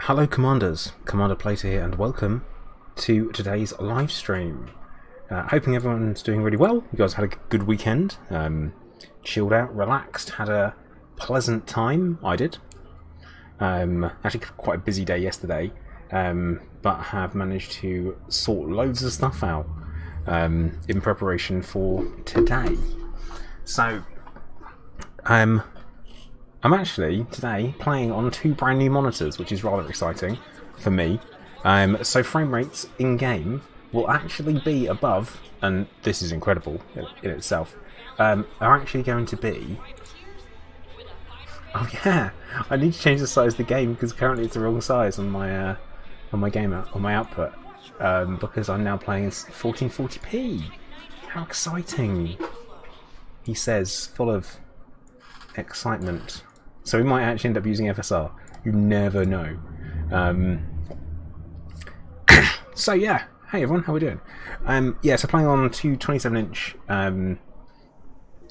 Hello Commanders, Commander Plater here and welcome to today's live stream. Hoping everyone's doing really well. You guys had a good weekend, chilled out, relaxed, had a pleasant time. I did. Actually quite a busy day yesterday, but have managed to sort loads of stuff out in preparation for today. So, I'm actually today playing on two brand new monitors, which is rather exciting for me. So frame rates in game will actually be above, and this is incredible in itself, are actually going to be... Oh yeah, I need to change the size of the game because currently it's the wrong size on my output, because I'm now playing in 1440p. How exciting! He says, full of excitement. So we might actually end up using FSR. You never know. So yeah, hey everyone, how we doing? Yeah, so playing on two 27-inch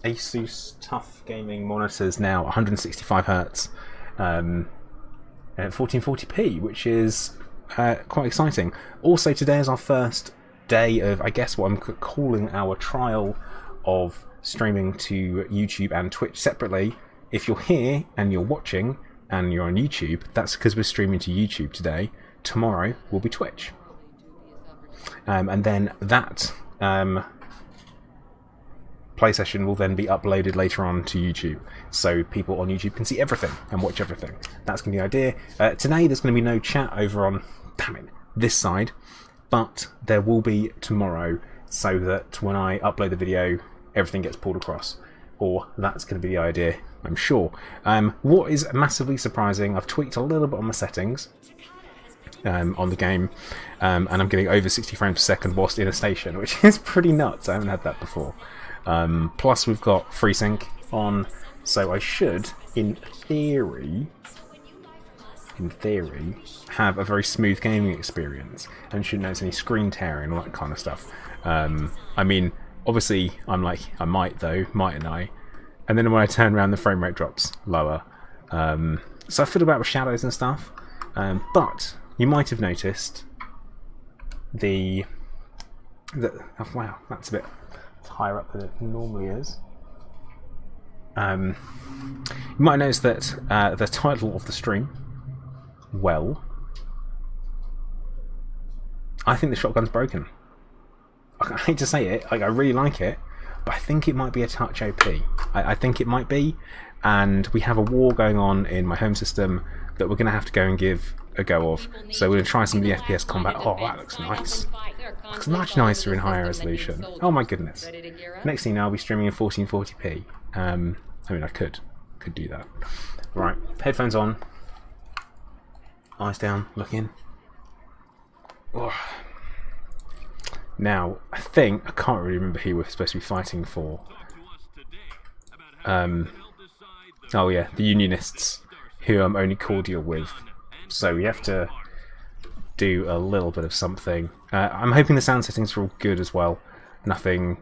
Asus Tough Gaming monitors now, 165 Hz, at 1440p, which is quite exciting. Also, today is our first day of, I guess, what I'm calling our trial of streaming to YouTube and Twitch separately. If you're here and you're watching and you're on YouTube, that's because we're streaming to YouTube today. Tomorrow will be Twitch. And then that play session will then be uploaded later on to YouTube, so people on YouTube can see everything and watch everything. That's going to be the idea. Today there's going to be no chat over on, damn it, this side, but there will be tomorrow, so that when I upload the video, everything gets pulled across. Or that's going to be the idea, I'm sure. What is massively surprising, I've tweaked a little bit on my settings on the game, and I'm getting over 60 frames per second whilst in a station, which is pretty nuts. I haven't had that before. Plus we've got FreeSync on, so I should, in theory, have a very smooth gaming experience and shouldn't notice any screen tearing and all that kind of stuff. I mean, obviously, I'm like, I might though, mightn't I? And then when I turn around, the frame rate drops lower. So I fiddle about with shadows and stuff. But you might have noticed oh, wow, that's a bit higher up than it normally is. You might notice that the title of the stream, well, I think the shotgun's broken. I hate to say it, like, I really like it, but I think it might be a touch OP. I think it might be, and we have a war going on in my home system that we're going to have to go and give a go of. So we're going to try some of the FPS combat. Oh, that looks nice. Looks much nicer in higher resolution. Oh my goodness. Next thing you know, I'll be streaming in 1440p. I mean, I could do that. Right, headphones on. Eyes down, look in. Oh. Now, I can't really remember who we're supposed to be fighting for. Oh yeah, the Unionists, who I'm only cordial with. So we have to do a little bit of something. I'm hoping the sound settings are all good as well. Nothing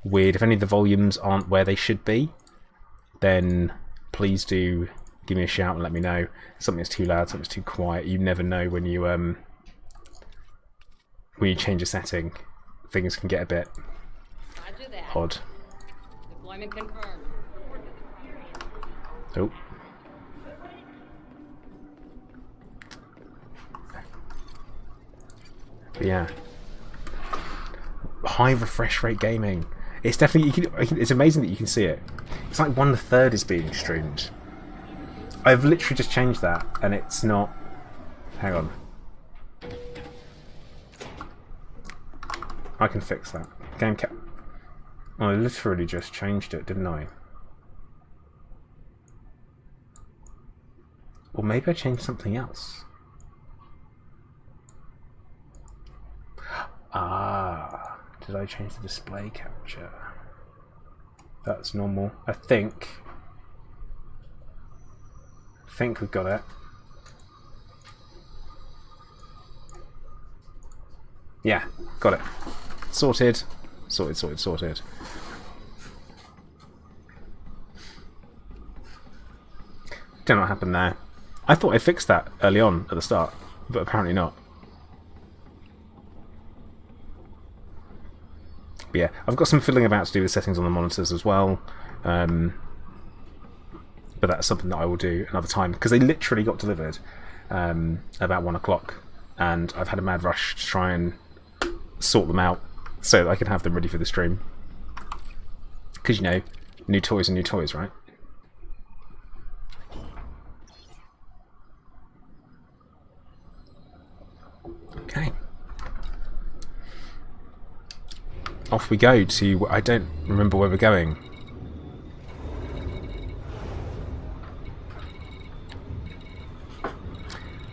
weird. If any of the volumes aren't where they should be, then please do give me a shout and let me know. Something's too loud, something's too quiet. You never know when you change a setting, things can get a bit odd. Deployment confirmed. Oh. But yeah. High refresh rate gaming. It's definitely, it's amazing that you can see it. It's like 1/3 is being streamed. I've literally just changed that and it's not... Hang on. I can fix that. Game cap. I literally just changed it, didn't I? Or maybe I changed something else. Ah, did I change the display capture? That's normal. I think we've got it. Yeah, got it. Sorted. Sorted. Don't know what happened there. I thought I fixed that early on at the start, but apparently not. But yeah, I've got some fiddling about to do with settings on the monitors as well. But that's something that I will do another time, because they literally got delivered about 1 o'clock, and I've had a mad rush to try and sort them out so that I can have them ready for the stream. Because, you know, new toys are new toys, right? Okay. Off we go to... I don't remember where we're going.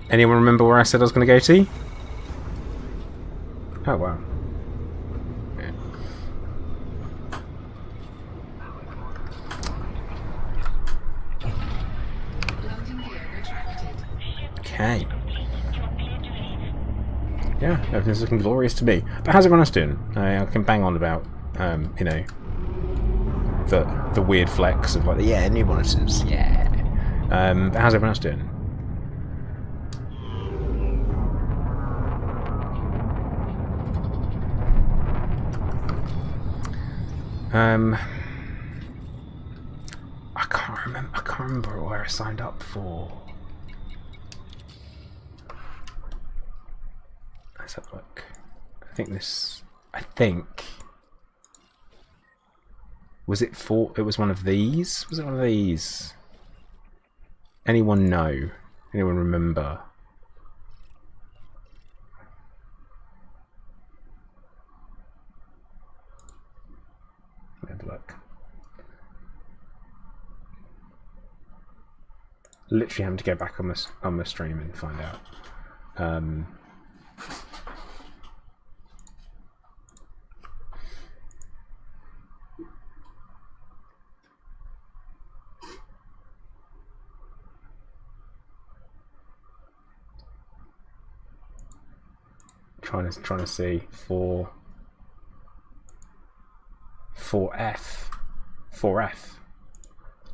Anyone remember where I said I was going to go to? Oh, wow. Yeah. Okay. Yeah, everything's looking glorious to me. But how's everyone else doing? I can bang on about, you know, the weird flex of like, yeah, new monitors, yeah. But how's everyone else doing? I can't remember where I signed up for. Let's have a look. I think was it for? It was one of these. Was it one of these? Anyone know? Anyone remember? Let me have a look. Literally having to go back on my stream and find out. Trying to see 4F.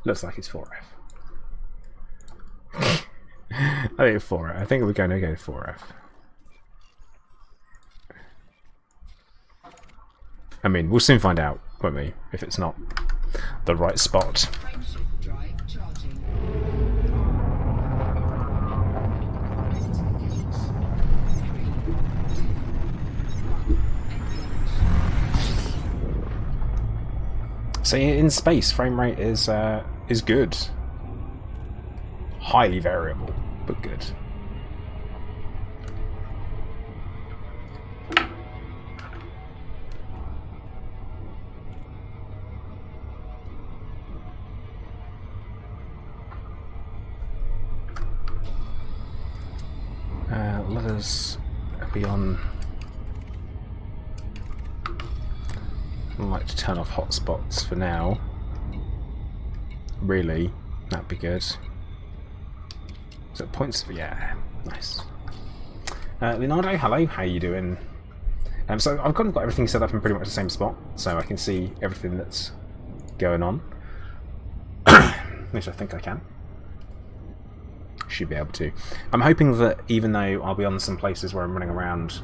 Looks like it's 4F. I think it's 4F. I think we're going to go 4F. I mean, we'll soon find out, won't we? If it's not the right spot. So in space, frame rate is good. Highly variable, but good. Let us be on. I'd like to turn off hotspots for now. Really, that'd be good. Is it points? Yeah, nice. Leonardo, hello. How you doing? So I've got everything set up in pretty much the same spot, so I can see everything that's going on. At least I think I can. Should be able to. I'm hoping that even though I'll be on some places where I'm running around,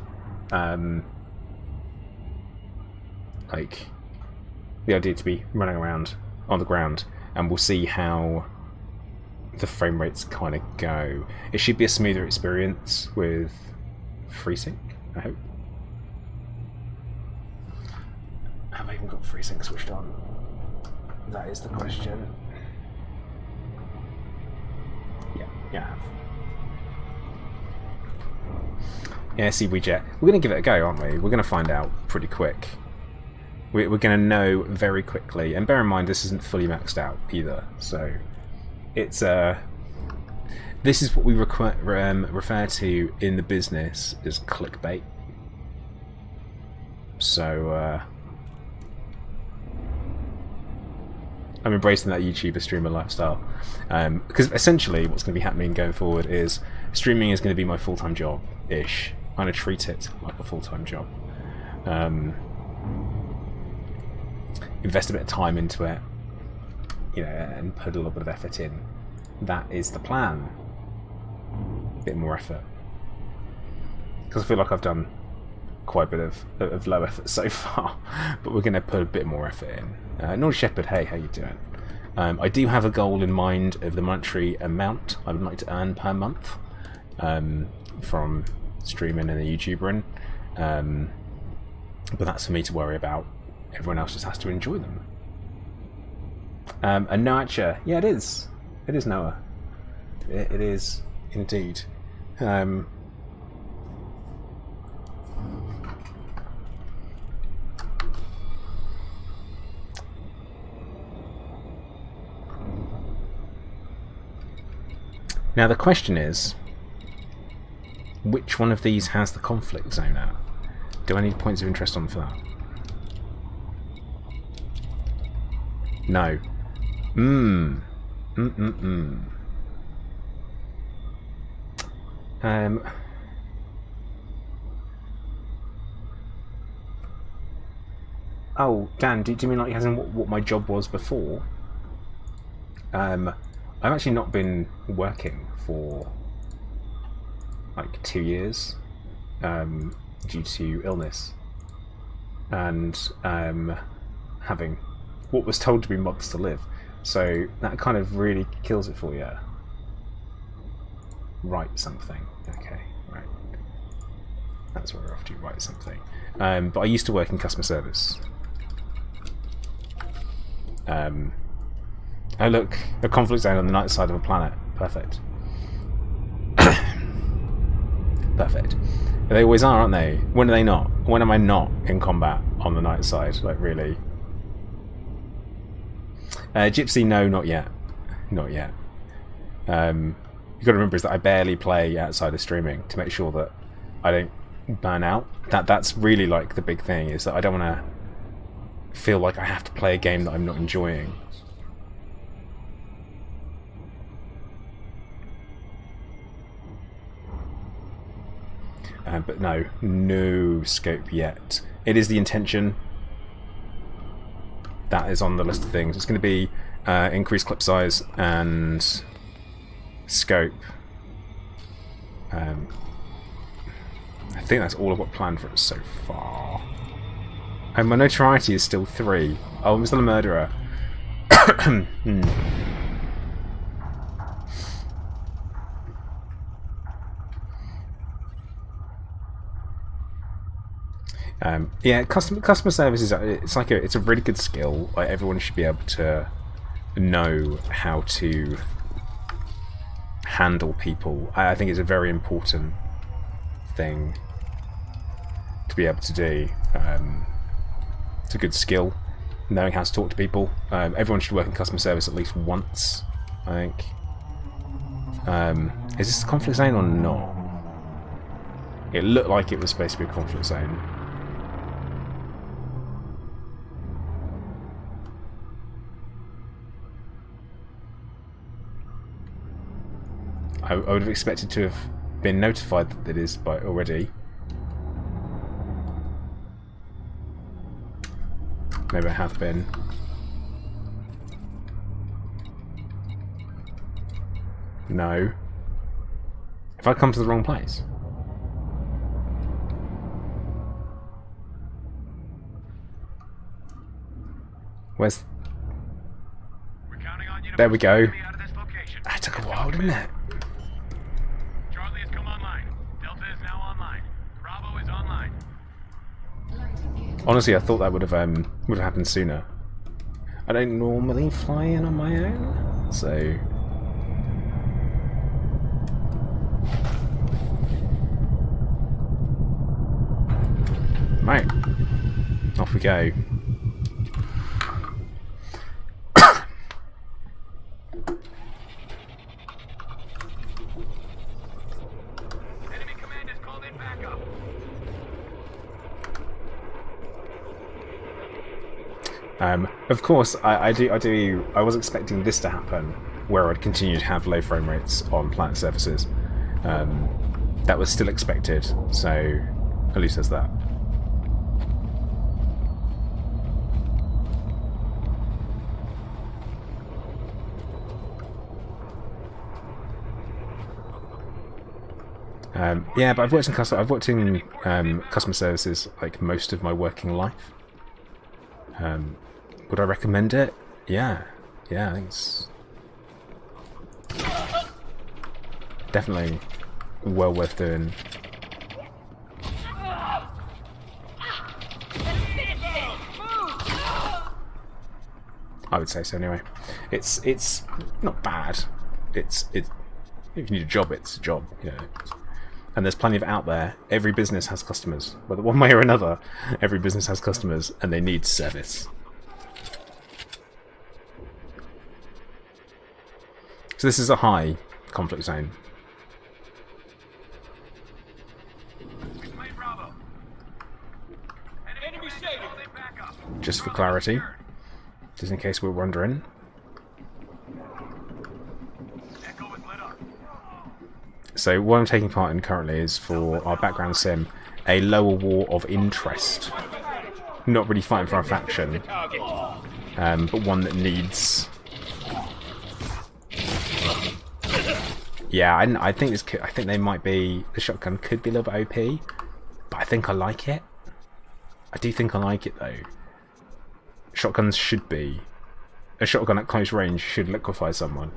like the idea to be running around on the ground, and we'll see how the frame rates kind of go. It should be a smoother experience with FreeSync, I hope. Have I even got FreeSync switched on? That is the question. Yeah. Yeah, see, we're going to give it a go, aren't we? We're going to find out pretty quick. We're going to know very quickly. And bear in mind, this isn't fully maxed out either. So, it's this is what we refer to in the business as clickbait. So, I'm embracing that YouTuber streamer lifestyle, because essentially what's going to be happening going forward is streaming is going to be my full-time job-ish. I'm going to treat it like a full-time job. Invest a bit of time into it, you know, and put a little bit of effort in. That is the plan. bit more effort. Because I feel like I've done quite a bit of low effort so far, but we're going to put a bit more effort in. Nord Shepherd, hey, how you doing? I do have a goal in mind of the monetary amount I would like to earn per month from streaming and the YouTubering, but that's for me to worry about. Everyone else just has to enjoy them. And Noacha, yeah, it is. It is Noah. It is indeed. Now the question is, which one of these has the conflict zone at? Do I need points of interest on for that? No. Oh, Dan, do you mean like as in what my job was before? I've actually not been working for like 2 years due to illness and having what was told to be months to live. So that kind of really kills it for you. Write something. Okay, right. That's what we're off to, write something. But I used to work in customer service. Oh look, a conflict zone on the night side of a planet. Perfect. Perfect. They always are, aren't they? When are they not? When am I not in combat on the night side? Like, really? Gypsy, no, not yet. Not yet. You've got to remember is that I barely play outside of streaming to make sure that I don't burn out. That's really like the big thing, is that I don't want to feel like I have to play a game that I'm not enjoying. But no scope yet. It is the intention. That is on the list of things. It's going to be increased clip size and scope. I think that's all I've got planned for it so far. And my notoriety is still 3. Oh, I'm still a murderer. Yeah, customer service is it's a really good skill. Like, everyone should be able to know how to handle people. I think it's a very important thing to be able to do. It's a good skill, knowing how to talk to people. Everyone should work in customer service at least once, I think. Is this a conflict zone or not? It looked like it was supposed to be a conflict zone. I would have expected to have been notified that it is by already. Maybe I have been. No. Have I come to the wrong place? Where's... There we go. That took a while, didn't it? Charlie has come online. Delta is now online. Bravo is online. Honestly, I thought that would have happened sooner. I don't normally fly in on my own, so... Right. Off we go. Enemy command has called in backup. Of course, I was expecting this to happen, where I'd continue to have low frame rates on planet surfaces. That was still expected, so at least there's that. Yeah, but I've worked in customer services like most of my working life. Would I recommend it? Yeah, I think it's definitely well worth doing. I would say so anyway. It's not bad. It's if you need a job, it's a job. You know. And there's plenty of it out there. Every business has customers, whether one way or another. Every business has customers, and they need service. So this is a high conflict zone. Just for clarity, just in case we're wondering. So what I'm taking part in currently is, for our background sim, a lower war of interest. Not really fighting for a faction, but one that needs. Yeah, I think this could, I think they might be. The shotgun could be a little bit OP, but I think I like it. I do think I like it though. Shotguns should be. A shotgun at close range should liquefy someone.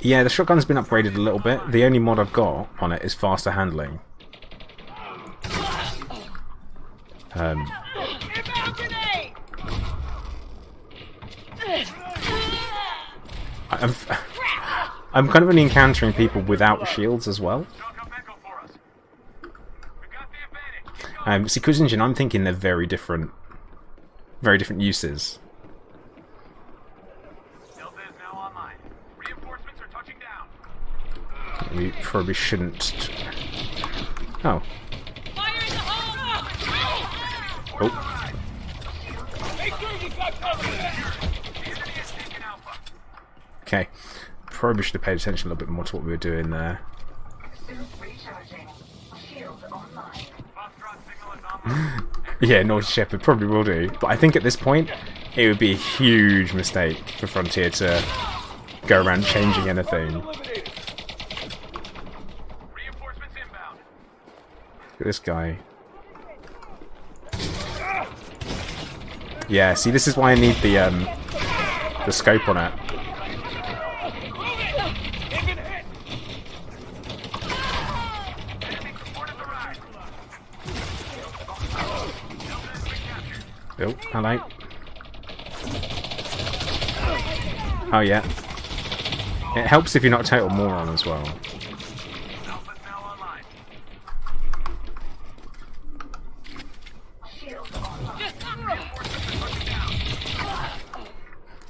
Yeah, the shotgun's been upgraded a little bit. The only mod I've got on it is faster handling. I'm kind of only encountering people without shields as well. See, Cruise Engine, I'm thinking they're very different uses. We probably shouldn't. Oh. Oh. Okay. Probably should have paid attention a little bit more to what we were doing there. Yeah, North Shepherd probably will do. But I think at this point, it would be a huge mistake for Frontier to go around changing anything. Look at this guy. Yeah, see, this is why I need the scope on it. Oh, hello. Oh yeah. It helps if you're not a total moron as well.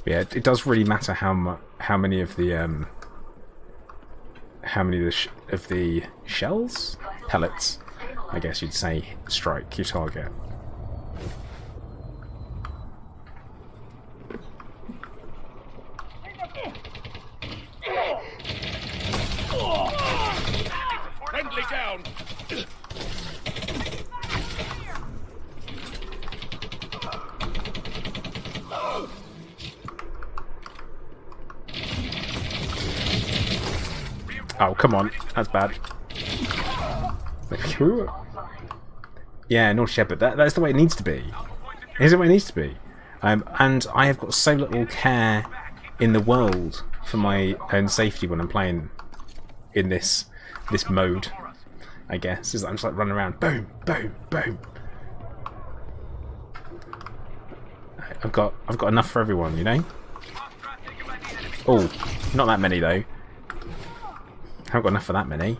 Yeah, it does really matter how many of the shells, pellets, I guess you'd say, strike your target. Friendly down. Oh, come on. That's bad. Yeah, North Shepherd. That's the way it needs to be. Here's the way it needs to be. And I have got so little care in the world for my own safety when I'm playing in this mode, I guess. I'm just like running around. Boom, boom, boom. I've got enough for everyone, you know? Oh, not that many though. I haven't got enough for that many.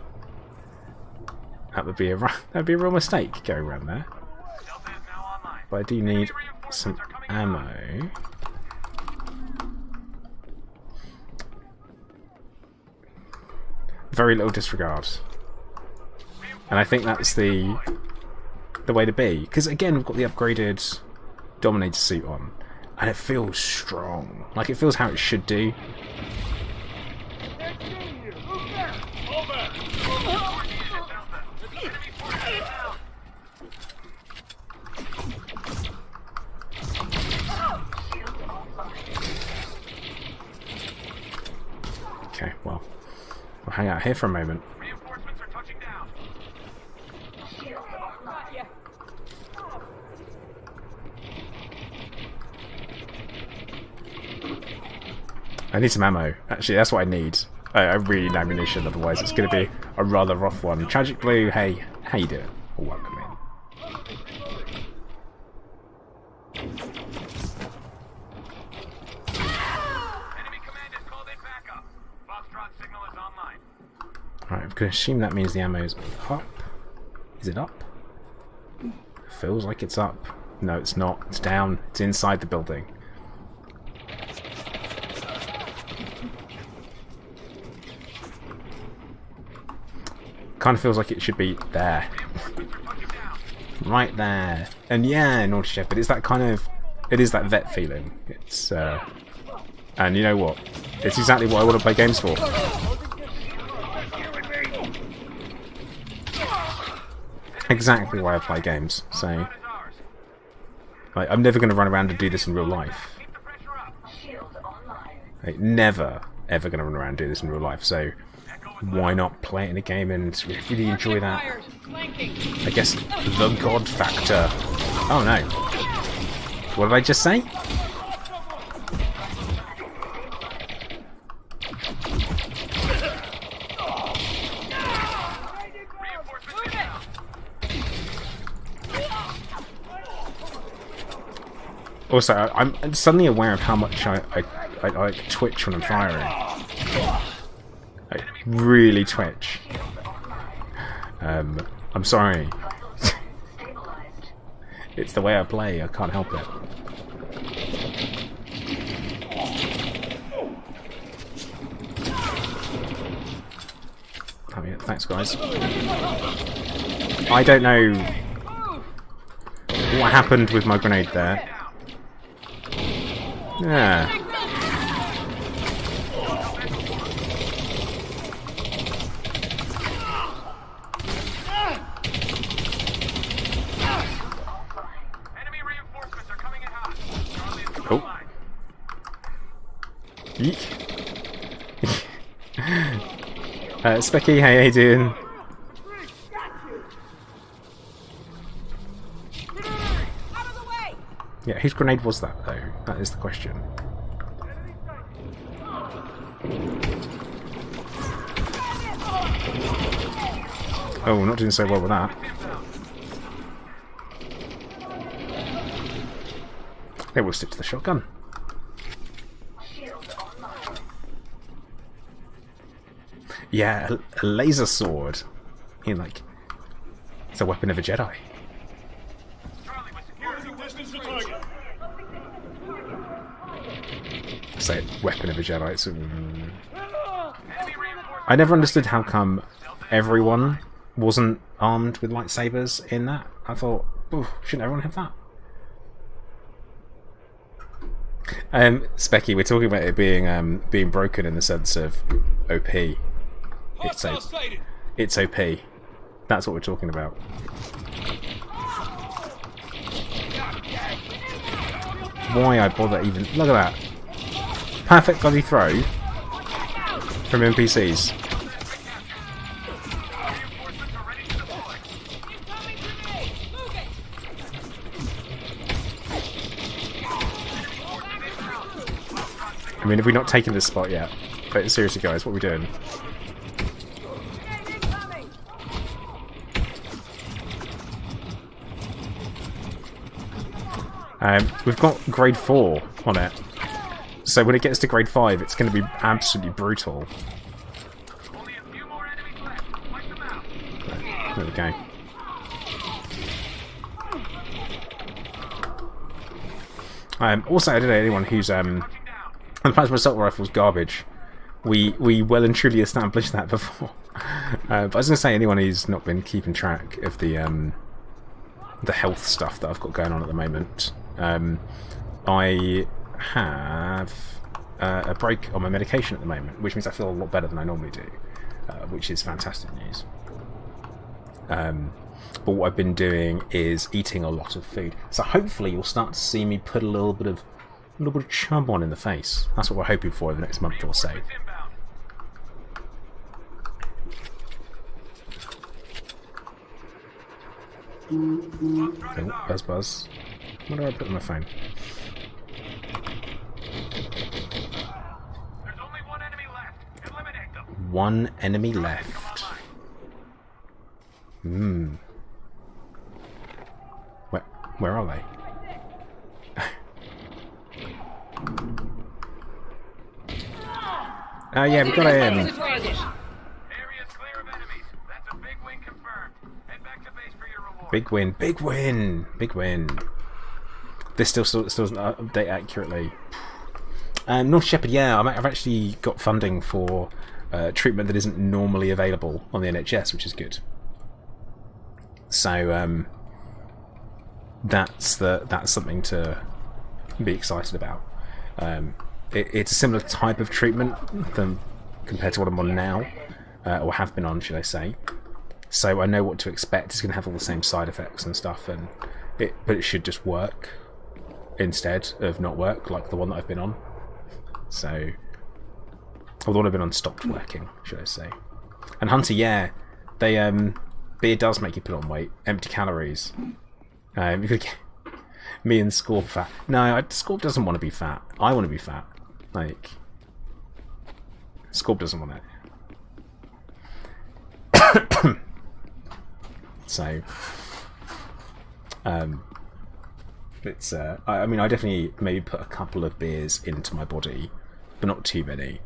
That would be a real mistake going around there. But I do need some ammo. Very little disregard, and I think that's the way to be. Because again, we've got the upgraded Dominator suit on, and it feels strong. Like it feels how it should do. Okay, well, we'll hang out here for a moment. Reinforcements are touching down. Got ya. I need some ammo. Actually, that's what I need. I really need ammunition, otherwise it's going to be a rather rough one. Tragic Blue, hey, how you doing? Welcome in. Enemy command has called in backup. Foxtrot signal is online. Alright, I'm going to assume that means the ammo's up. Is it up? Feels like it's up. No, it's not. It's down. It's inside the building. Kind of feels like it should be there. Right there. And yeah, Naughty Shepherd, it's that kind of... It is that vet feeling. It's, and you know what? It's exactly what I want to play games for. Exactly why I play games. So, like, I'm never going to run around and do this in real life. Like, never, ever going to run around and do this in real life. So, why not play it in a game and really enjoy that? I guess the God factor. Oh no. What did I just say? Also, I'm suddenly aware of how much I like twitch when I'm firing. I really twitch. I'm sorry. It's the way I play, I can't help it. Oh yeah, thanks guys. I don't know what happened with my grenade there. Yeah. Oh. Yeek. Specky, how you doing? Yeah, whose grenade was that, though? That is the question. Oh, we're not doing so well with that. They will stick to the shotgun. Yeah, a laser sword. You know, like, it's a weapon of a Jedi. Say it, weapon of a Jedi. It's, I never understood how come everyone wasn't armed with lightsabers in that. I thought, shouldn't everyone have that? Specky, we're talking about it being broken in the sense of OP. It's OP. That's what we're talking about. Why I bother even... Look at that. Perfect bloody throw from NPCs. I mean, have we not taken this spot yet? But seriously, guys, what are we doing? We've got grade 4 on it. So when it gets to grade 5, it's going to be absolutely brutal. There we go. Also, I don't know anyone who's the plasma assault rifle's garbage. We well and truly established that before. But I was going to say anyone who's not been keeping track of the health stuff that I've got going on at the moment. I have a break on my medication at the moment, which means I feel a lot better than I normally do, which is fantastic news. But what I've been doing is eating a lot of food, so hopefully you'll start to see me put a little bit of chub on in the face. That's what we're hoping for in the next month or so. Oh, buzz buzz. What do I put on my phone? There's only one enemy left. Eliminate them. One enemy left. Hmm. Where are they? Oh yeah, we got him. Area's clear of enemies. That's a big win confirmed. Head back to base for your reward. Big win, big win, big win. This still doesn't update accurately. North Shepherd, yeah, I've actually got funding for treatment that isn't normally available on the NHS, which is good. So that's something to be excited about. It's a similar type of treatment than compared to what I'm on now, or have been on, should I say. So I know what to expect. It's going to have all the same side effects and stuff, but it should just work instead of not work like the one that I've been on. So, or the one I've been on stopped working, should I say. And Hunter, yeah, beer does make you put on weight. Empty calories. You could get me and Scorp fat. No, Scorp doesn't want to be fat. I want to be fat. Like, Scorp doesn't want it. So, it's. I mean, I definitely maybe put a couple of beers into my body, but not too many.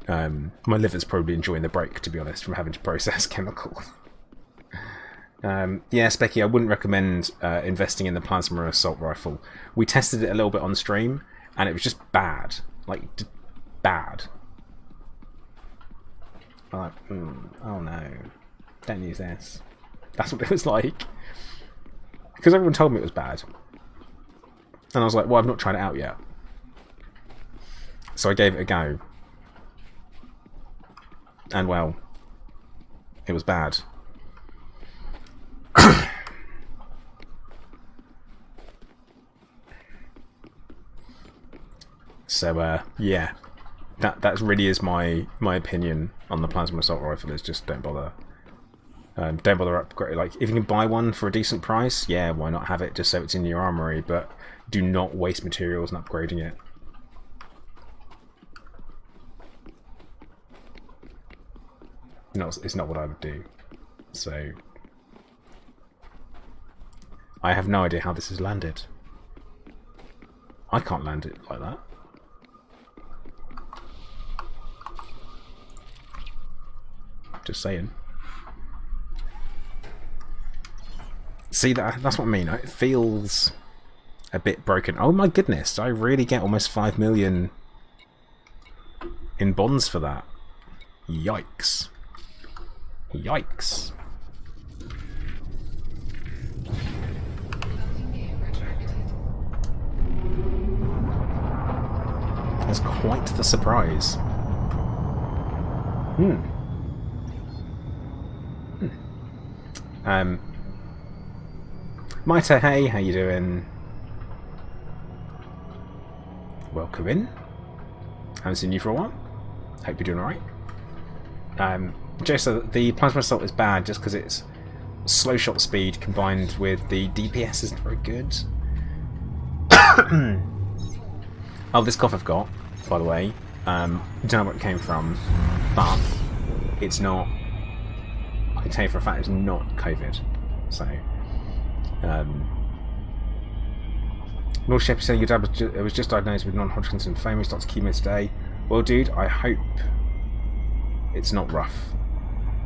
My liver's probably enjoying the break, to be honest, from having to process chemicals. Yeah, Specky, I wouldn't recommend investing in the plasma assault rifle. We tested it a little bit on stream, and it was just bad. Like, bad. I'm like, oh no, don't use this. That's what it was like. Because everyone told me it was bad. And I was like, well, I've not tried it out yet. So I gave it a go. And well, it was bad. So yeah, that really is my opinion on the plasma assault rifle. Is just don't bother upgrade. Like, if you can buy one for a decent price, yeah, why not have it just so it's in your armory? But do not waste materials in upgrading it. No, it's not what I would do. So I have no idea how this has landed. I can't land it like that. Just saying. See, that's what I mean. It feels a bit broken. Oh my goodness, I really get almost 5 million in bonds for that. Yikes. Yikes. That's quite the surprise. Maita, hey, how you doing? Welcome in. Haven't seen you for a while. Hope you're doing alright. Jason, the plasma assault is bad just because it's slow shot speed combined with the DPS isn't very good. Oh, this cough I've got, by the way, don't know where it came from, but it's not. I can tell you for a fact it's not COVID. So, North Shepherd saying your dad was just diagnosed with non-Hodgkin's lymphoma. He starts chemo today. Well, dude, I hope it's not rough,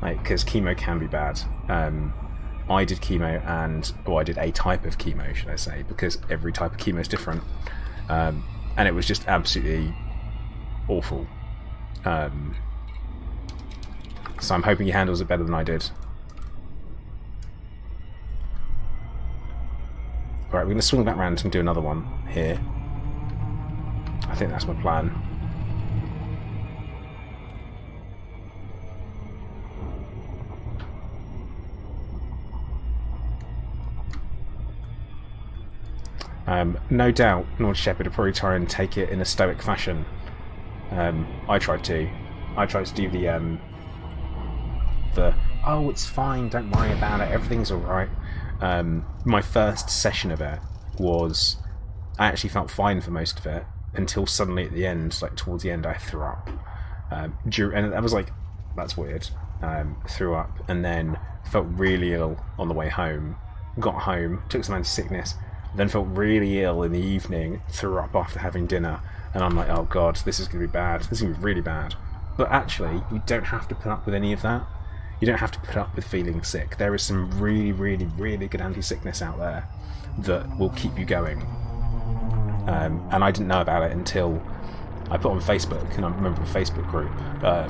like, because chemo can be bad. I did chemo, I did a type of chemo, should I say, because every type of chemo is different, and it was just absolutely awful. So I'm hoping he handles it better than I did. Alright, we're going to swing back round and do another one here. I think that's my plan. No doubt North Shepherd will probably try and take it in a stoic fashion. I tried to. I tried to do the oh, it's fine, don't worry about it, everything's alright. My first session of it was, I actually felt fine for most of it until suddenly at the end, like towards the end, I threw up. And I was like, that's weird. Threw up and then felt really ill on the way home. Got home, took some anti-sickness, then felt really ill in the evening, threw up after having dinner, and I'm like, oh god, this is going to be bad. This is going to be really bad. But actually, you don't have to put up with any of that. You don't have to put up with feeling sick. There is some really, really, really good anti-sickness out there that will keep you going. And I didn't know about it until I put on Facebook, and I remember a Facebook group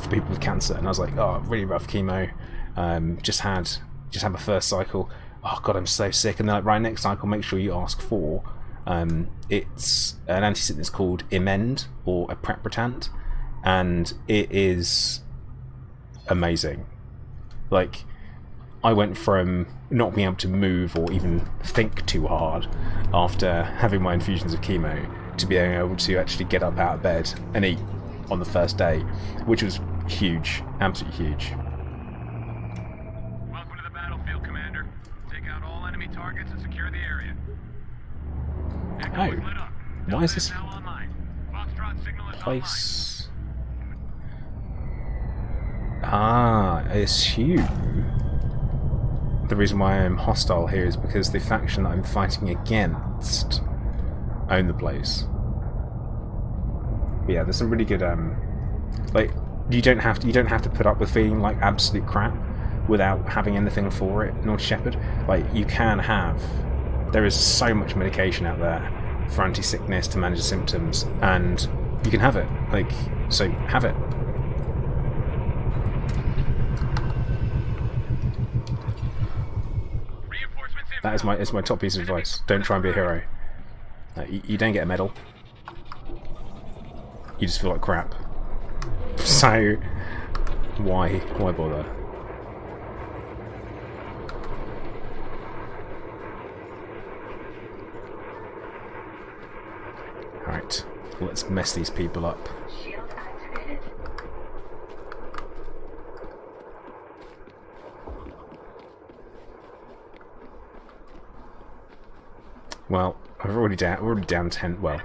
for people with cancer, and I was like, oh, really rough chemo, just had my first cycle, oh god, I'm so sick, and they're like, right, next cycle, make sure you ask for, it's an anti-sickness called Emend, or aprepitant, and it is amazing. Like, I went from not being able to move or even think too hard after having my infusions of chemo to being able to actually get up out of bed and eat on the first day, which was huge, absolutely huge. Welcome to the battlefield, Commander. Take out all enemy targets and secure the area. Echo is lit up. Why is this now online. Foxtrot signal is place? Ah, I assume the reason why I'm hostile here is because the faction that I'm fighting against own the place. But yeah, there's some really good like you don't have to put up with feeling like absolute crap without having anything for it in order to shepherd. Like, you can have, there is so much medication out there for anti-sickness to manage the symptoms, and you can have it. Like, so have it. That is my top piece of advice. Don't try and be a hero. You don't get a medal. You just feel like crap. So why bother? Alright, let's mess these people up. Well, we're already down 10. Well,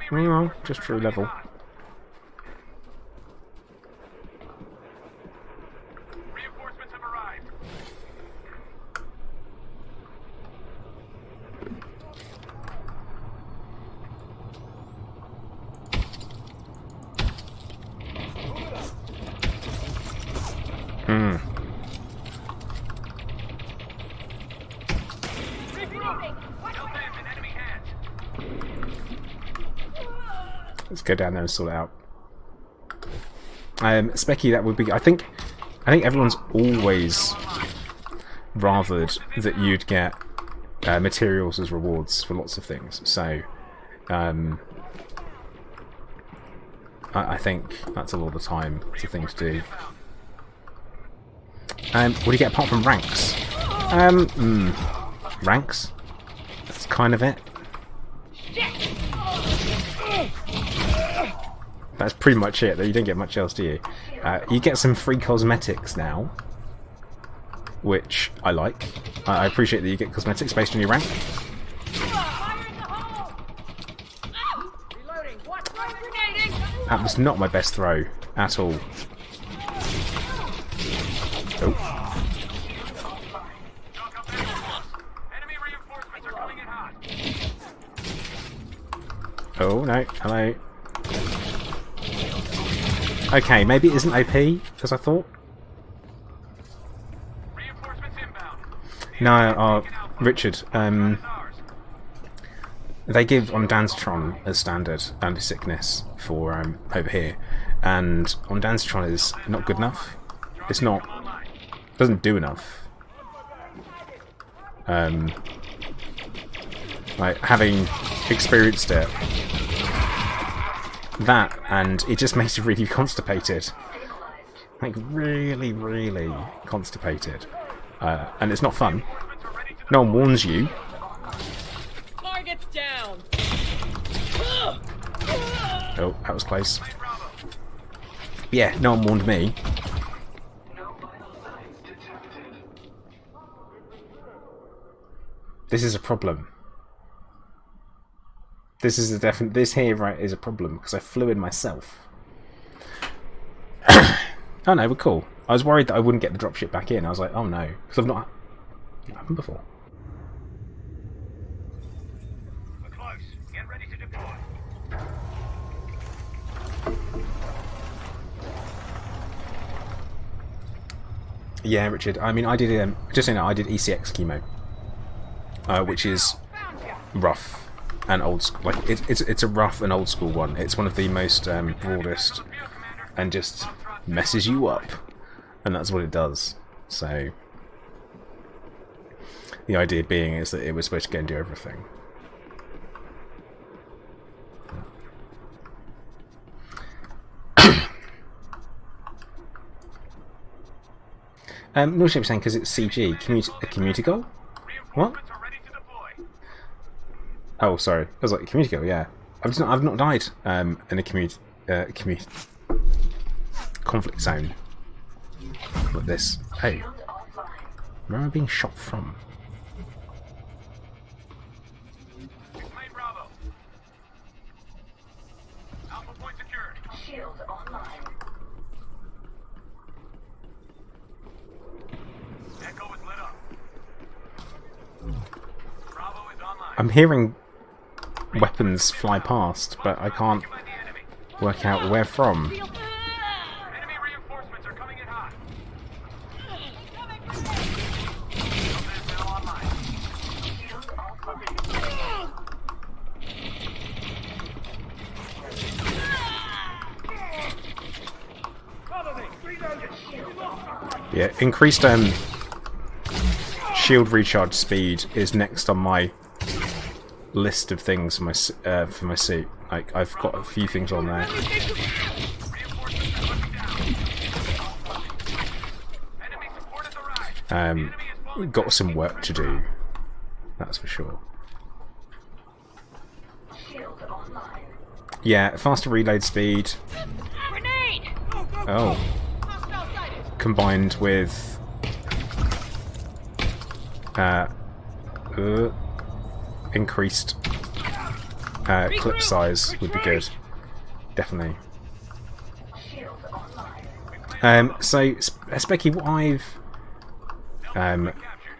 just for a level. Reinforcements have arrived. Let's go down there and sort it out. Specky, that would be. I think everyone's always rathered that you'd get materials as rewards for lots of things. So, I think that's a lot of the time. It's a thing to do. What do you get apart from ranks? Ranks? That's kind of it. That's pretty much it, though. You don't get much else, do you? You get some free cosmetics now, which I like. I appreciate that you get cosmetics based on your rank. That was not my best throw at all. Oh. Oh no, hello. Okay, maybe it isn't OP, as I thought. No, Richard, they give on Danzatron as standard anti-sickness for over here, and on Danzatron is not good enough. It's not, doesn't do enough. Like, having experienced it, that, and it just makes you really constipated. Like, really, really constipated. And it's not fun. No one warns you. Target's down. Oh, that was close. Yeah, no one warned me. This is a problem. This is a definite. This here, right, is a problem because I flew in myself. Oh no, we're cool. I was worried that I wouldn't get the dropship back in. I was like, oh no, because I've not happened before. We're close. Get ready to deploy. Yeah, Richard. I mean, I did just so you know, I did ECX chemo, which is rough and old school. Like it's a rough and old school one. It's one of the most broadest, and just messes you up, and that's what it does. So the idea being is that it was supposed to go and do everything. No shape saying because it's CG. A community goal? What? Oh, sorry. I was like, community goal, yeah. I've not died in a community conflict zone like this. Hey, where am I being shot from? Shield online. Echo is lit up. Bravo is online. I'm hearing weapons fly past, but I can't work out where from. Enemy reinforcements are coming in hot. Shield is now online. Shield offline. Yeah, increased shield recharge speed is next on my list of things for my suit. Like, I've got a few things on there. Reinforcements are looking down. Enemy support at the rise. Enemy is falling. Got some work to do. That's for sure. Shield online. Yeah, faster reload speed. Grenade! Oh, Hostile sighted! combined with increased clip size would be good. Definitely. Shield online. So Specky, what I've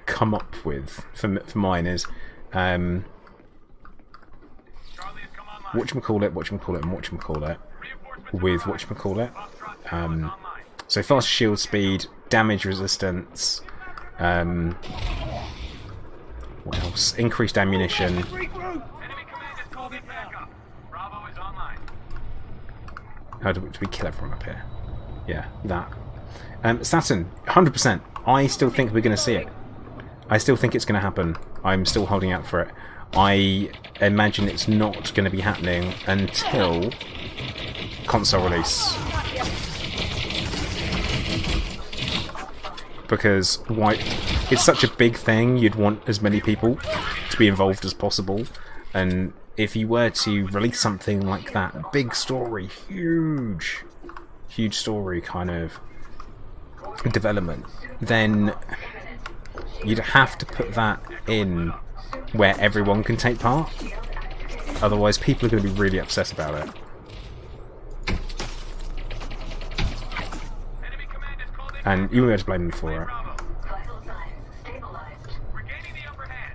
come up with for mine is Charlie has come online. whatchamacallit, with whatchamacallit. Foxtrot 2 is online. So fast shield speed, damage resistance, what else? Increased ammunition. Enemy command is called in backup. Bravo is online. How do we kill everyone up here? Yeah, that. Saturn, 100%. I still think we're going to see it. I still think it's going to happen. I'm still holding out for it. I imagine it's not going to be happening until console release. Because it's such a big thing, you'd want as many people to be involved as possible. And if you were to release something like that, big story, huge story kind of development, then you'd have to put that in where everyone can take part. Otherwise, people are going to be really upset about it. Enemy command is called in. And you won't be able to blame them for it. Bravo. Vital signs stabilized. We're gaining the upper hand.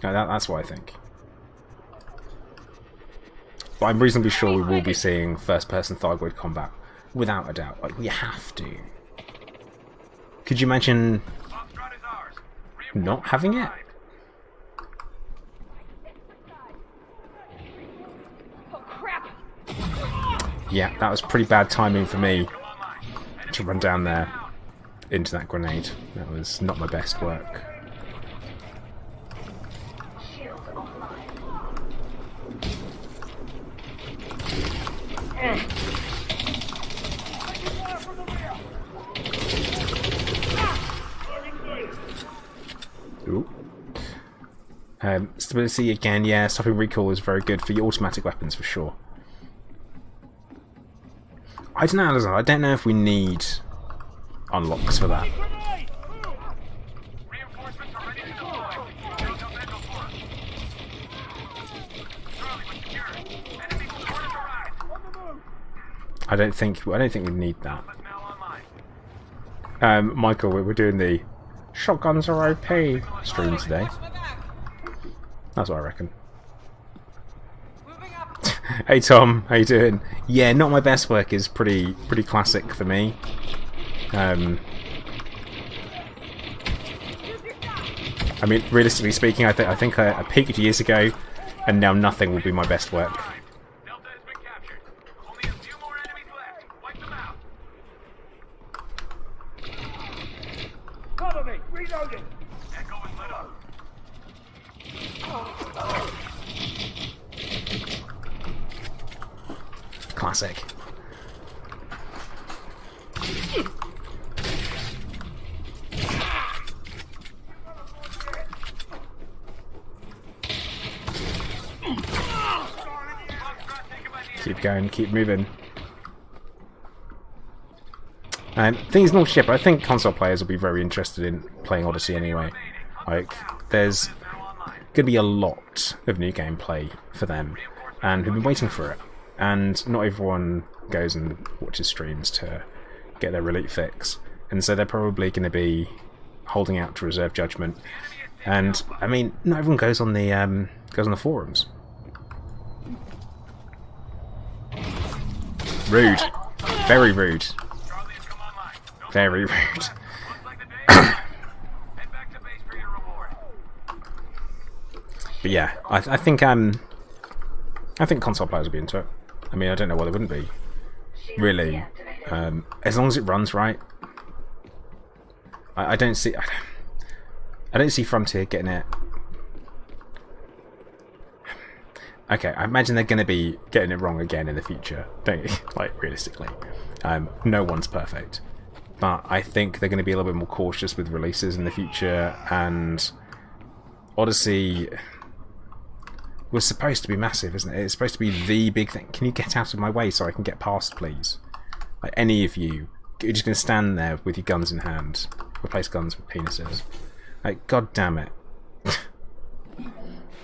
No, that's what I think. But I'm reasonably sure we will be seeing first-person Thargoid combat, without a doubt. Like, we have to. Could you imagine Foxtrot is ours. not having it? Oh crap! Yeah, that was pretty bad timing for me to run down there into that grenade. That was not my best work. Shield online. Ooh. Stability again, yeah, stopping recoil is very good for your automatic weapons for sure. I don't know, Alexander, I don't know if we need unlocks for that. Reinforcements are ready to deploy. I don't think we need that. It's now online. Michael, we're doing the shotguns are OP stream today. Watch my back. That's what I reckon. Moving up. Hey Tom, how you doing? Yeah, not my best work is pretty classic for me. I mean, realistically speaking, I think I peaked years ago, and now nothing will be my best work. Delta has been captured. Only a few more enemies left. Wipe them out. Cover me! Reloading! Echo is lit up. Classic. Keep going, keep moving. And things not ship. I think console players will be very interested in playing Odyssey anyway. Like, there's going to be a lot of new gameplay for them, and we've been waiting for it. And not everyone goes and watches streams to get their elite fix, and so they're probably going to be holding out to reserve judgment. And I mean, not everyone goes on the forums. Rude, very rude, Charlie has come online. Don't very rude. looks like the day is done. Head back to base for your reward. But yeah, I think console players will be into it. I mean, I don't know why they wouldn't be. Really, as long as it runs right. I don't see Frontier getting it. Okay, I imagine they're going to be getting it wrong again in the future, don't you? Like, realistically. No one's perfect. But I think they're going to be a little bit more cautious with releases in the future, and Odyssey was supposed to be massive, isn't it? It's supposed to be the big thing. Can you get out of my way so I can get past, please? Like, any of you, you're just going to stand there with your guns in hand. Replace guns with penises. Like, god damn it.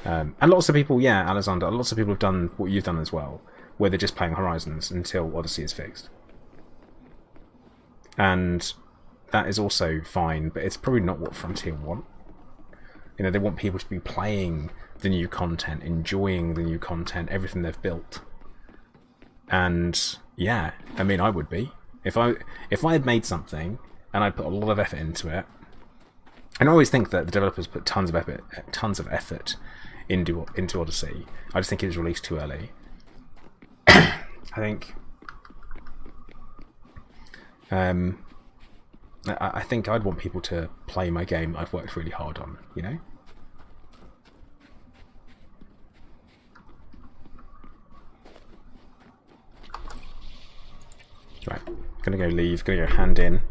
And lots of people, yeah, Alexander, lots of people have done what you've done as well, where they're just playing Horizons until Odyssey is fixed. And that is also fine, but it's probably not what Frontier want. You know, they want people to be playing the new content, enjoying the new content, everything they've built. And yeah, I mean, I would be. If I had made something and I put a lot of effort into it, and I always think that the developers put tons of effort into Odyssey. I just think it was released too early. I think I'd want people to play my game I've worked really hard on, you know? Right, gonna go leave, gonna go hand in.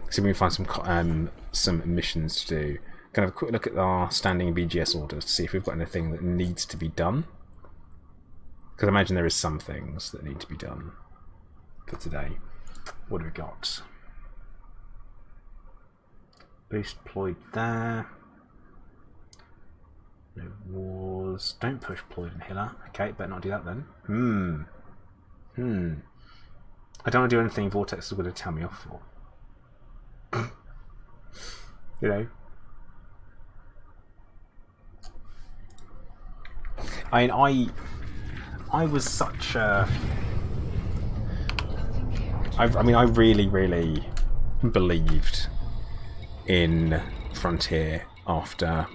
See if we can find some missions to do. Gonna have a quick look at our standing BGS orders to see if we've got anything that needs to be done. Because I imagine there is some things that need to be done for today. What have we got? Boost deployed there. There was... Don't push deployed inhaler. Okay, better not do that then. I don't want to do anything Vortex is going to tell me off for. You know? I mean, I was such a... I really, really believed in Frontier after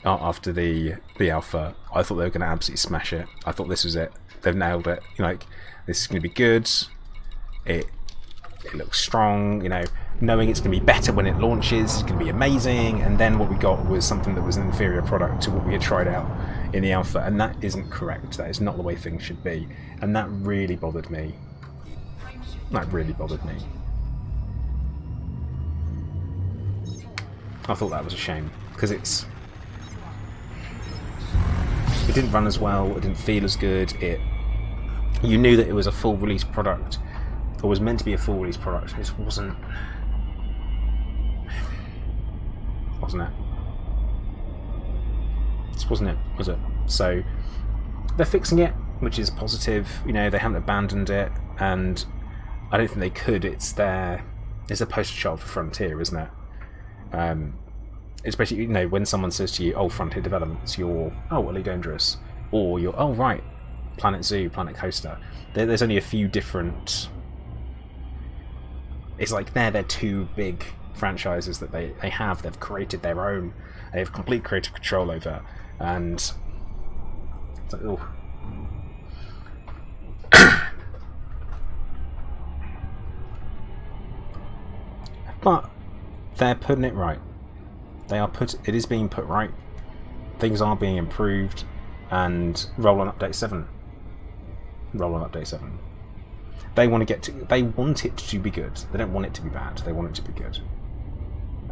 the alpha. I thought they were going to absolutely smash it. I thought this was it. They've nailed it. You know, like, this is going to be good. It looks strong. You know, knowing it's going to be better when it launches, it's going to be amazing. And then what we got was something that was an inferior product to what we had tried out in the alpha, and that isn't correct. That is not the way things should be, and that really bothered me. That really bothered me. I thought that was a shame because it didn't run as well. It didn't feel as good. You knew that it was a full release product, or was meant to be a full release product. It just wasn't it? This wasn't it, was it? So they're fixing it, which is positive. You know, they haven't abandoned it, and I don't think they could. It's a poster child for Frontier, isn't it? Especially, you know, when someone says to you, "Oh, Frontier developments," you're, "Oh, Elite Dangerous," or you're, "Oh, right, Planet Zoo, Planet Coaster." There's only a few different. It's like they're two big franchises that they have. They've created their own. They have complete creative control over, and it's like, oh. But they're putting it right. It is being put right. Things are being improved, and roll on update 7. Roll on update 7. They want it to be good. They don't want it to be bad. They want it to be good.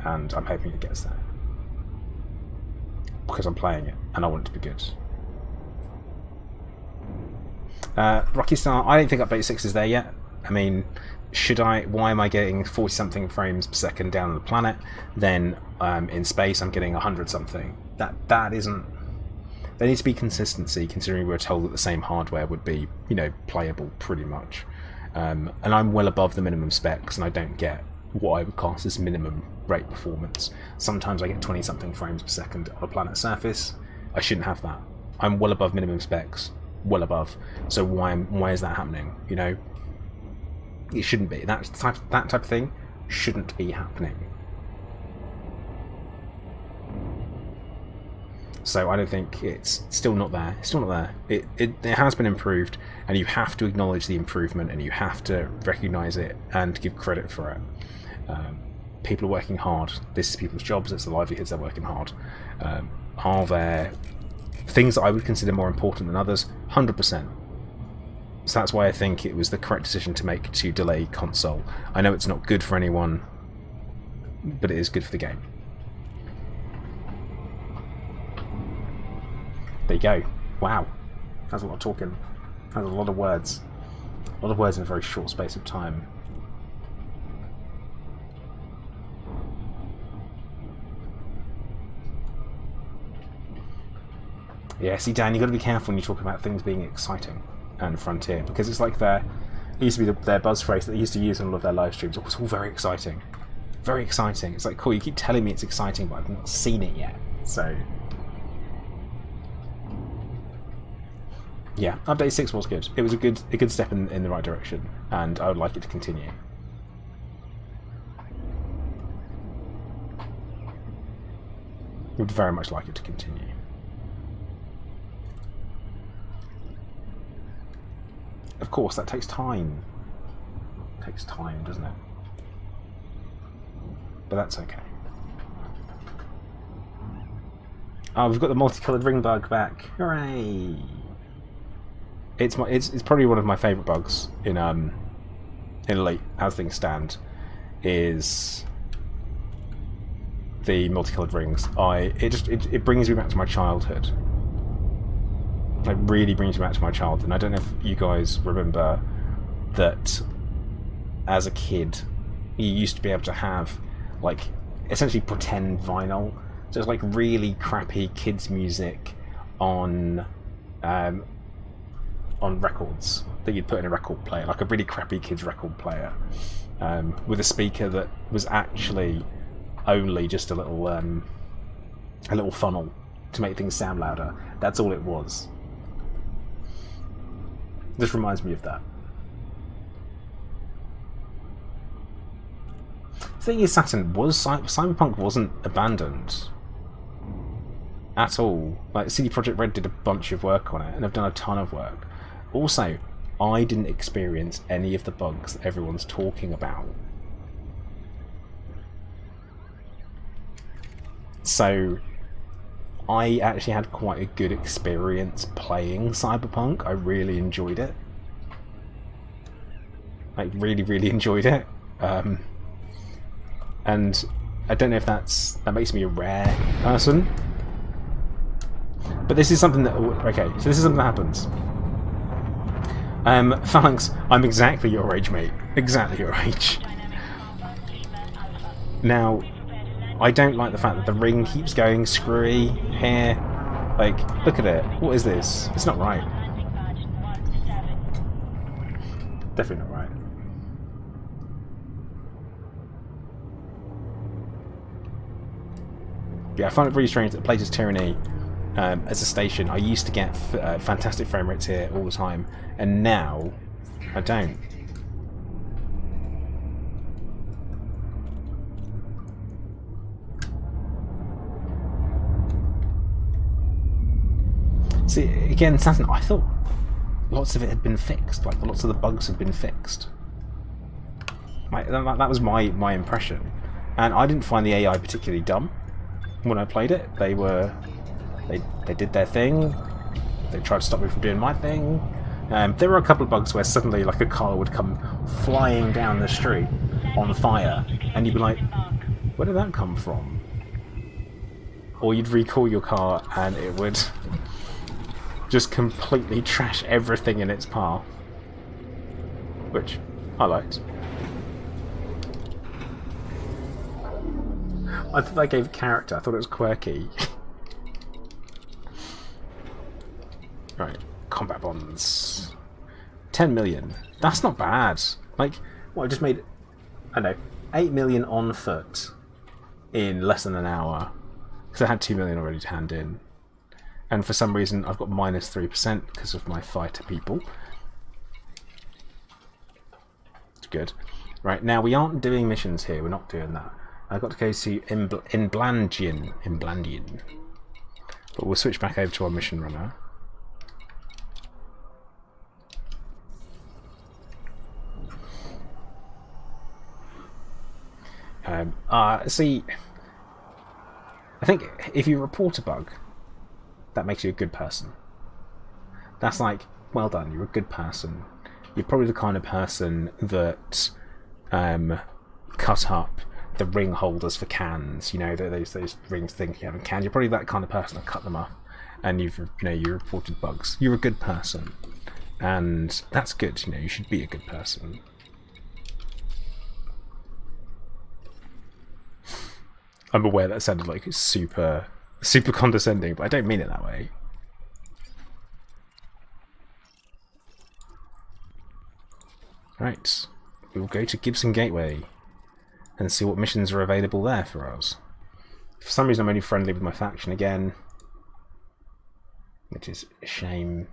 And I'm hoping it gets there. Because I'm playing it, and I want it to be good. Rocky Star, I don't think update 6 is there yet. I mean, why am I getting 40 something frames per second down on the planet? Then in space I'm getting 100 something. That isn't. There needs to be consistency, considering we were told that the same hardware would be, you know, playable pretty much. And I'm well above the minimum specs, and I don't get what I would class as minimum rate performance. Sometimes I get 20 something frames per second on a planet's surface. I shouldn't have that. I'm well above minimum specs, well above. So why is that happening? You know, it shouldn't be. That type of thing shouldn't be happening. So I don't think it's still not there. It's still not there. It has been improved, and you have to acknowledge the improvement, and you have to recognise it and give credit for it. People are working hard. This is people's jobs. It's the livelihoods. They're working hard. Are there things that I would consider more important than others? 100%. So that's why I think it was the correct decision to make to delay console. I know it's not good for anyone, but it is good for the game. There you go. Wow. That's a lot of talking. That's a lot of words. A lot of words in a very short space of time. Yeah, see, Dan, you've got to be careful when you talk about things being exciting and Frontier, because it's like it used to be their buzz phrase that they used to use in all of their live streams. It's all very exciting. Very exciting. It's like, cool, you keep telling me it's exciting, but I've not seen it yet. So, yeah, update 6 was good. It was a good step in the right direction, and I would like it to continue. Would very much like it to continue. Of course, that takes time. It takes time, doesn't it? But that's okay. Oh, we've got the multicoloured ring bug back! Hooray! It's probably one of my favourite bugs in Elite, as things stand, is the multicoloured rings. It brings me back to my childhood. It really brings me back to my childhood. And I don't know if you guys remember that as a kid you used to be able to have like essentially pretend vinyl. So it's like really crappy kids music on records that you'd put in a record player, like a really crappy kids record player, with a speaker that was actually only just a little funnel to make things sound louder. That's all it was. This reminds me of that. The thing is, Saturn Cyberpunk wasn't abandoned at all. Like, CD Projekt Red did a bunch of work on it, and have done a ton of work. Also, I didn't experience any of the bugs that everyone's talking about. So, I actually had quite a good experience playing Cyberpunk. I really enjoyed it. Like, really, really enjoyed it. And I don't know if that makes me a rare person. But this is something that... Okay, so this is something that happens. Phalanx, I'm exactly your age, mate. Exactly your age. Now, I don't like the fact that the ring keeps going screwy here. Like, look at it. What is this? It's not right. Definitely not right. Yeah, I find it really strange that Places Tyranny, as a station, I used to get fantastic frame rates here all the time, and now I don't. See, again, Saturn, I thought lots of it had been fixed, like lots of the bugs had been fixed. That was my impression, and I didn't find the AI particularly dumb when I played it. They did their thing. They tried to stop me from doing my thing. There were a couple of bugs where suddenly like a car would come flying down the street on fire, and you'd be like, where did that come from? Or you'd recall your car and it would just completely trash everything in its path, which I liked. I thought that gave character. I thought it was quirky. Right, combat bonds. 10 million. That's not bad. Like, well, I just made, I don't know, 8 million on foot in less than an hour. Because I had 2 million already to hand in. And for some reason, I've got minus 3% because of my fighter people. It's good. Right, now we aren't doing missions here. We're not doing that. I've got to go to Inblandian. But we'll switch back over to our mission runner. See, I think if you report a bug, that makes you a good person. That's like, well done, you're a good person. You're probably the kind of person that cut up the ring holders for cans, you know, those rings things you have in cans. You're probably that kind of person that cut them up, and you reported bugs. You're a good person, and that's good. You know, you should be a good person. I'm aware that sounded like it's super condescending, but I don't mean it that way. Right, we'll go to Gibson Gateway and see what missions are available there for us. For some reason I'm only friendly with my faction again, which is a shame.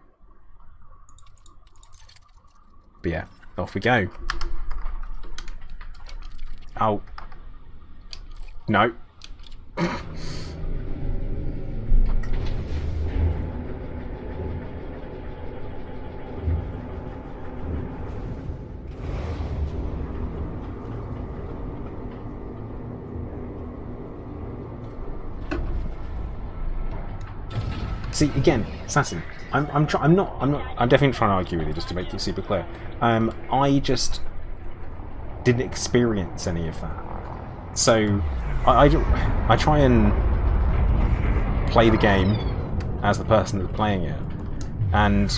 But yeah, off we go. Oh. No. See, again, Assassin, I'm definitely trying to argue with you just to make it super clear. I just didn't experience any of that. So I try and play the game as the person that's playing it, and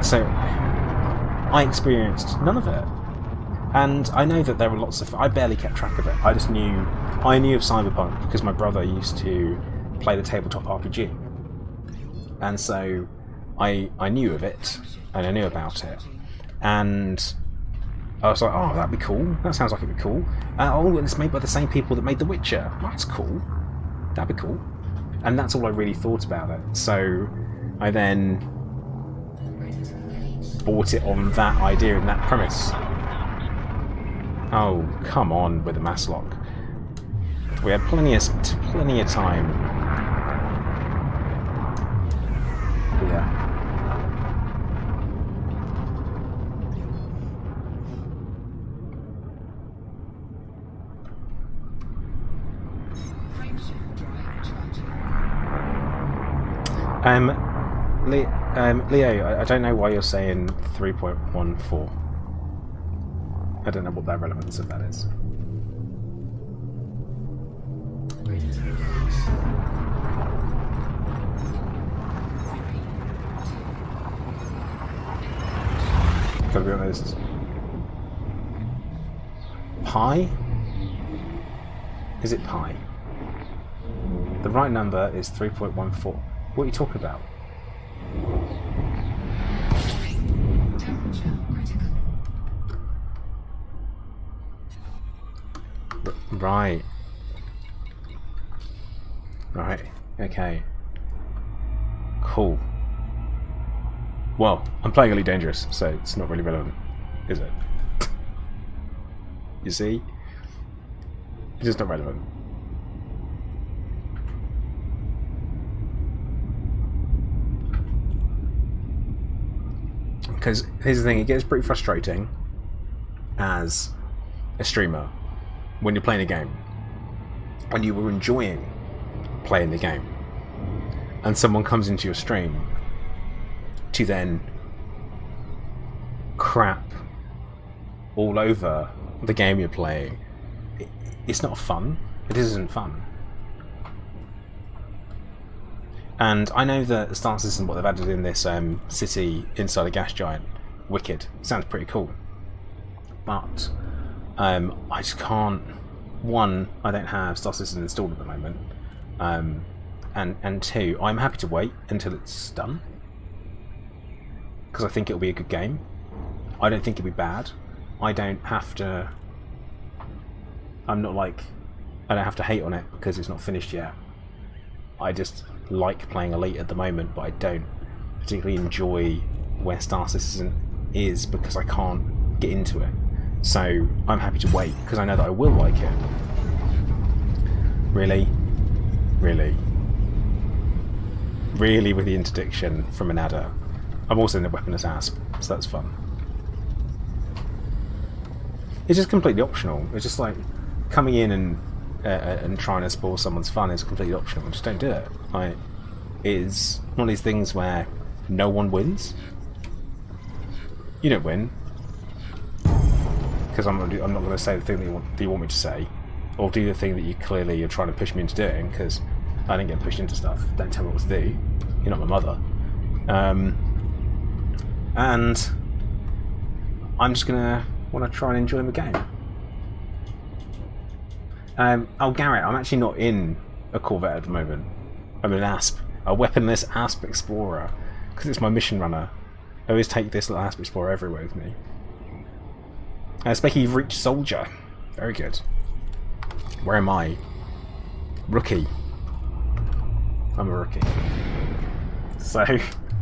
so I experienced none of it. And I know that there were lots of. I barely kept track of it. I knew of Cyberpunk because my brother used to play the tabletop RPG, and so I knew of it and I knew about it, and I was like, oh, that'd be cool. That sounds like it'd be cool. Oh, it's made by the same people that made The Witcher. That's cool. That'd be cool. And that's all I really thought about it. So I then bought it on that idea and that premise. Oh, come on with the mass lock. We had plenty of time. But yeah. Leo, I don't know why you're saying 3.14. I don't know what the relevance of that is. Gotta be honest. Pi? Is it pi? The right number is 3.14. What are you talking about? Temperature critical. Right. Right. Okay. Cool. Well, I'm playing Elite Dangerous, so it's not really relevant, is it? You see? It's just not relevant. Because here's the thing, it gets pretty frustrating as a streamer when you're playing a game, when you were enjoying playing the game, and someone comes into your stream to then crap all over the game you're playing. It's not fun. It isn't fun. And I know that Star Citizen, what they've added in this city inside a gas giant, wicked. Sounds pretty cool. But I just can't. One, I don't have Star Citizen installed at the moment. And two, I'm happy to wait until it's done. Because I think it'll be a good game. I don't think it'll be bad. I don't have to... I'm not like... I don't have to hate on it because it's not finished yet. I just like playing Elite at the moment, but I don't particularly enjoy where Star Citizen is because I can't get into it. So I'm happy to wait because I know that I will like it. Really? Really? Really with the interdiction from an adder. I'm also in a weaponless asp, so that's fun. It's just completely optional. It's just like coming in and trying to spoil someone's fun is completely optional. Just don't do it. Like, it's one of these things where no one wins. You don't win because I'm not going to say the thing that you want me to say, or do the thing that you're trying to push me into doing. Because I didn't get pushed into stuff. Don't tell me what to do. You're not my mother. And I'm just gonna want to try and enjoy the game. Oh, Garrett, I'm actually not in a Corvette at the moment. I'm in an ASP, a weaponless ASP Explorer, because it's my mission runner. I always take this little ASP Explorer everywhere with me. Specky, you've reached Soldier. Very good. Where am I? Rookie. I'm a rookie. So,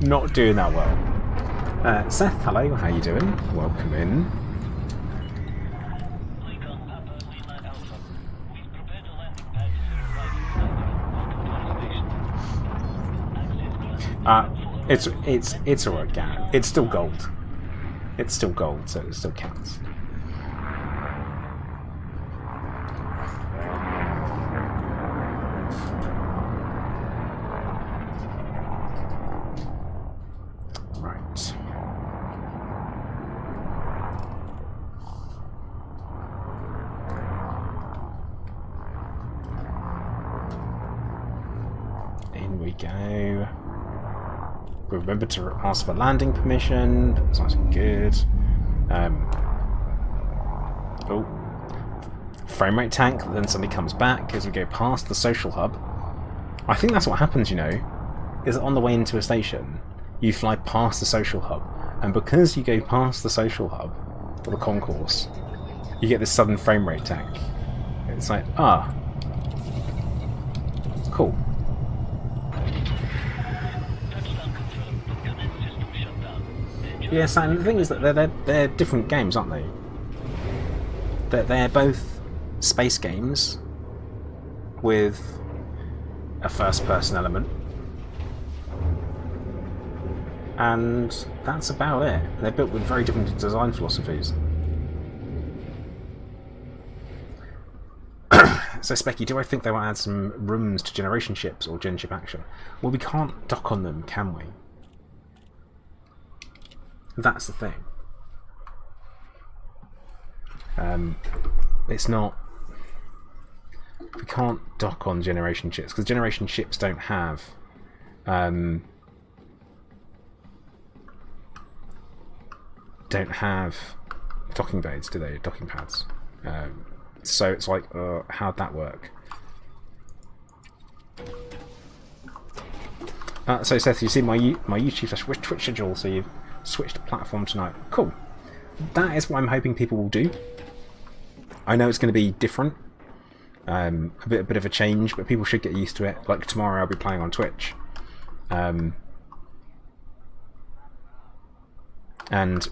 not doing that well. Seth, hello, how you doing? Welcome in. It's alright, Garrett. It's still gold. It's still gold, so it still counts. Right. In we go. Remember to ask for landing permission. That's nice and good. Oh, frame rate tank. Then somebody comes back as we go past the social hub. I think that's what happens. You know, is that on the way into a station, you fly past the social hub, and because you go past the social hub or the concourse, you get this sudden frame rate tank. It's like, cool. Yes, and the thing is that they're different games, aren't they? They're both space games with a first-person element, and that's about it. They're built with very different design philosophies. So, Specky, do I think they will add some rooms to generation ships or gen ship action? Well, we can't dock on them, can we? That's the thing. It's not... We can't dock on generation ships, because generation ships don't have... don't have docking bays, do they? Docking pads. So it's like, how'd that work? So Seth, you see my YouTube/Twitch schedule, so you've switched platform tonight. Cool. That is what I'm hoping people will do. I know it's going to be different, a bit of a change, but people should get used to it. Like tomorrow, I'll be playing on Twitch, and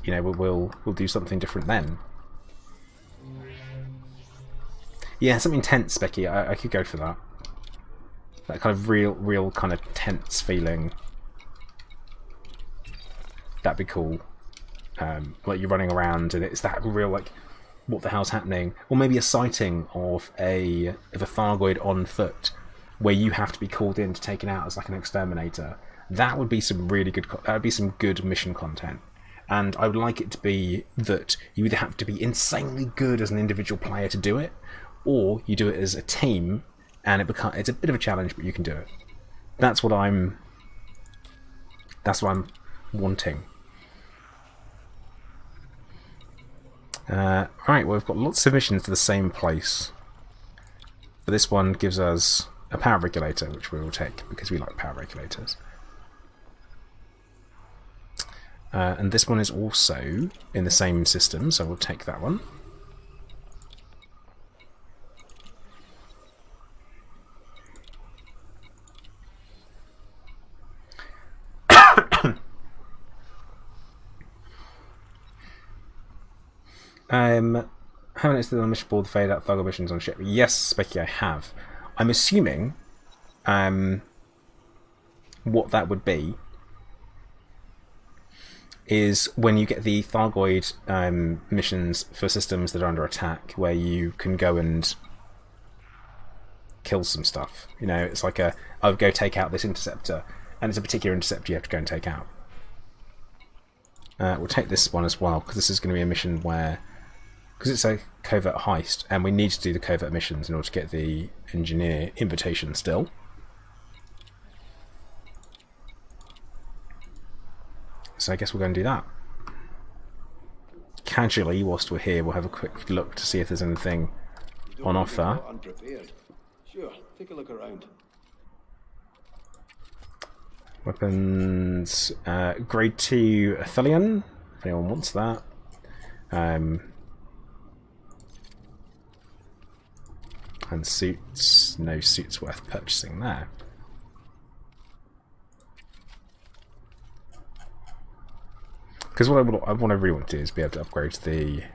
you know we'll do something different then. Yeah, something tense, Becky. I could go for that. That kind of real kind of tense feeling. That'd be cool. Like you're running around and it's that real like, what the hell's happening? Or maybe a sighting of a Thargoid on foot, where you have to be called in to take it out as like an exterminator. That would be some really good. That would be some good mission content. And I would like it to be that you either have to be insanely good as an individual player to do it, or you do it as a team, and it's a bit of a challenge, but you can do it. That's what I'm wanting. Right, well, we've got lots of missions to the same place, but this one gives us a power regulator, which we will take because we like power regulators. And this one is also in the same system, so we'll take that one. Haven't listed on the mission board the fade out Thargoid missions on ship. Yes, Becky, I have. I'm assuming what that would be is when you get the Thargoid missions for systems that are under attack, where you can go and kill some stuff. You know, it's like I would go take out this interceptor, and it's a particular interceptor you have to go and take out. We'll take this one as well, because this is going to be a mission where, because it's a covert heist, and we need to do the covert missions in order to get the engineer invitation still. So I guess we're going to do that. Casually, whilst we're here, we'll have a quick look to see if there's anything on offer. Sure, take a look around. Weapons, grade 2 Athelion, if anyone wants that. And suits, no suits worth purchasing there. Because what I really want to do is be able to upgrade the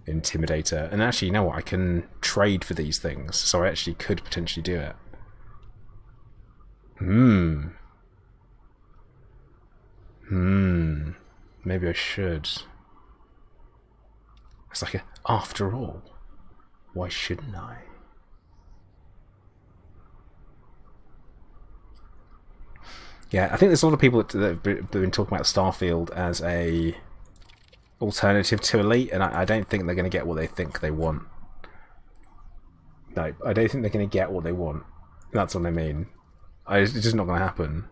Intimidator. And actually, you know what? I can trade for these things, so I actually could potentially do it. Maybe I should. It's like, after all, why shouldn't I? Yeah, I think there's a lot of people that have been talking about Starfield as a alternative to Elite, and I don't think they're going to get what they think they want. No, I don't think they're going to get what they want. That's what I mean. It's just not going to happen.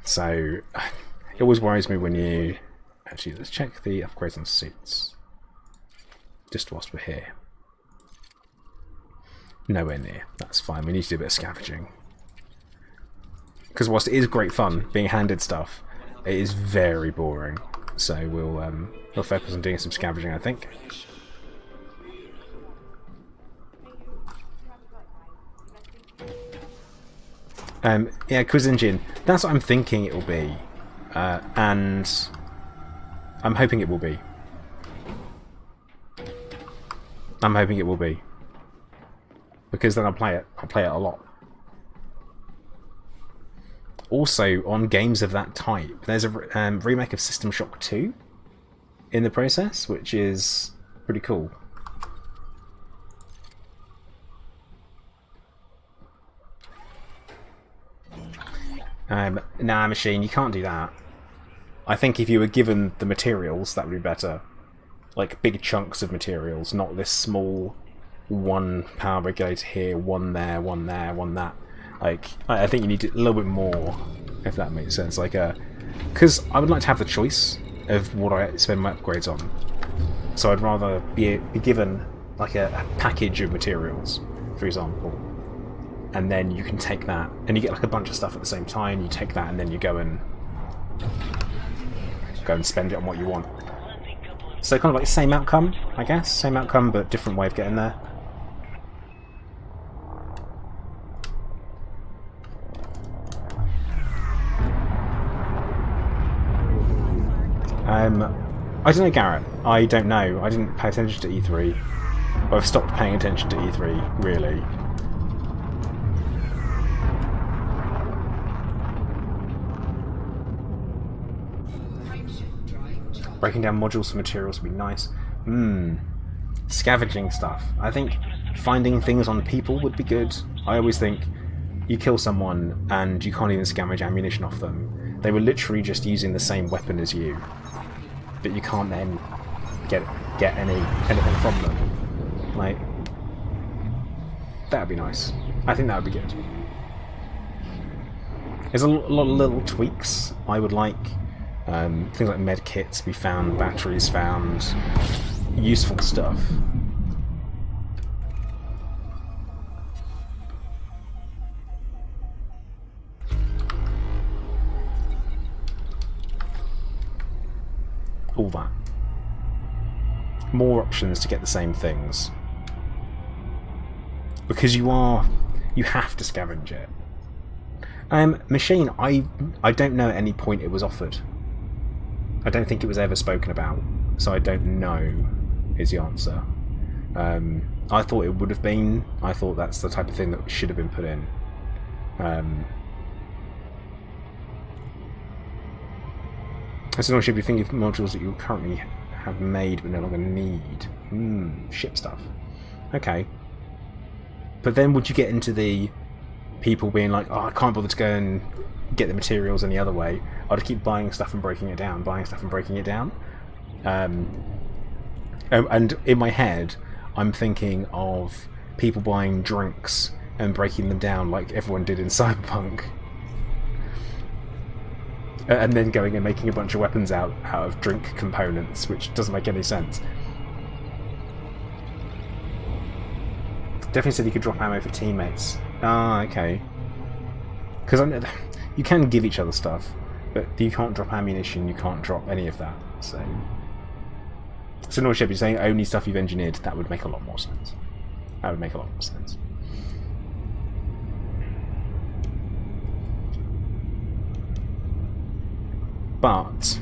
So, it always worries me when you... Actually, let's check the upgrades on suits. Just whilst we're here. Nowhere near. That's fine. We need to do a bit of scavenging. Because whilst it is great fun being handed stuff, it is very boring. So we'll focus on doing some scavenging, I think. Yeah, quiz engine. That's what I'm thinking it will be, and I'm hoping it will be. I'm hoping it will be. Because then I'll play it. I'll play it a lot. Also, on games of that type, there's a remake of System Shock 2 in the process, which is pretty cool. Nah, Machine, you can't do that. I think if you were given the materials, that would be better. Like, big chunks of materials, not this small... one power regulator here, one there, one there, one that. Like, I think you need a little bit more, if that makes sense. Like, because I would like to have the choice of what I spend my upgrades on. So I'd rather be given like a package of materials, for example. and then you can take that, and you get like a bunch of stuff at the same time. You take that, and then you go and spend it on what you want. So kind of like the same outcome, I guess. Same outcome, but different way of getting there. I don't know, Garrett. I don't know. I didn't pay attention to E3. I've stopped paying attention to E3, really. Breaking down modules for materials would be nice. Scavenging stuff. I think finding things on people would be good. I always think you kill someone and you can't even scavenge ammunition off them. They were literally just using the same weapon as you, but you can't then get anything from them. Like, that would be nice. I think that would be good. There's a lot of little tweaks I would like. Things like med kits be found, batteries found, useful stuff. All that. More options to get the same things. Because you have to scavenge it. Machine, I don't know at any point it was offered. I don't think it was ever spoken about, so I don't know is the answer. I thought it would have been. I thought that's the type of thing that should have been put in. So should be thinking of modules that you currently have made but no longer need. Ship stuff. Okay. But then would you get into the people being like, oh, I can't bother to go and get the materials any other way. I'll just keep buying stuff and breaking it down, buying stuff and breaking it down. And in my head, I'm thinking of people buying drinks and breaking them down like everyone did in Cyberpunk. And then going and making a bunch of weapons out of drink components, which doesn't make any sense. Definitely said you could drop ammo for teammates. Ah, okay. Because you can give each other stuff, but you can't drop ammunition, you can't drop any of that. So no, Shep, you're saying only stuff you've engineered. That would make a lot more sense. That would make a lot more sense. But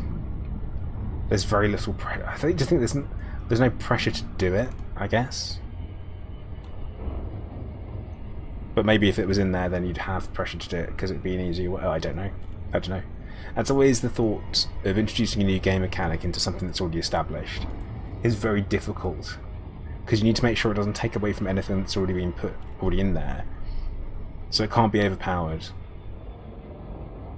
there's very little pressure. I just think there's no pressure to do it, I guess. But maybe if it was in there, then you'd have pressure to do it because it'd be an easier way. I don't know. That's always the thought of introducing a new game mechanic into something that's already established. Is very difficult because you need to make sure it doesn't take away from anything that's already been already in there. So it can't be overpowered.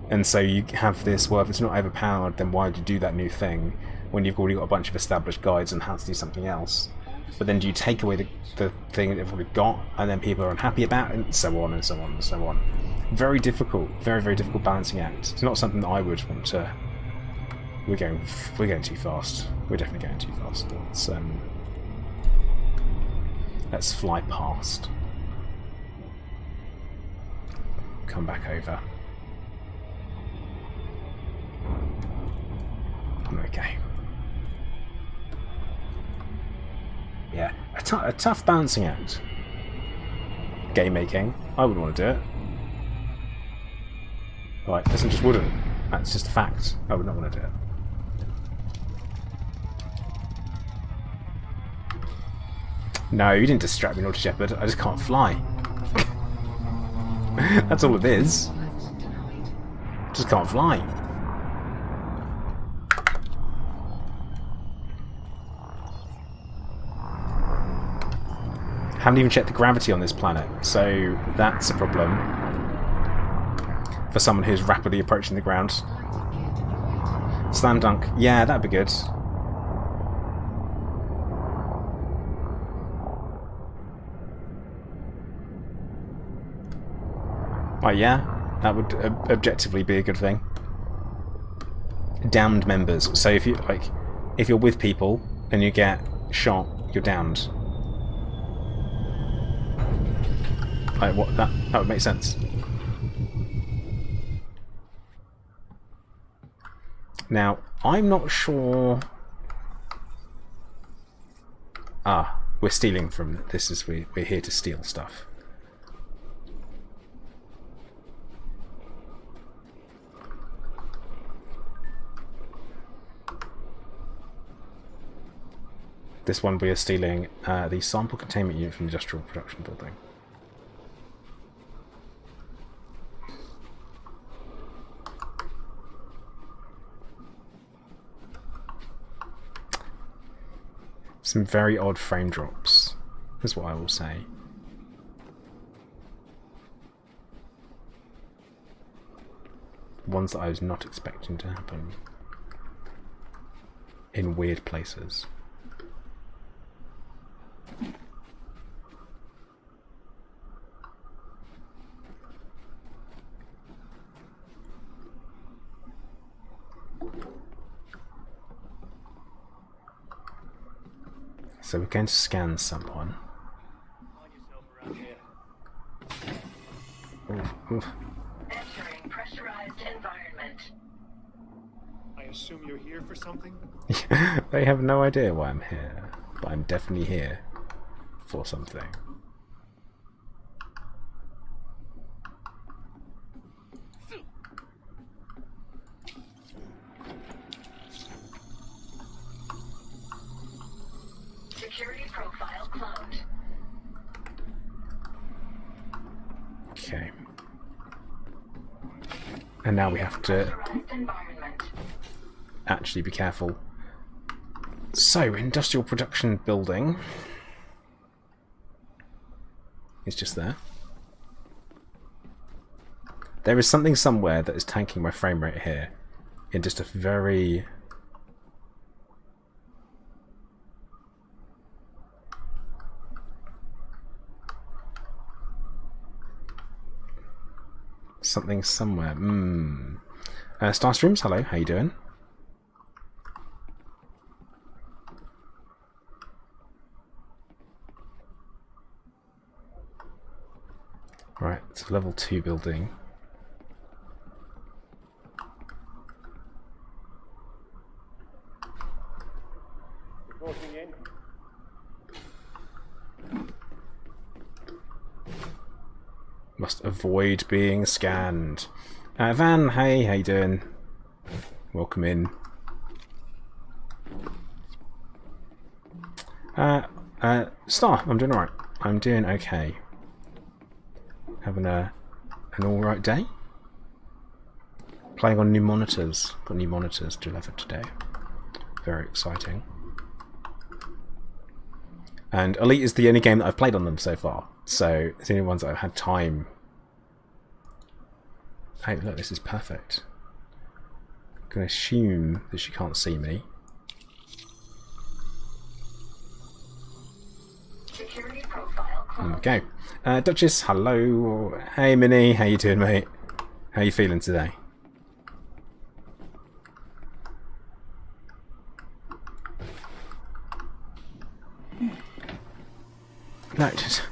And so you have this, well, if it's not overpowered, then why would you do that new thing when you've already got a bunch of established guides on how to do something else? But then do you take away the thing that they've already got, and then people are unhappy about it, and so on and so on and so on. Very difficult, very, very difficult balancing act. It's not something that I would want to... We're going too fast. We're definitely going too fast. Let's fly past. Come back over. I'm okay. Yeah, a tough balancing act. Game making. I wouldn't want to do it. Right, this just wouldn't. That's just a fact. I would not want to do it. No, you didn't distract me, Naughty Shepherd. I just can't fly. That's all it is. Just can't fly. Haven't even checked the gravity on this planet, so that's a problem for someone who's rapidly approaching the ground. Slam dunk, yeah, that'd be good. Oh yeah, that would objectively be a good thing. Downed members, so if you're with people and you get shot, you're downed. What that would make sense. Now, I'm not sure. Ah, we're stealing from this. We're here to steal stuff. This one we are stealing the sample containment unit from the industrial production building. Some very odd frame drops, is what I will say. Ones that I was not expecting to happen in weird places. So we're going to scan someone. Oof. Entering pressurized environment. I assume you're here for something? They have no idea why I'm here, but I'm definitely here for something. Security profile cloned. Okay. And now we have to Pressurized environment. actually be careful. So, industrial production building is just there. There is something somewhere that is tanking my frame rate here in just a very... something somewhere. Starstreams, hello, how you doing? Right, it's a level 2 building. Reporting in. Must avoid being scanned. Van, hey, how you doing? Welcome in. Star, I'm doing alright. I'm doing okay. Having an alright day. Playing on new monitors. Got new monitors delivered today. Very exciting. And Elite is the only game that I've played on them so far. So it's the only ones that I've had time. Hey, look, this is perfect. I'm going to assume that she can't see me. Security profile cloned. There we go. Duchess, hello. Hey, Minnie, how you doing, mate? How you feeling today? No, just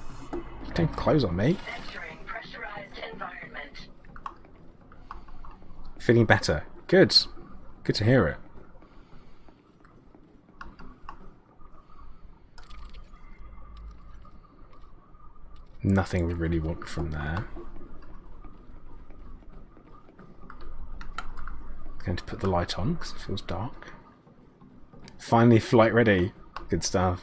don't close on me. Entering pressurized environment. Feeling better. Good. Good to hear it. Nothing we really want from there. Going to put the light on because it feels dark. Finally flight ready. Good stuff.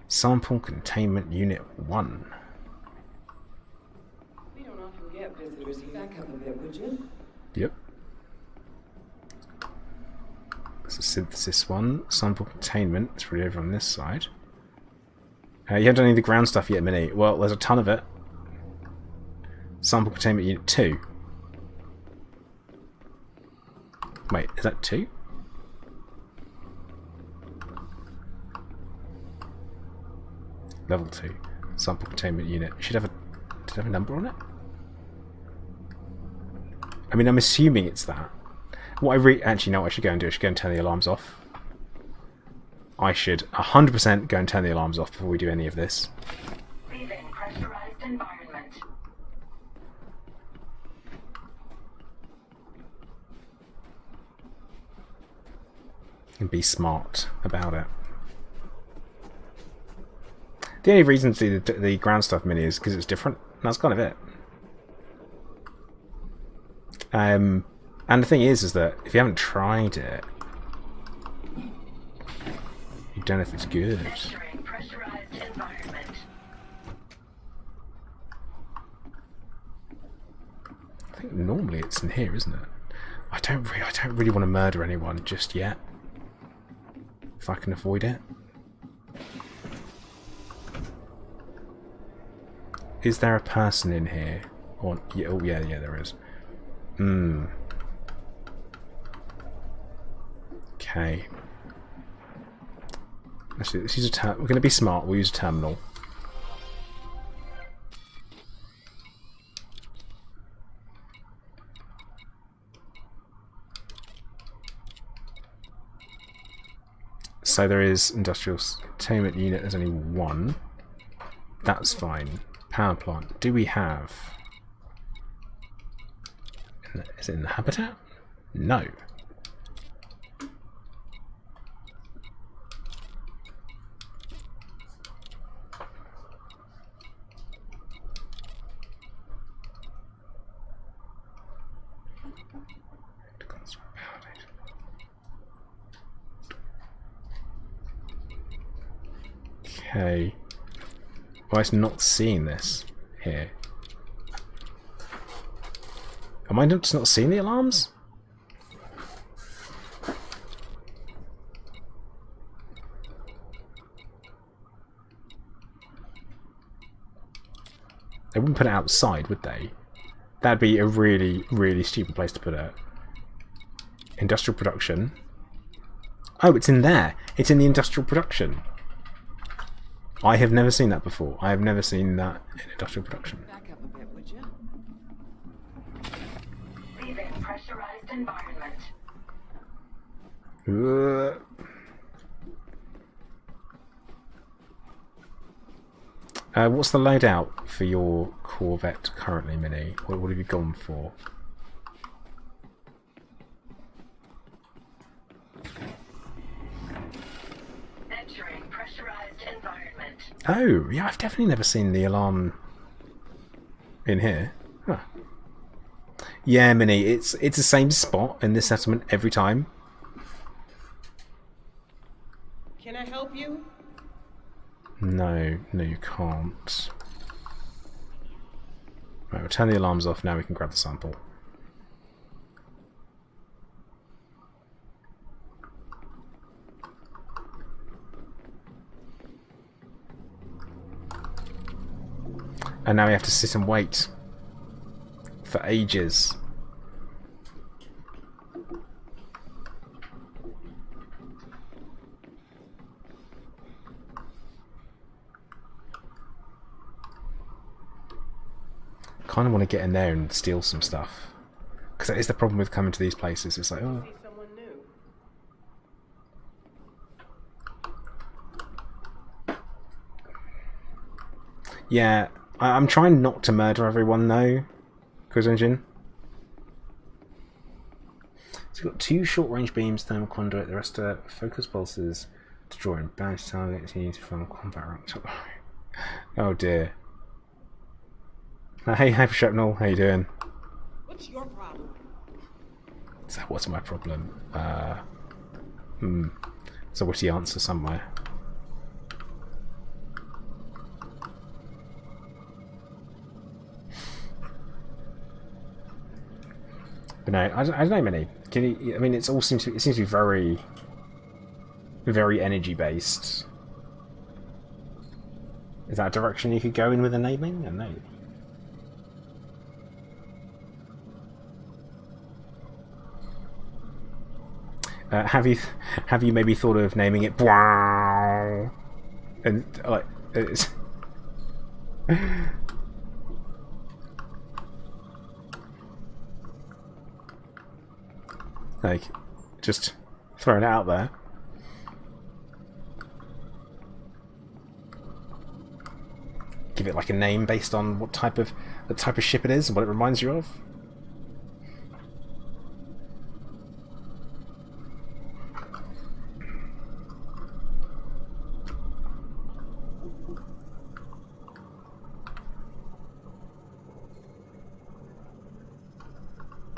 Sample Containment Unit 1. We don't often get visitors. Back up a bit, would you? Yep. That's a synthesis one. Sample Containment. It's really over on this side. You haven't done any of the ground stuff yet, Minnie. Well, there's a ton of it. Sample Containment Unit 2. Wait, is that 2? Level 2. Sample Containment Unit. Did it have a number on it? I mean, I'm assuming it's that. What I actually know what I should go and do, I should go and turn the alarms off. I should 100% go and turn the alarms off before we do any of this. Leaving pressurized environment. And be smart about it. The only reason to do the ground stuff mini is because it's different. And that's kind of it. And the thing is that if you haven't tried it, you don't know if it's good. Entering pressurized environment. I think normally it's in here, isn't it? I don't really want to murder anyone just yet. If I can avoid it. Is there a person in here? Or, yeah, oh yeah, there is. Okay. Actually, let's use we're going to be smart. We'll use a terminal. So there is industrial containment unit. There's only one. That's fine. Power plant. Do we have? Is it in the habitat? No. Okay. Why is not seeing this here? Am I just not seeing the alarms? They wouldn't put it outside, would they? That'd be a really, really stupid place to put it. Industrial production. Oh, it's in there. It's in the industrial production. I have never seen that before. I have never seen that in industrial production. Back up a bit, would you? Leaving pressurized environment. What's the loadout for your Corvette currently, Mini? What have you gone for? Entering pressurized environment. Oh, yeah, I've definitely never seen the alarm in here. Huh. Yeah, Mini, it's the same spot in this settlement every time. Can I help you? No, you can't. Right, we'll turn the alarms off, now we can grab the sample. And now we have to sit and wait for ages. Kind of want to get in there and steal some stuff, because that is the problem with coming to these places. It's like, oh, See someone new. yeah. I'm trying not to murder everyone though, Cruise Engine. So we've got 2 short-range beams, thermal conduit. The rest are focus pulses to draw in bounce targets. You need to find combat ranks. Oh dear. Hey, Hyper Shrapnel, how you doing? What's your problem? So what's my problem? There's a witty answer somewhere. But no, I don't know, Mini. Can you, I mean, it seems to be very, very energy based. Is that a direction you could go in with enabling? I don't know. Have you maybe thought of naming it Wow? And like it's like just throwing it out there. give it like a name based on what type of ship it is and what it reminds you of.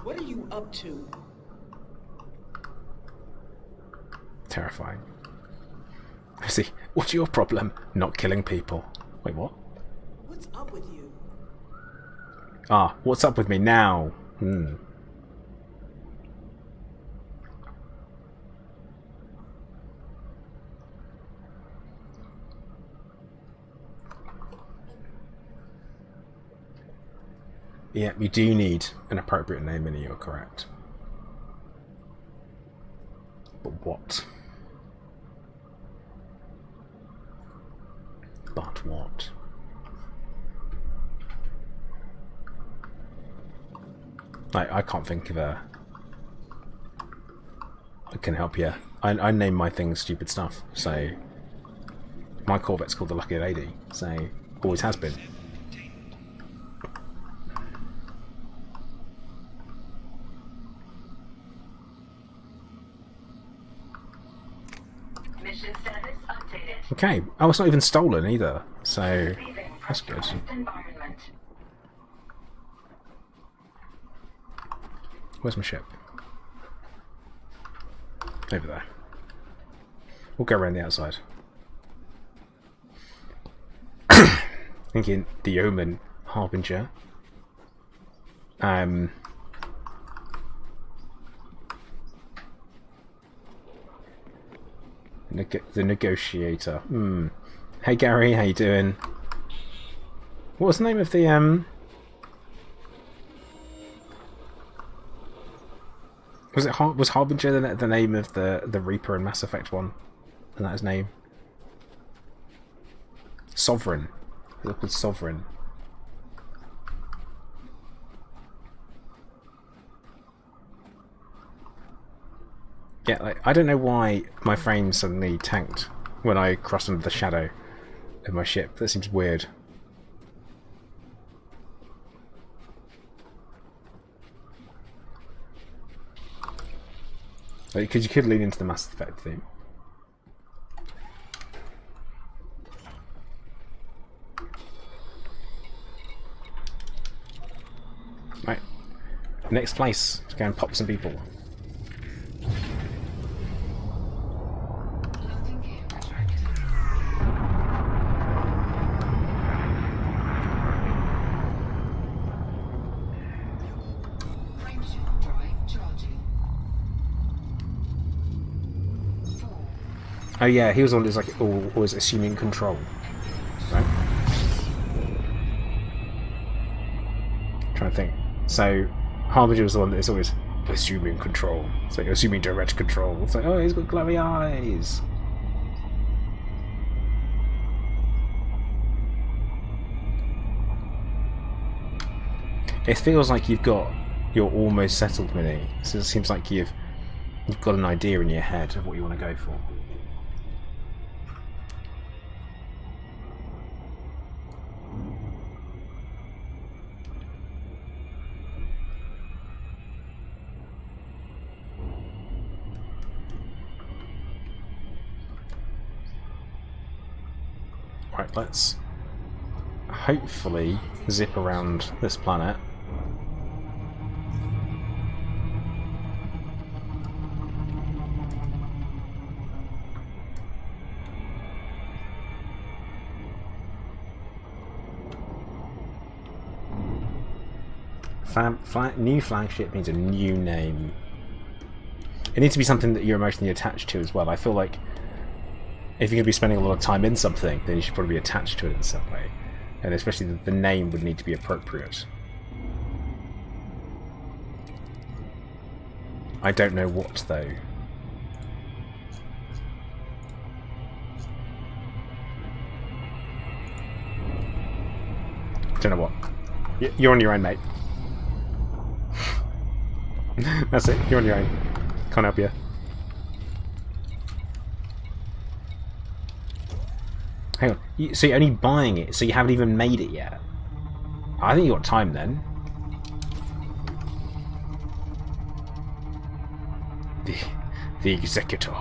What are you up to? Terrifying. See, what's your problem? Not killing people. Wait, what? What's up with you? Ah, what's up with me now? Yeah, we do need an appropriate name, and you're correct. But what? But what? I can't think of a... I can help you. I name my things stupid stuff, so... My Corvette's called the Lucky Lady, so... Always has been. Mission status updated. Okay. Oh, it's not even stolen either, so... Leaving That's good. pressurized environment. Where's my ship? Over there. We'll go around the outside. Thinking the Omen Harbinger. The Negotiator. Hey Gary, how you doing? What was the name of the was Harbinger the name of the Reaper in Mass Effect 1? Isn't that his name? Sovereign. They're called Sovereign. Yeah, like, I don't know why my frame suddenly tanked when I crossed under the shadow of my ship. That seems weird. Because you could lean into the Mass Effect theme. Right. Next place. Let's go and pop some people. Oh yeah, he was the one who's like always assuming control, right? Trying to think. So Harbinger was the one that is always assuming control. So assuming direct control. It's like, oh, he's got glowy eyes. It feels like you're almost settled, Minnie. So it seems like you've got an idea in your head of what you want to go for. Right, let's hopefully zip around this planet. New flagship means a new name. It needs to be something that you're emotionally attached to as well. I feel like if you're going to be spending a lot of time in something, then you should probably be attached to it in some way. And especially the name would need to be appropriate. I don't know what, though. Don't know what. You're on your own, mate. That's it, you're on your own. Can't help you. Hang on. So you're only buying it, so you haven't even made it yet? I think you got time then. The Executor.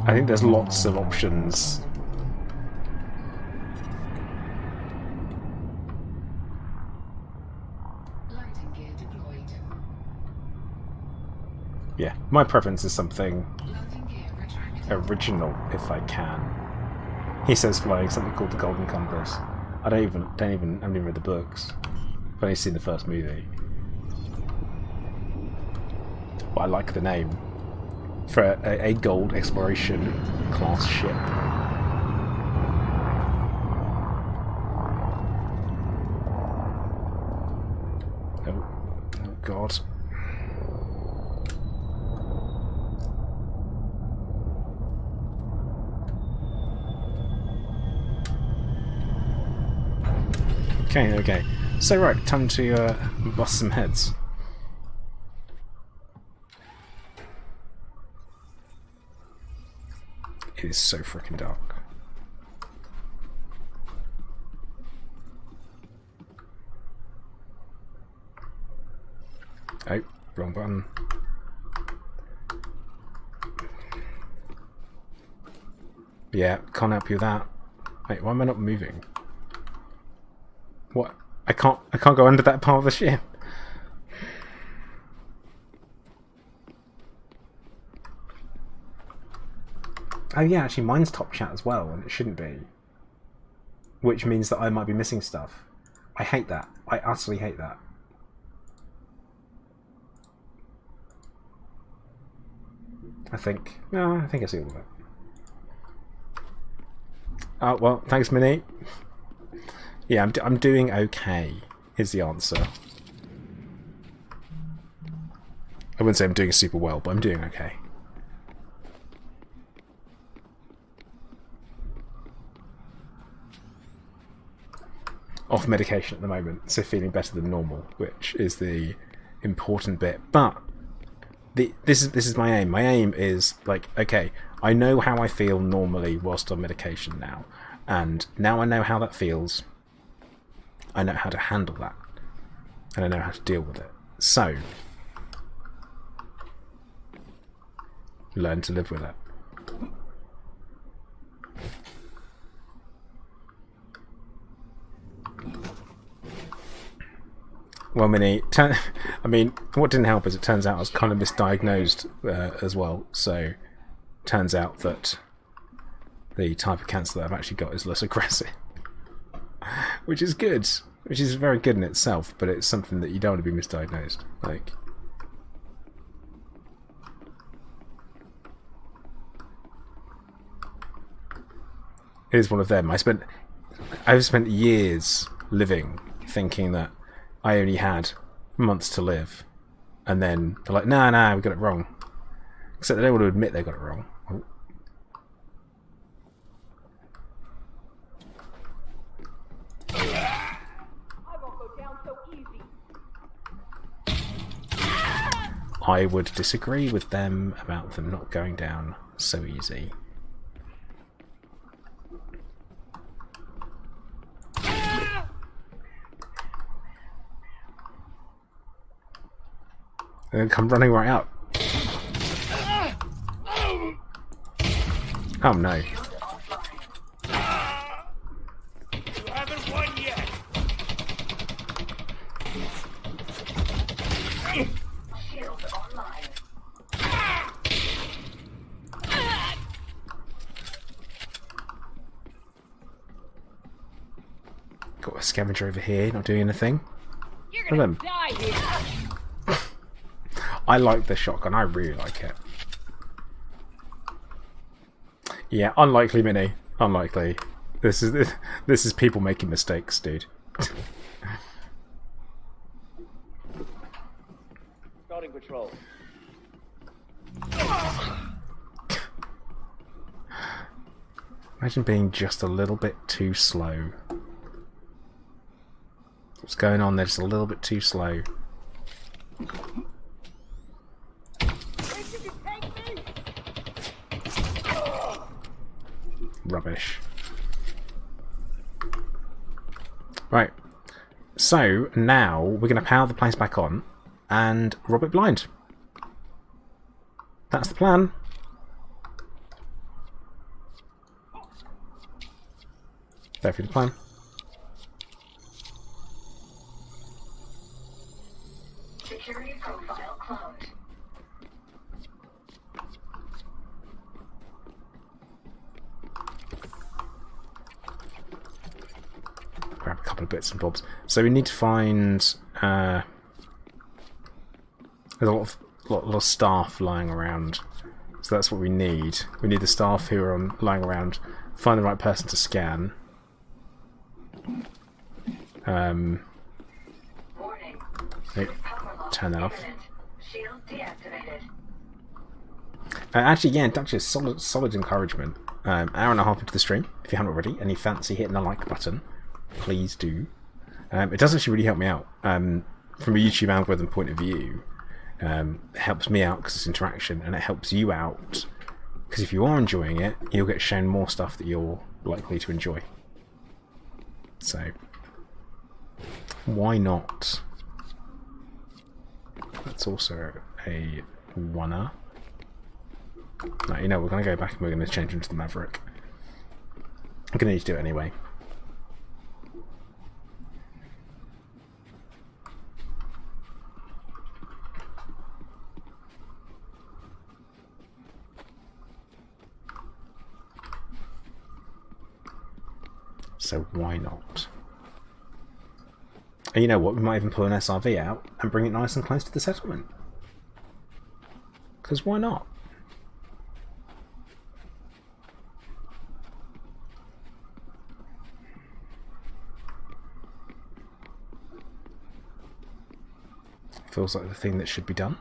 I think there's lots of options. Landing gear deployed. Yeah, my preference is something Landing gear retracted. original if I can. He says flying something called the Golden Compass. I haven't even read the books. I've only seen the first movie. But I like the name. For a gold exploration class ship. Oh god. Okay. So right, time to bust some heads. It is so freaking dark. Oh, wrong button. Yeah, can't help you with that. Wait, why am I not moving? What? I can't go under that part of the ship. Oh yeah, actually mine's top chat as well, and it shouldn't be. Which means that I might be missing stuff. I hate that. I utterly hate that. I think I see all of it. Oh well, thanks Minnie. Yeah, I'm doing okay, is the answer. I wouldn't say I'm doing super well, but I'm doing okay. Off medication at the moment, so feeling better than normal, which is the important bit. But this is my aim. My aim is like, okay, I know how I feel normally whilst on medication now, and now I know how that feels. I know how to handle that, and I know how to deal with it. So, learn to live with it. Well, Minnie, I mean, what didn't help is it turns out I was kind of misdiagnosed as well. So, turns out that the type of cancer that I've actually got is less aggressive, which is good, which is very good in itself. But it's something that you don't want to be misdiagnosed. Like, it is one of them. I've spent years living thinking that I only had months to live, and then they're like, nah, we got it wrong. Except they don't want to admit they got it wrong. Oh. I won't go down so easy. I would disagree with them about them not going down so easy. And then come running right up. Oh no. You haven't won yet. Shield online. Got a scavenger over here, not doing anything. You're Look at gonna them. die here. I like the shotgun, I really like it. Yeah, unlikely, Minnie. Unlikely. This is people making mistakes, dude. Starting patrol. Imagine being just a little bit too slow. What's going on? They're just a little bit too slow. Rubbish. Right. So now we're going to power the place back on and rob it blind. That's the plan. Definitely the plan. Security profile cloned. Grab a couple of bits and bobs. So we need to find. There's a lot of staff lying around. So that's what we need. We need the staff who are lying around. Find the right person to scan. Warning. Hey, turn that off. Imminent. Shield deactivated. Actually, yeah, Duchess, solid encouragement. Hour and a half into the stream, if you haven't already, and you fancy hitting the like button, please do. It does actually really help me out. From a YouTube algorithm point of view, it helps me out because it's interaction, and it helps you out because if you are enjoying it, you'll get shown more stuff that you're likely to enjoy. So, why not? That's also a oneer. No, you know, we're going to go back and we're going to change into the Maverick. I'm going to need to do it anyway. So why not? And you know what, we might even pull an SRV out and bring it nice and close to the settlement. Because why not? Feels like the thing that should be done.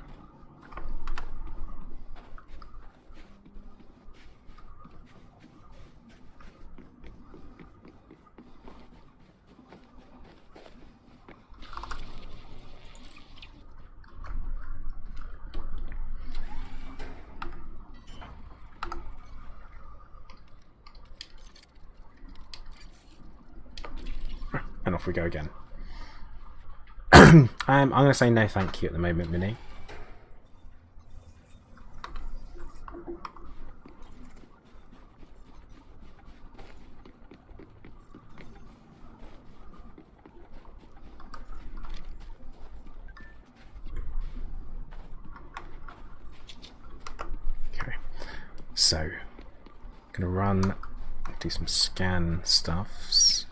And off we go again. I'm going to say no thank you at the moment, Minnie. Okay, so going to run, do some scan stuffs.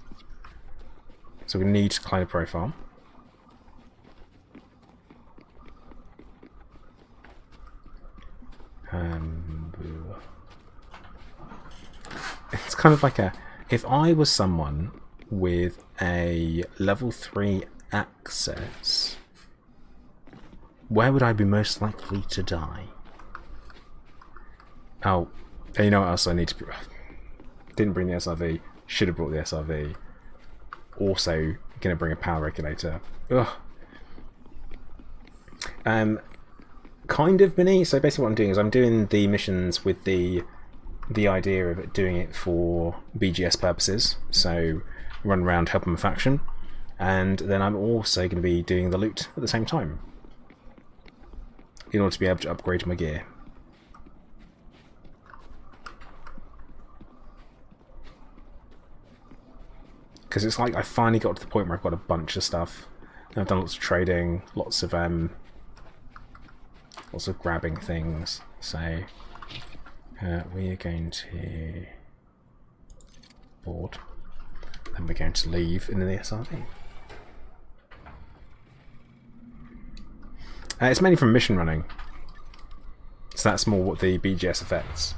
So we need to clone a profile. It's kind of like a, if I was someone with a level 3 access, where would I be most likely to die? Oh, and you know what else I need to... Didn't bring the SRV, should have brought the SRV. Also going to bring a power regulator. Ugh. Kind of mini. So basically what I'm doing is I'm doing the missions with the idea of it doing it for BGS purposes. So run around helping a faction. And then I'm also going to be doing the loot at the same time. In order to be able to upgrade my gear. Because it's like I finally got to the point where I've got a bunch of stuff. I've done lots of trading, lots of grabbing things. So we are going to board. Then we're going to leave in the SRV. It's mainly from mission running. So that's more what the BGS affects.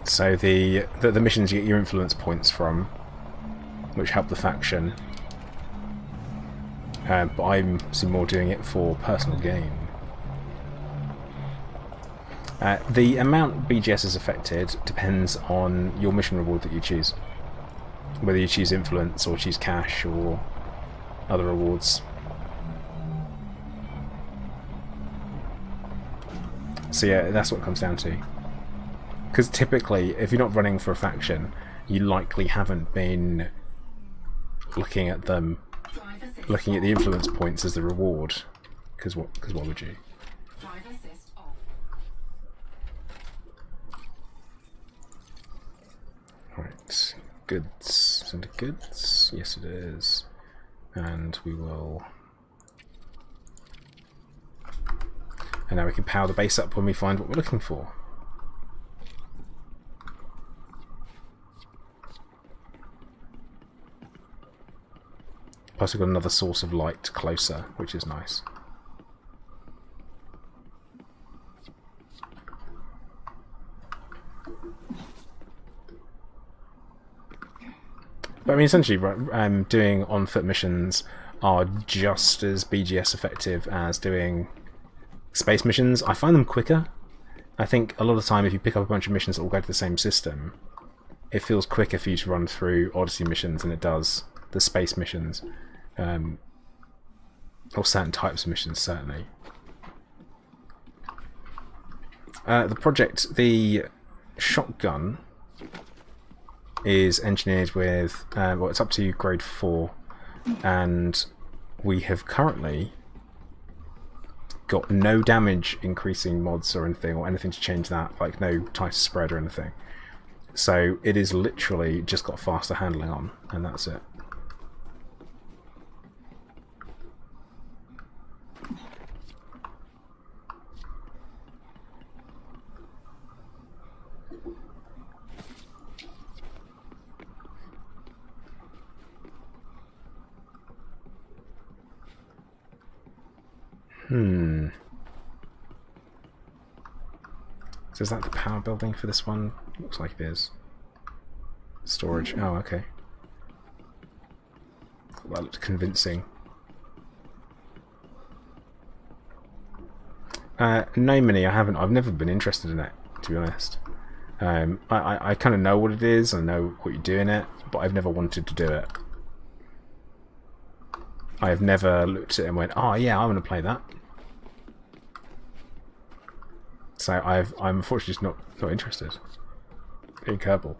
So the missions you get your influence points from, which help the faction. But I'm more doing it for personal gain. The amount BGS is affected depends on your mission reward that you choose. Whether you choose influence or choose cash or other rewards. So yeah, that's what it comes down to. Because typically, if you're not running for a faction, you likely haven't been looking at them, looking at the influence points as the reward. Because why would you? Right, goods. Send to goods. Yes, it is. And we will. And now we can power the base up when we find what we're looking for. Plus we've got another source of light closer, which is nice. But I mean, essentially, doing on-foot missions are just as BGS effective as doing space missions. I find them quicker. I think a lot of the time, if you pick up a bunch of missions that all go to the same system, it feels quicker for you to run through Odyssey missions than it does the space missions. Or certain types of missions, certainly. The project, the shotgun, is engineered with, well, it's up to grade 4, and we have currently got no damage increasing mods or anything to change that, like no tighter spread or anything. So it is literally just got faster handling on, and that's it. So is that the power building for this one? Looks like it is. Storage. Oh, okay. That looked convincing. No, Mini, I haven't. I've never been interested in it, to be honest. I kind of know what it is. I know what you do in it, but I've never wanted to do it. I have never looked at it and went, oh yeah, I want to play that. So I'm unfortunately just not interested in Kerbal.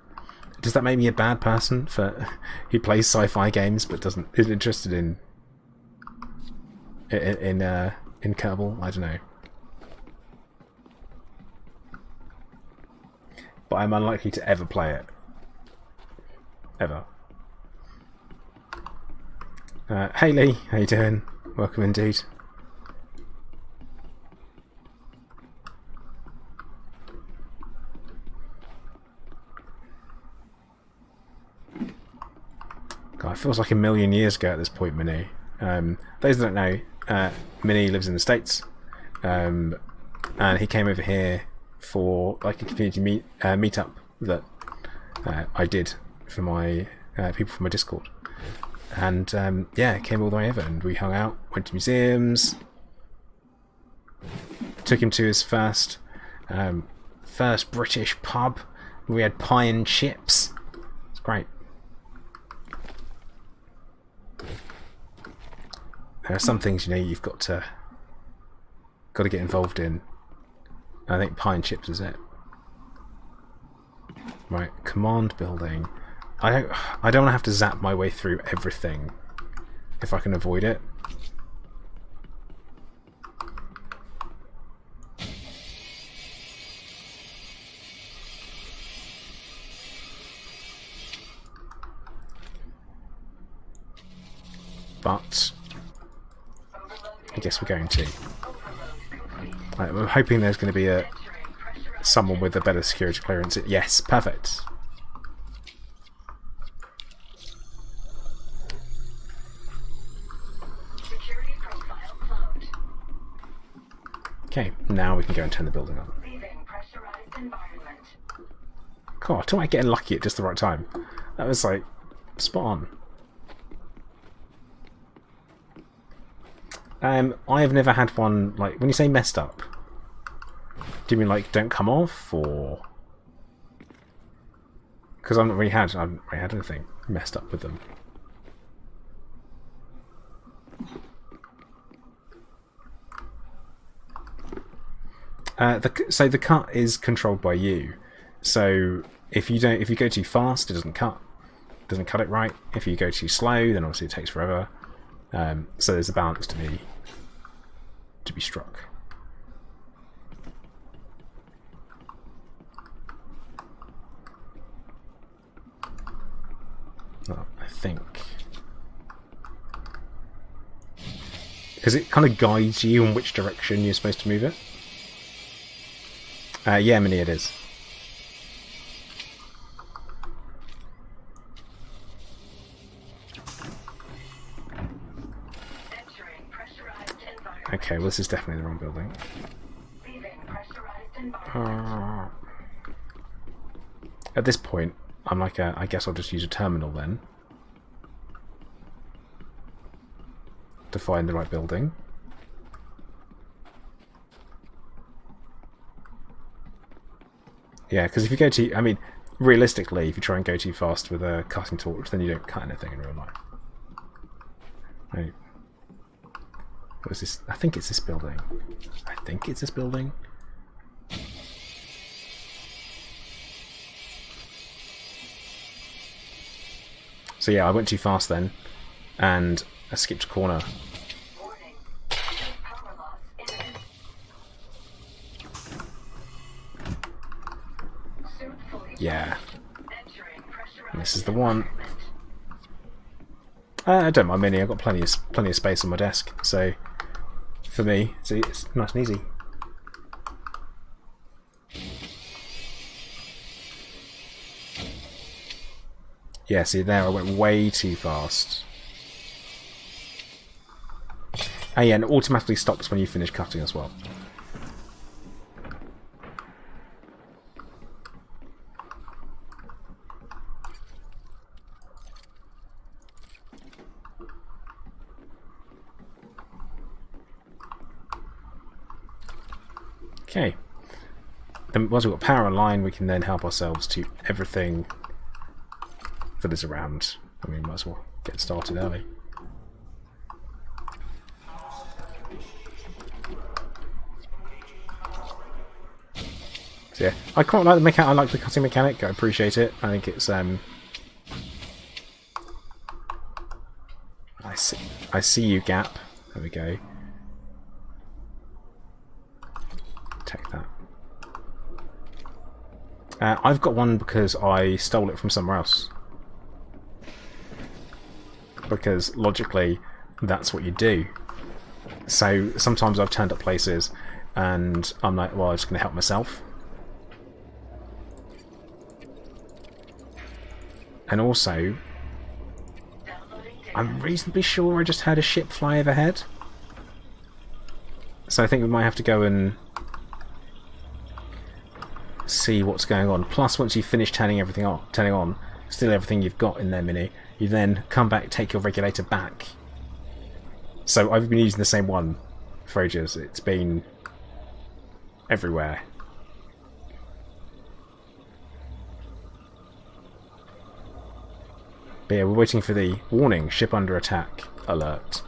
Does that make me a bad person for who plays sci-fi games but isn't interested in Kerbal? I don't know. But I'm unlikely to ever play it. Ever. Hey Lee, how you doing? Welcome indeed. God, it feels like a million years ago at this point, Mini. Those that don't know, Mini lives in the States, and he came over here for like a community meetup that I did for my people from my Discord. And yeah, came all the way over and we hung out, went to museums, took him to his first British pub. We had pie and chips. It's great. There are some things, you know, you've got to get involved in. I think pie and chips is it. Right, command building. I don't want to have to zap my way through everything if I can avoid it. But I guess we're going to. I'm hoping there's going to be someone with a better security clearance. Yes, perfect. Okay, now we can go and turn the building on. God, I don't like getting lucky at just the right time. That was like spot on. I have never had one, like, when you say messed up, Do you mean like don't come off, or? Because I haven't really had anything messed up with them. So the cut is controlled by you. So if you go too fast, it doesn't cut. Doesn't cut it right. If you go too slow, then obviously it takes forever. So there's a balance to be struck. Well, I think because it kind of guides you in which direction you're supposed to move it. Yeah, Mini, it is. Okay, well this is definitely the wrong building. At this point, I'm like, I guess I'll just use a terminal then to find the right building. Yeah, because if you go too, I mean, realistically, if you try and go too fast with a cutting torch, then you don't cut anything in real life. Right. What is this? I think it's this building. I think it's this building. So yeah, I went too fast then, and I skipped a corner. Yeah. This is the one. I don't mind Mini. I've got plenty of space on my desk, so for me, it's nice and easy. Yeah, see there, I went way too fast. Oh yeah, and it automatically stops when you finish cutting as well. Okay. Then once we've got power online, we can then help ourselves to everything that is around. I mean, might as well get started early. So yeah, I quite like the mechanic. I like the cutting mechanic. I appreciate it. I think it's I see you, Gap. There we go. Take that. I've got one because I stole it from somewhere else. Because logically, that's what you do. So sometimes I've turned up places and I'm like, well, I'm just going to help myself. And also, I'm reasonably sure I just had a ship fly overhead. So I think we might have to go and see what's going on. Plus, once you've finished turning on, still everything you've got in there, Mini, you then come back, take your regulator back. So I've been using the same one for ages. It's been everywhere. But yeah, we're waiting for the warning, ship under attack alert.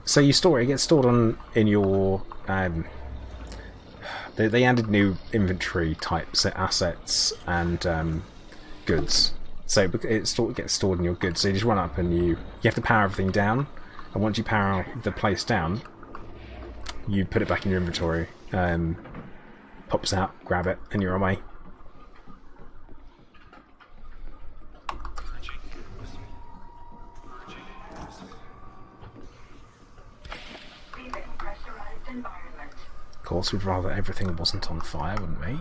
So you store it gets stored in your they added new inventory types, assets and goods. So it gets stored in your goods. So you just run up and you have to power everything down, and once you power the place down, you put it back in your inventory. Pops out, grab it, and you're away. Of course, we'd rather everything wasn't on fire, wouldn't we?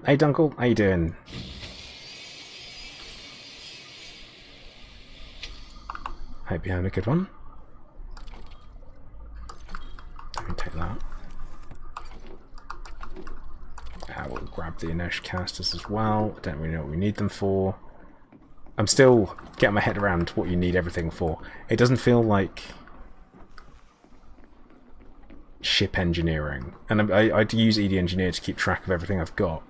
Hey Dunkel, how you doing? Hope you're having a good one. Let me take that. We'll grab the inertia canisters as well. I don't really know what we need them for. I'm still getting my head around what you need everything for. It doesn't feel like ship engineering, and I use ED Engineer to keep track of everything I've got,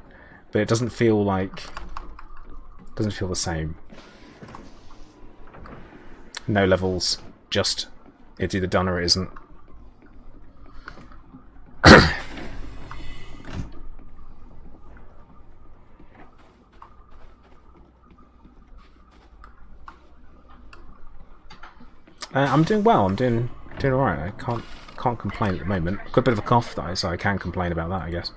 but it doesn't feel like, doesn't feel the same. No levels, just it's either done or it isn't. I'm doing well. I'm doing alright. I can't complain at the moment. I've got a bit of a cough though, so I can complain about that, I guess.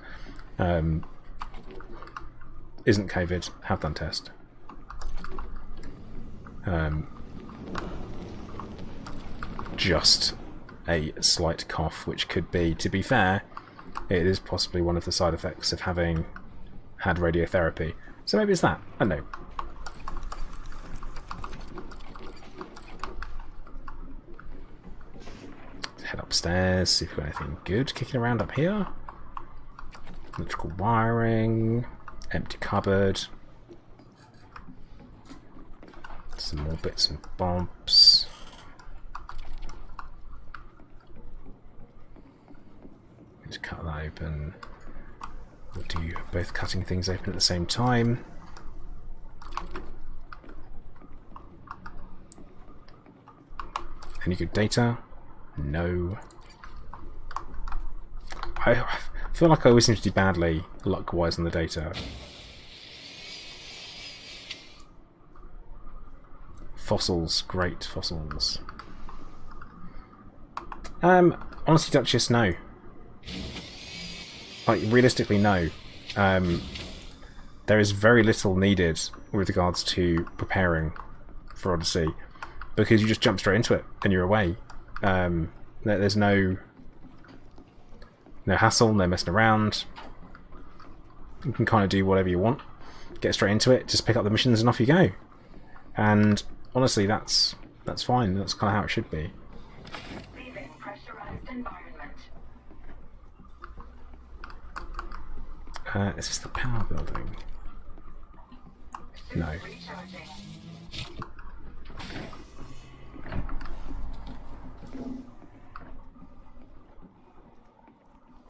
Isn't COVID. Have done test. Just a slight cough, which could be, to be fair, it is possibly one of the side effects of having had radiotherapy. So maybe it's that. I don't know. Head upstairs, see if we've got anything good kicking around up here. Electrical wiring, empty cupboard. Some more bits and bobs. Just cut that open. We'll do both cutting things open at the same time. Any good data? No. I feel like I always seem to do badly luck-wise on the data. Fossils, great fossils. Honestly, Duchess, no. Like, realistically, no. There is very little needed with regards to preparing for Odyssey, because you just jump straight into it and you're away. There's no hassle, no messing around. You can kind of do whatever you want, get straight into it, just pick up the missions and off you go. And honestly, that's fine. That's kind of how it should be. Leaving pressurized environment. Is this the power building? No. Recharging.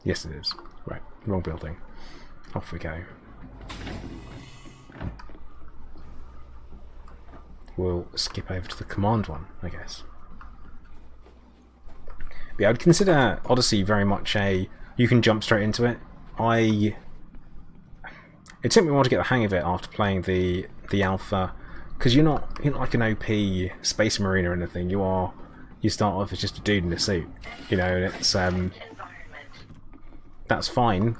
Yes, it is. Right, wrong building. Off we go. We'll skip over to the command one, I guess. But yeah, I'd consider Odyssey very much a... You can jump straight into it. It took me a while to get the hang of it after playing the alpha, because you're not like an OP space marine or anything. You start off as just a dude in a suit, you know, and it's that's fine,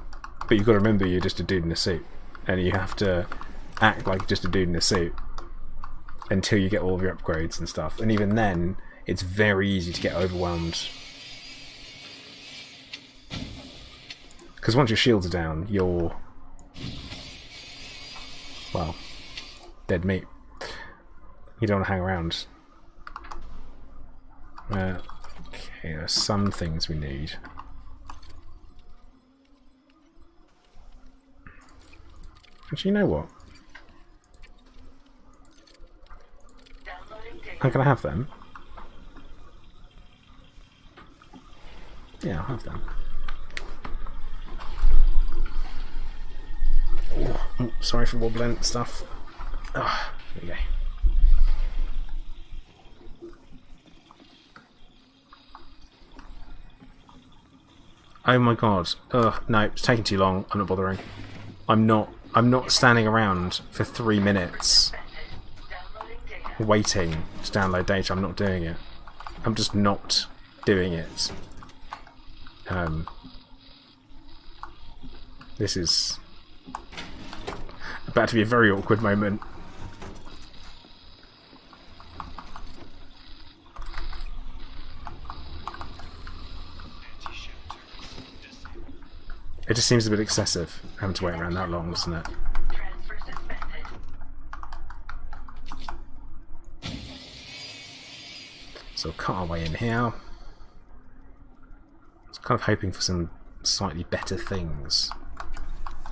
but you've got to remember you're just a dude in a suit, and you have to act like just a dude in a suit until you get all of your upgrades and stuff. And even then, it's very easy to get overwhelmed, because once your shields are down, you're, well, dead meat. You don't want to hang around. Okay, there are some things we need. Actually, you know what? I'm gonna have them. Yeah, I'll have them. Oh, sorry for wobbling stuff. Ah, there you go. Oh my god. Ugh, no, it's taking too long. I'm not bothering. I'm not standing around for 3 minutes waiting to download data. I'm not doing it. I'm just not doing it. This is about to be a very awkward moment. It just seems a bit excessive having to wait around that long, doesn't it? Transfer suspended. So we'll cut our way in here. I was kind of hoping for some slightly better things,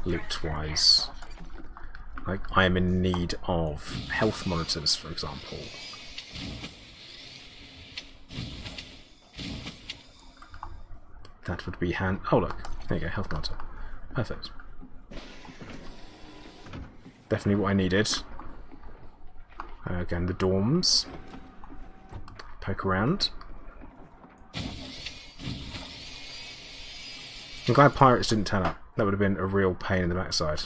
loot-wise. Like, I am in need of health monitors, for example. That would be oh look, there you go, health monitor. Perfect. Definitely what I needed. Again, the dorms. Poke around. I'm glad pirates didn't turn up. That would have been a real pain in the backside.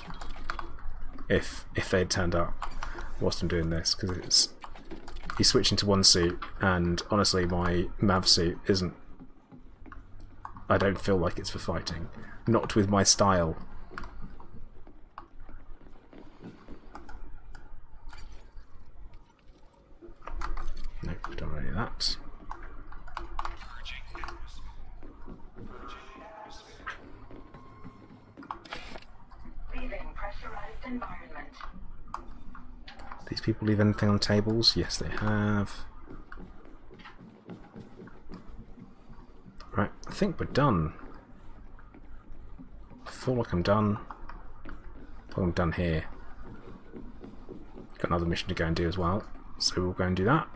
If they had turned up whilst I'm doing this, because it's he's switching to one suit, and honestly, my Mav suit isn't. I don't feel like it's for fighting. Not with my style. Nope, don't want any of that. Leaving pressurized environment. These people leave anything on tables? Yes, they have. Right, I think we're done. I feel like I'm done. Well, I'm done here. Got another mission to go and do as well, so we'll go and do that.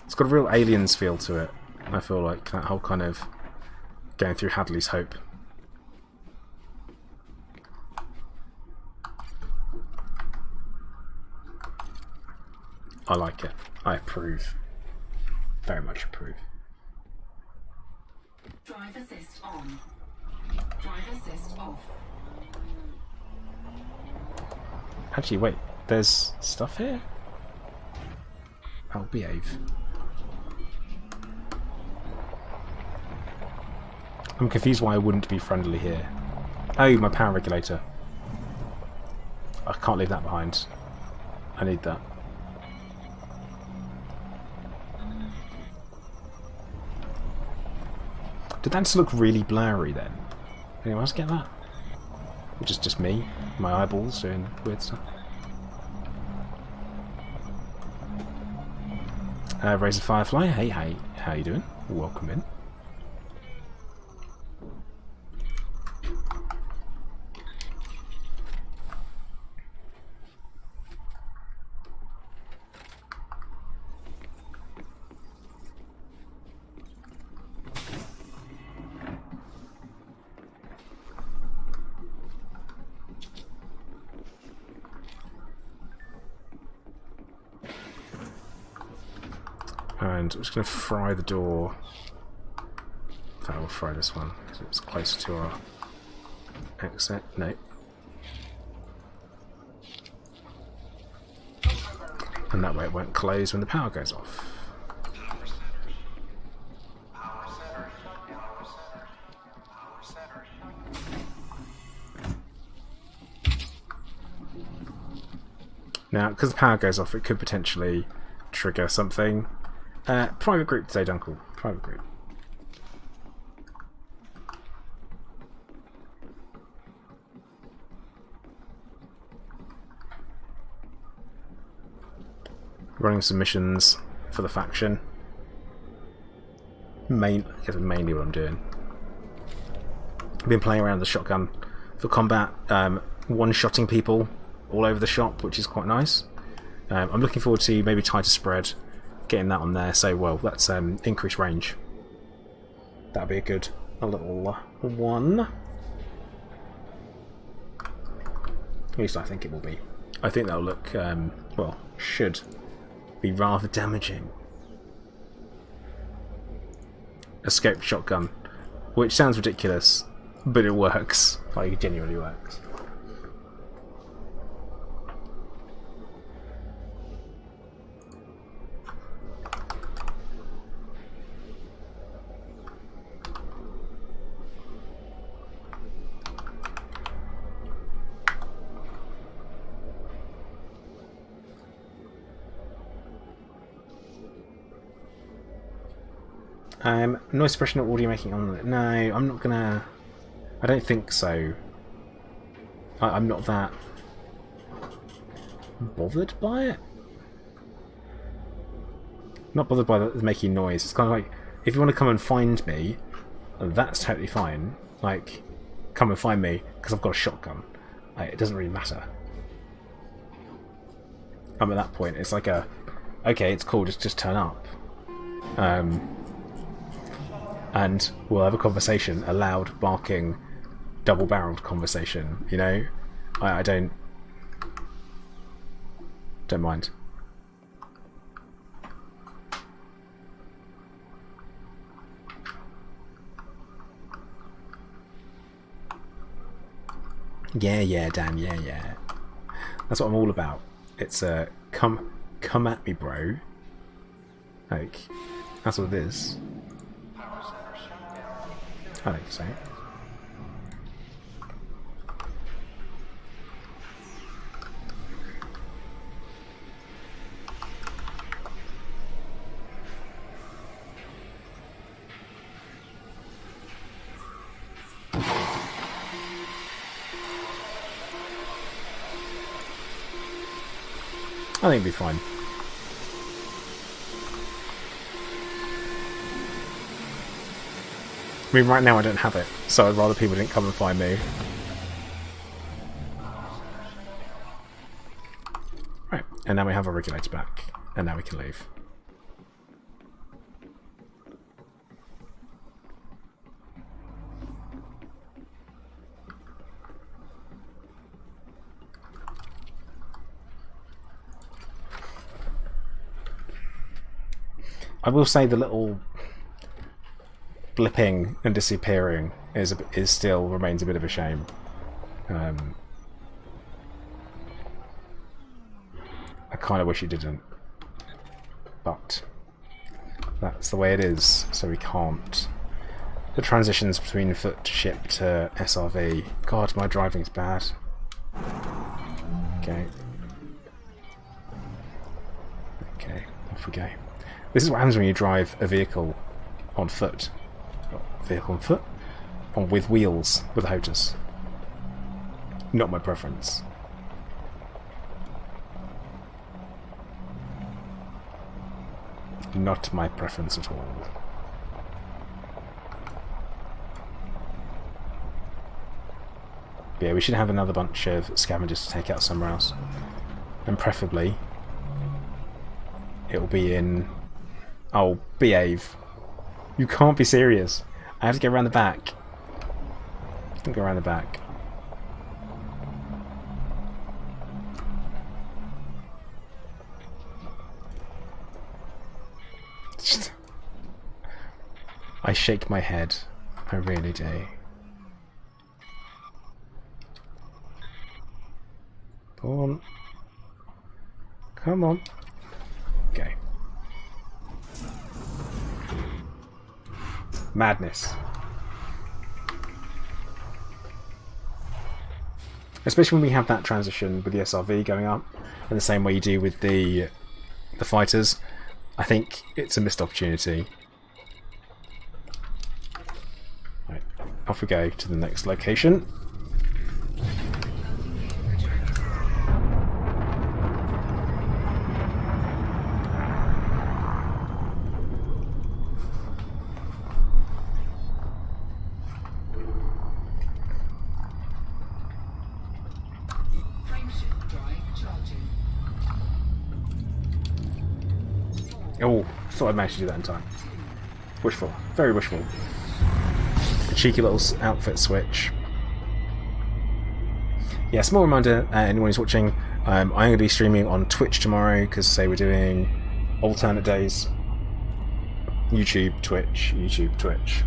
It's got a real Aliens feel to it. I feel like that whole kind of going through Hadley's Hope. I like it. I approve. Very much approve. Drive assist on. Drive assist off. Actually, wait. There's stuff here? I'll behave. I'm confused why I wouldn't be friendly here. Oh, my power regulator. I can't leave that behind. I need that. Did that just look really blurry then? Anyone else get that? Or just me? My eyeballs doing weird stuff? Razor Firefly, hey, how you doing? Welcome in. And I'm just going to fry the door. In fact, I will fry this one because it's closer to our exit. No. And that way it won't close when the power goes off. Now, because the power goes off, it could potentially trigger something. Private group today, Dunkel. Private group. Running some missions for the faction. Mainly what I'm doing. I've been playing around with the shotgun for combat, one-shotting people all over the shop, which is quite nice. I'm looking forward to maybe tighter spread, getting that on there. So, well, that's increased range. That'd be a little one. At least I think it will be. I think that'll look, well, should be rather damaging. Escaped shotgun, which sounds ridiculous, but it works. Like, it genuinely works. Noise suppression or audio making on it? No, I'm not gonna. I don't think so. I'm not that bothered by it. Not bothered by the making noise. It's kind of like, if you want to come and find me, that's totally fine. Like, come and find me because I've got a shotgun. Like, it doesn't really matter. I'm at that point. It's like a, okay, it's cool. Just turn up, and we'll have a conversation, a loud, barking, double-barreled conversation. You know, I don't mind. Yeah, Dan, yeah. That's what I'm all about. It's come at me, bro. Like, that's what it is. I think so. I think it'll be fine. I mean, right now I don't have it, so I'd rather people didn't come and find me. Right, and now we have our regulator back, and now we can leave. I will say the little blipping and disappearing is still remains a bit of a shame. I kind of wish it didn't, but that's the way it is. So we can't. The transitions between foot to ship to SRV. God, my driving's bad. Okay. Okay, off we go. This is what happens when you drive a vehicle on foot. Vehicle on foot? With wheels, with HOTAS. Not my preference. Not my preference at all. But yeah, we should have another bunch of scavengers to take out somewhere else. And preferably, it'll be in... Oh, behave. You can't be serious. I have to get around the back. I'll go around the back. I shake my head. I really do. Come on. Come on. Okay. Madness. Especially when we have that transition with the SRV going up in the same way you do with the fighters. I think it's a missed opportunity. Right, off we go to the next location. Oh, thought I'd managed to do that in time. Wishful. Very wishful. A cheeky little outfit switch. Yeah, small reminder, anyone who's watching, I'm going to be streaming on Twitch tomorrow, because say we're doing alternate days. YouTube, Twitch, YouTube, Twitch.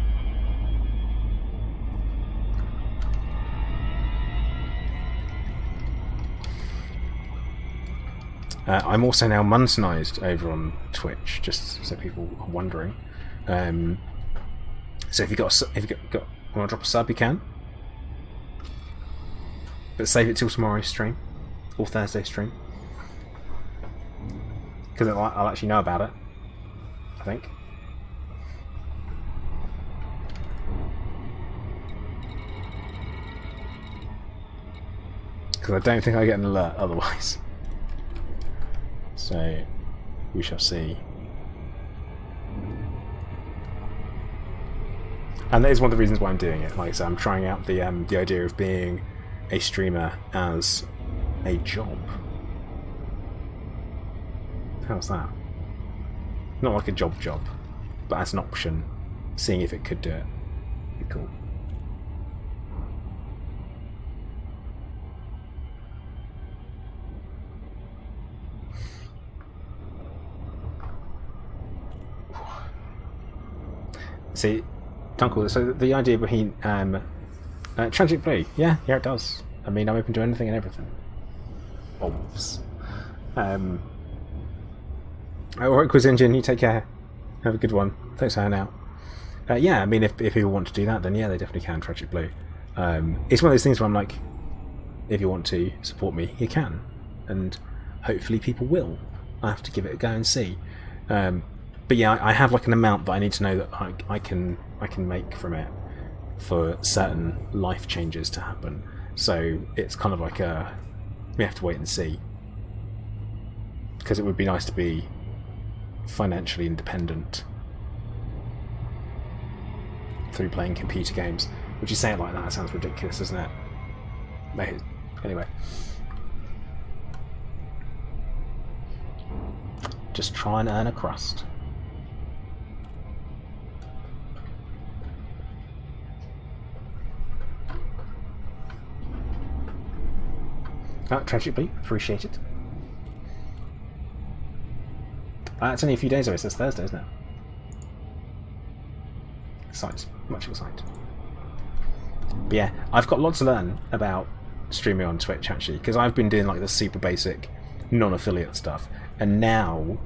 I'm also now monetized over on Twitch, just so people are wondering. So if you want to drop a sub, you can. But save it till tomorrow's stream or Thursday's stream, because I'll actually know about it. I think. Because I don't think I get an alert otherwise. So, we shall see. And that is one of the reasons why I'm doing it. Like I said, I'm trying out the idea of being a streamer as a job. How's that? Not like a job, but as an option, seeing if it could do it. Be cool. See, Dunkel, so the idea behind Tragic Blue, yeah, it does. I mean, I'm open to anything and everything. Wolves. Alright, Quiz Engine, you take care. Have a good one. Thanks for hanging out. Yeah, I mean, if people want to do that, then yeah, they definitely can. Tragic Blue. It's one of those things where I'm like, if you want to support me, you can, and hopefully people will. I have to give it a go and see. But yeah, I have like an amount that I need to know that I can make from it for certain life changes to happen. So it's kind of like we have to wait and see, because it would be nice to be financially independent through playing computer games. Would you say it like that? It sounds ridiculous, doesn't it? Anyway, just try and earn a crust. Tragically, appreciate it. It's only a few days away, so it's Thursday, isn't it? Sight. Much of a sight. But yeah, I've got lots to learn about streaming on Twitch, actually, because I've been doing like the super basic non-affiliate stuff, and now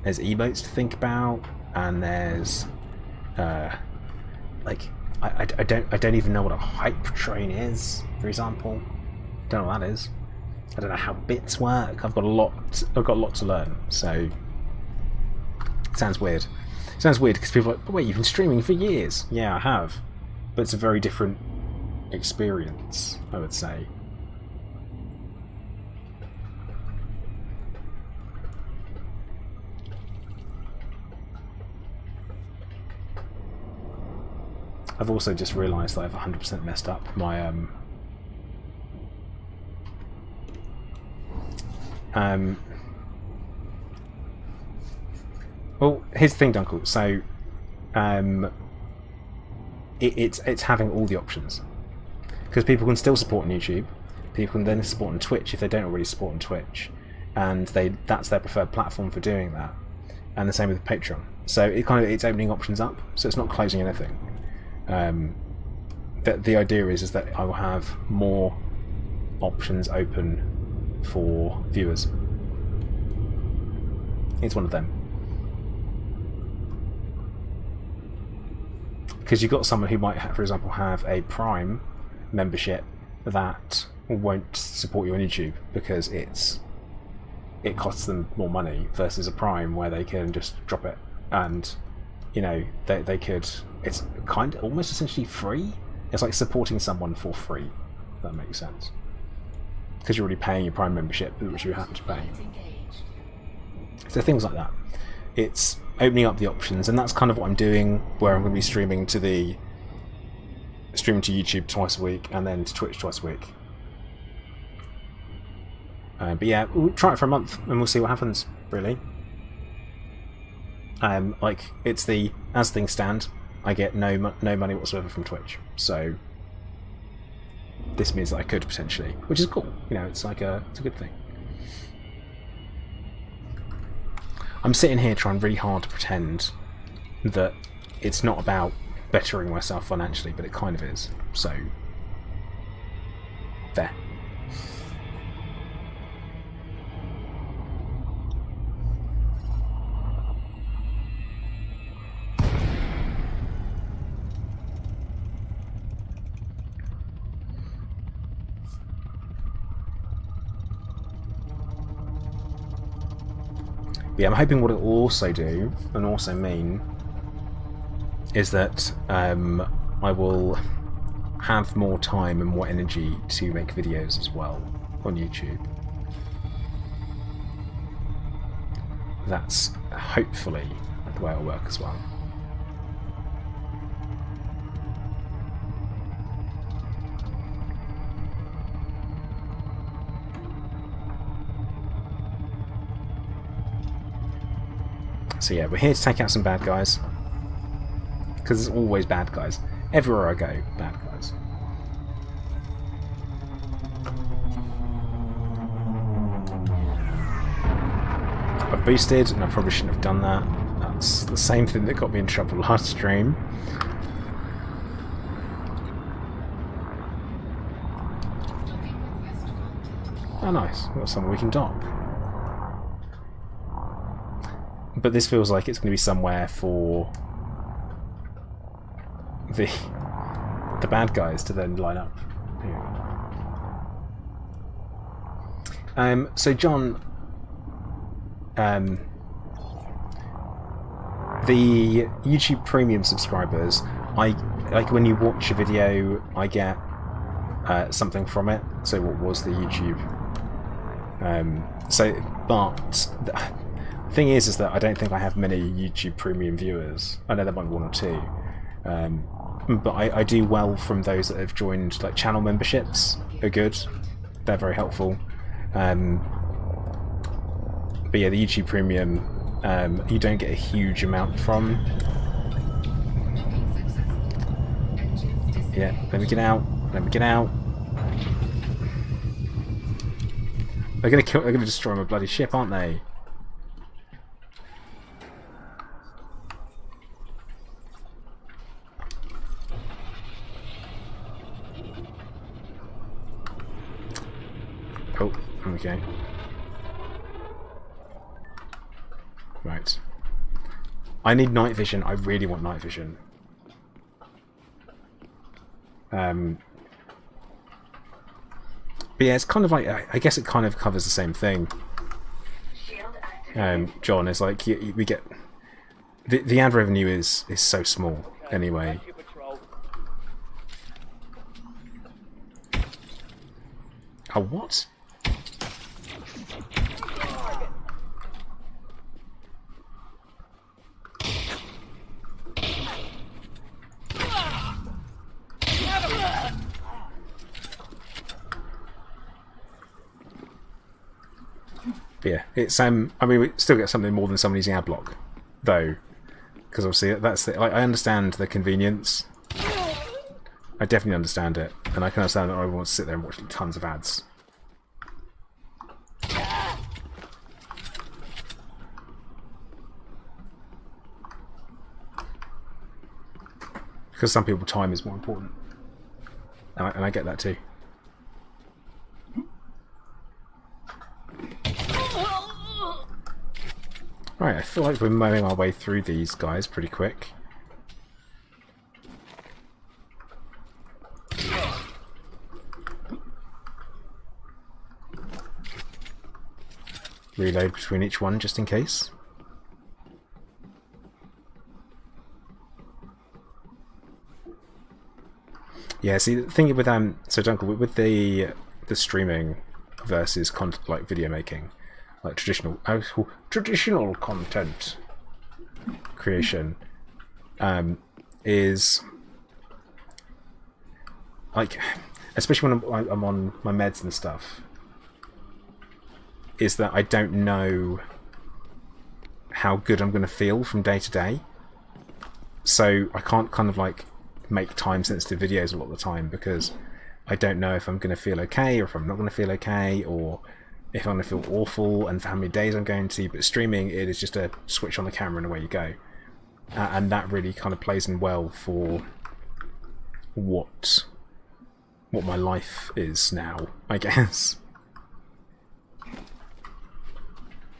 there's emotes to think about, and there's like I don't even know what a hype train is, for example. Don't know what that is. I don't know how bits work. I've got a lot to learn. So it sounds weird. It sounds weird because people are like, but wait, you've been streaming for years. Yeah, I have, but it's a very different experience, I would say. I've also just realised that I've 100% messed up my well, here's the thing, Dunkel. So, it's having all the options, because people can still support on YouTube. People can then support on Twitch if they don't already support on Twitch, and that's their preferred platform for doing that. And the same with Patreon. So it's opening options up. So it's not closing anything. The idea is that I will have more options open for viewers. It's one of them. Because you've got someone who might, for example, have a Prime membership that won't support you on YouTube because it costs them more money, versus a Prime where they can just drop it, and you know they could. It's kind of almost essentially free. It's like supporting someone for free. If that makes sense. Because you're already paying your Prime membership, which you have to pay. So things like that. It's opening up the options, and that's kind of what I'm doing, where I'm going to be streaming to YouTube twice a week, and then to Twitch twice a week. But yeah, we'll try it for a month, and we'll see what happens, really. Like, it's as things stand, I get no money whatsoever from Twitch, so this means that I could potentially, which is cool. You know, it's a good thing. I'm sitting here trying really hard to pretend that it's not about bettering myself financially, but it kind of is. So there. Yeah, I'm hoping what it will also do, and also mean, is that I will have more time and more energy to make videos as well on YouTube. That's hopefully the way it'll work as well. So yeah, we're here to take out some bad guys. Because there's always bad guys. Everywhere I go, bad guys. I've boosted, and I probably shouldn't have done that. That's the same thing that got me in trouble last stream. Oh nice, we've got somewhere we can dock. But this feels like it's going to be somewhere for the bad guys to then line up. So John, the YouTube Premium subscribers, I like when you watch a video, I get something from it. So what was the YouTube? But the thing is that I don't think I have many YouTube Premium viewers. I know there might be one or two, but I do well from those that have joined. Like channel memberships are good; they're very helpful. But yeah, the YouTube Premium, you don't get a huge amount from. Yeah, let me get out. Let me get out. They're gonna destroy my bloody ship, aren't they? Oh, okay. Right. I need night vision. I really want night vision. But yeah, it's kind of like, I guess it kind of covers the same thing. John, is like we get the ad revenue is so small anyway. Oh, what? But yeah, it's I mean, we still get something more than someone using ad block, though, because obviously that's the, I understand the convenience. I definitely understand it, and I can understand that I want to sit there and watch tons of ads. Because some people, time is more important, and I get that too. Right, I feel like we're mowing our way through these guys pretty quick. Reload between each one just in case. Yeah, see the thing with so Duncan, with the streaming versus like video making, like traditional content creation, is like, especially when I'm on my meds and stuff, is that I don't know how good I'm going to feel from day to day, so I can't kind of like make time sensitive videos a lot of the time because I don't know if I'm going to feel okay or if I'm not going to feel okay, or if I'm going to feel awful and for how many days I'm going to. But streaming, it is just a switch on the camera and away you go, and that really kind of plays in well for what my life is now, I guess.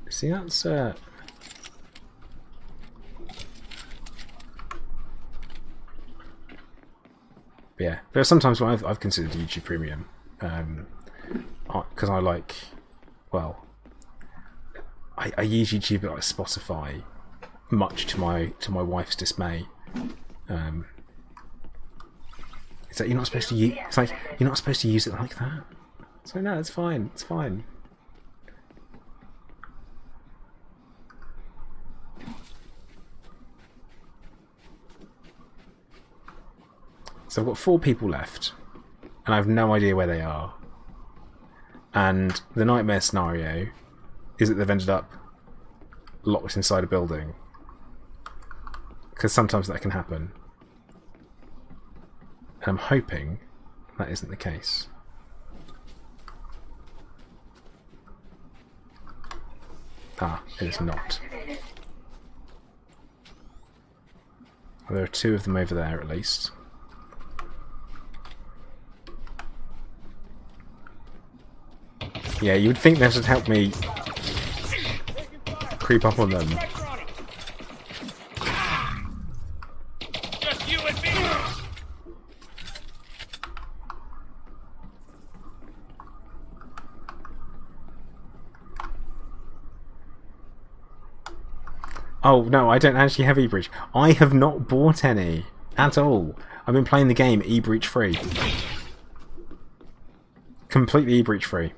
See, that's yeah, there are sometimes when I've considered YouTube Premium, because I like, well, I use YouTube like Spotify, much to my wife's dismay. It's like you're not supposed to use. It's like you're not supposed to use it like that. So no, it's fine. It's fine. So I've got 4 people left, and I have no idea where they are. And the nightmare scenario is that they've ended up locked inside a building, because sometimes that can happen. And I'm hoping that isn't the case. Ah, it is not. Well, there are two of them over there at least. Yeah, you would think that would help me creep up on them. Just you and me! Oh, no, I don't actually have e-breach. I have not bought any at all. I've been playing the game e-breach free. Completely e-breach free.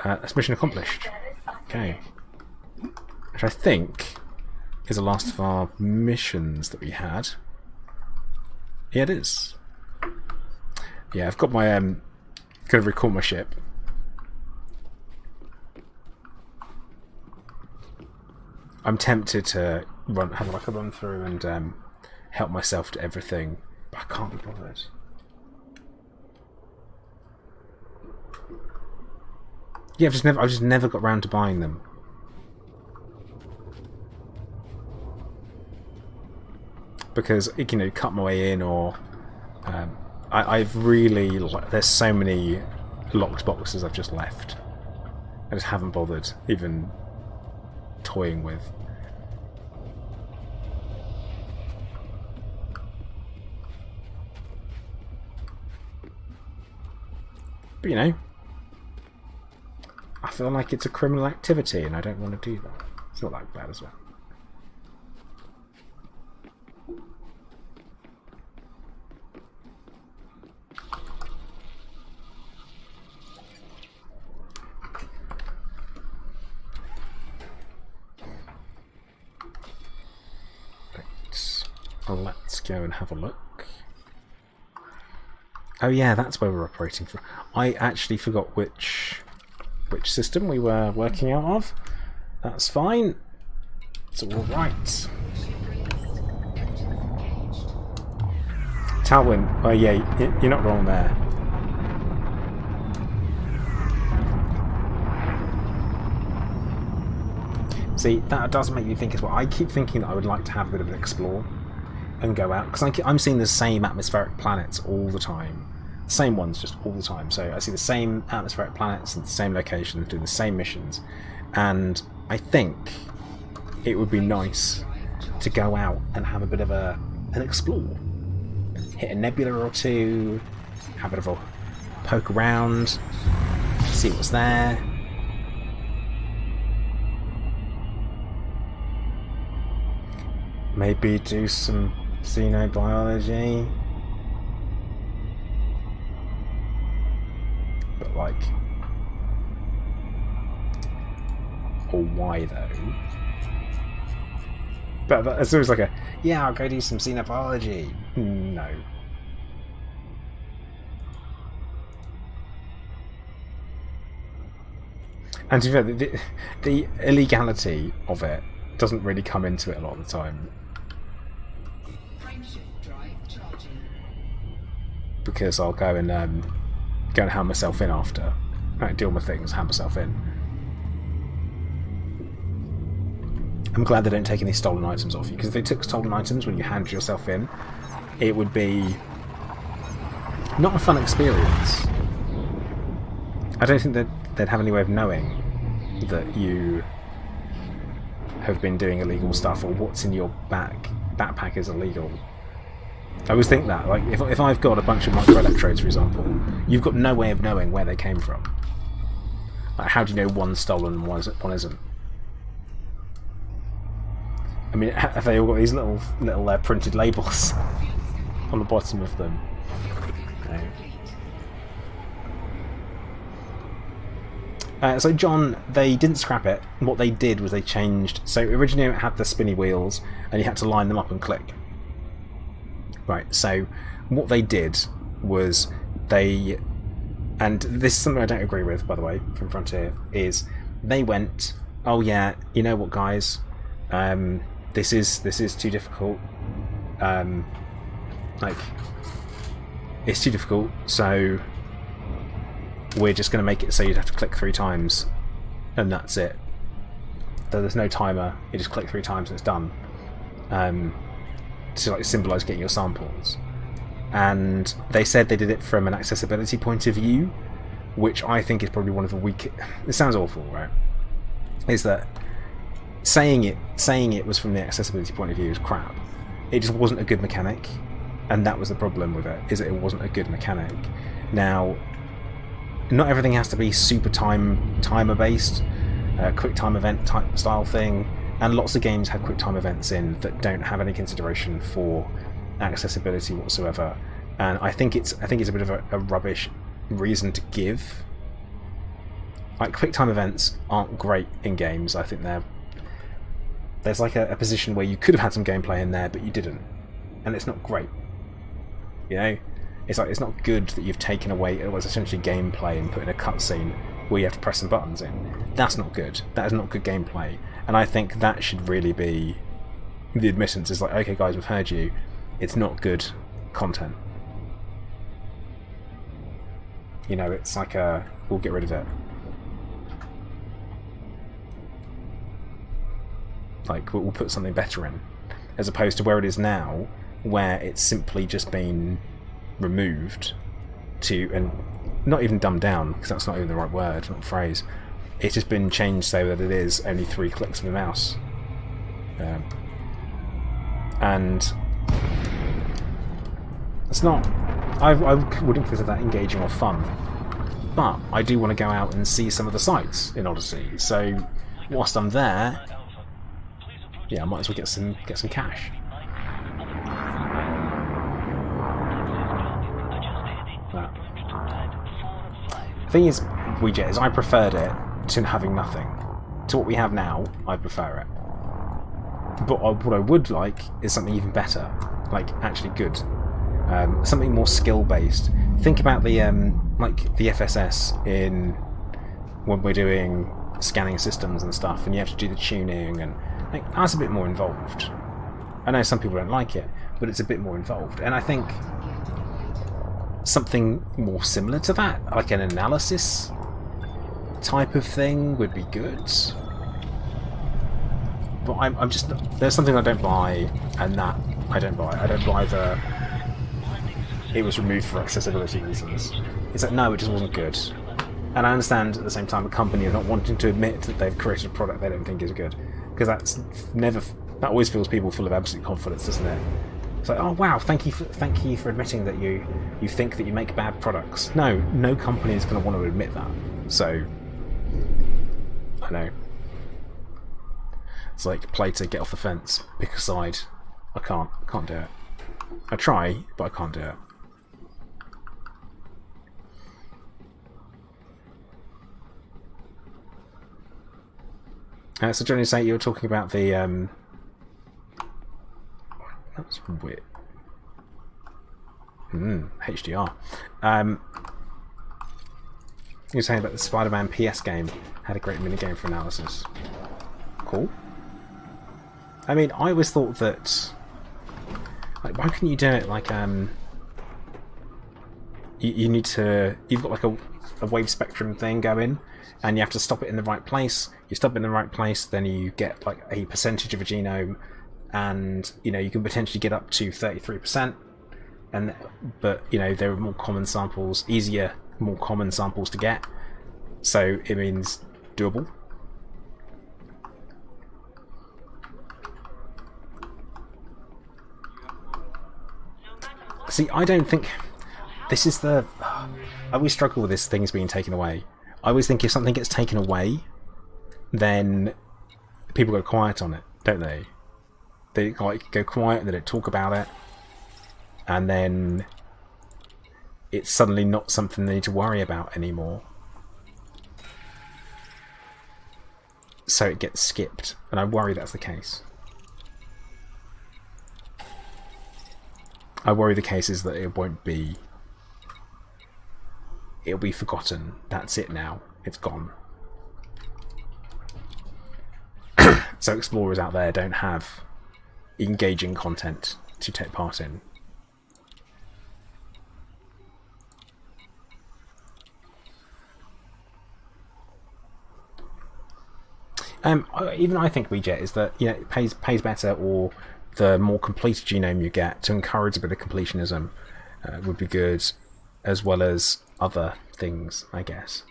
That's mission accomplished. Okay. Which I think is the last of our missions that we had. Yeah, it is. Yeah, I've got my gotta recall my ship. I'm tempted to have like a run through and help myself to everything, but I can't be bothered. Yeah, I've just never got round to buying them. Because, you know, cut my way in, or I've really, there's so many locked boxes I've just left. I just haven't bothered even toying with. But you know, I feel like it's a criminal activity and I don't want to do that. It's not that bad as well. Let's go and have a look. Oh yeah, that's where we're operating from. I actually forgot which system we were working out of. That's fine. It's all right. Talwyn. Oh yeah, you're not wrong there. See, that does make me think as well. I keep thinking that I would like to have a bit of an explore and go out, because I'm seeing the same atmospheric planets all the time. Same ones, just all the time. So I see the same atmospheric planets in the same locations, doing the same missions, and I think it would be nice to go out and have a bit of an explore. Hit a nebula or two, have a bit of a poke around, see what's there. Maybe do some Xenobiology. But like, or why though? But it's always like a, yeah, I'll go do some Xenobiology. No. And to be fair, the illegality of it doesn't really come into it a lot of the time. Because I'll go and hand myself in after. Right, deal with things, hand myself in. I'm glad they don't take any stolen items off you, because if they took stolen items when you hand yourself in, it would be not a fun experience. I don't think that they'd have any way of knowing that you have been doing illegal stuff, or what's in your backpack is illegal. I always think that, like, if I've got a bunch of microelectrodes, for example, you've got no way of knowing where they came from. Like, how do you know one's stolen and one isn't? I mean, have they all got these little printed labels on the bottom of them? No. So John, they didn't scrap it. What they did was they changed. So originally it had the spinny wheels, and you had to line them up and click. Right, so what they did was and this is something I don't agree with, by the way, from Frontier, is they went, oh yeah, you know what, guys, this is too difficult. Like, it's too difficult, so we're just going to make it so you'd have to click 3 times, and that's it. There's no timer. You just click 3 times and it's done. To like symbolise getting your samples. And they said they did it from an accessibility point of view, which I think is probably one of the weak. It sounds awful, right? Is that saying it was from the accessibility point of view is crap. It just wasn't a good mechanic, and that was the problem with it. Is that it wasn't a good mechanic. Now, not everything has to be super timer based, quick time event type style thing, and lots of games have quick time events in that don't have any consideration for accessibility whatsoever. And I think it's a bit of a rubbish reason to give. Like, quick time events aren't great in games. I think there's like a position where you could have had some gameplay in there, but you didn't, and it's not great. You know, it's like, it's not good that you've taken away what's essentially gameplay and put in a cutscene where you have to press some buttons in. That's not good. That is not good gameplay. And I think that should really be the admittance. Is like, okay guys, we've heard you. It's not good content. You know, it's like we'll get rid of it. Like, we'll put something better in, as opposed to where it is now, where it's simply just been removed and not even dumbed down, because that's not even the right word, not phrase. It's just been changed so that it is only 3 clicks of the mouse. And it's not... I wouldn't consider that engaging or fun. But I do want to go out and see some of the sites in Odyssey. So whilst I'm there, yeah, I might as well get some cash. The thing is, Ouija, is I preferred it to having nothing. To what we have now, I prefer it. But what I would like is something even better, like actually good, something more skill-based. Think about the like the FSS in when we're doing scanning systems and stuff, and you have to do the tuning, and like, that's a bit more involved. I know some people don't like it, but it's a bit more involved, and I think something more similar to that, like an analysis type of thing, would be good. But I'm just, there's something I don't buy, and that I don't buy. I don't buy the it was removed for accessibility reasons. It's like, no, it just wasn't good. And I understand at the same time a company is not wanting to admit that they've created a product they don't think is good, because that always fills people full of absolute confidence, doesn't it? It's like, oh wow, thank you for admitting that you think that you make bad products. No company is going to want to admit that. So I know it's like, play to get off the fence, pick a side. I can't do it. I try, but I can't do it. So Johnny, say you were talking about the that's weird. HDR. You were saying about the Spider-Man PS game had a great minigame for analysis. Cool. I mean, I always thought that, like, why couldn't you do it like you've got like a wave spectrum thing going, and you have to stop it in the right place. You stop it in the right place, then you get like a percentage of a genome, and you know, you can potentially get up to 33%. But you know, there are more common samples, more common samples to get, so it means doable. See, I don't think this is the... I always struggle with this things being taken away. I always think if something gets taken away, then people go quiet on it, don't they? They like go quiet and they don't talk about it, and then it's suddenly not something they need to worry about anymore. So it gets skipped, and I worry that's the case. I worry the case is that it won't be... It'll be forgotten. That's it now. It's gone. so explorers out there don't have engaging content to take part in. Even I think Rejet is that, you know, it pays better, or the more complete genome you get to encourage a bit of completionism would be good, as well as other things, I guess.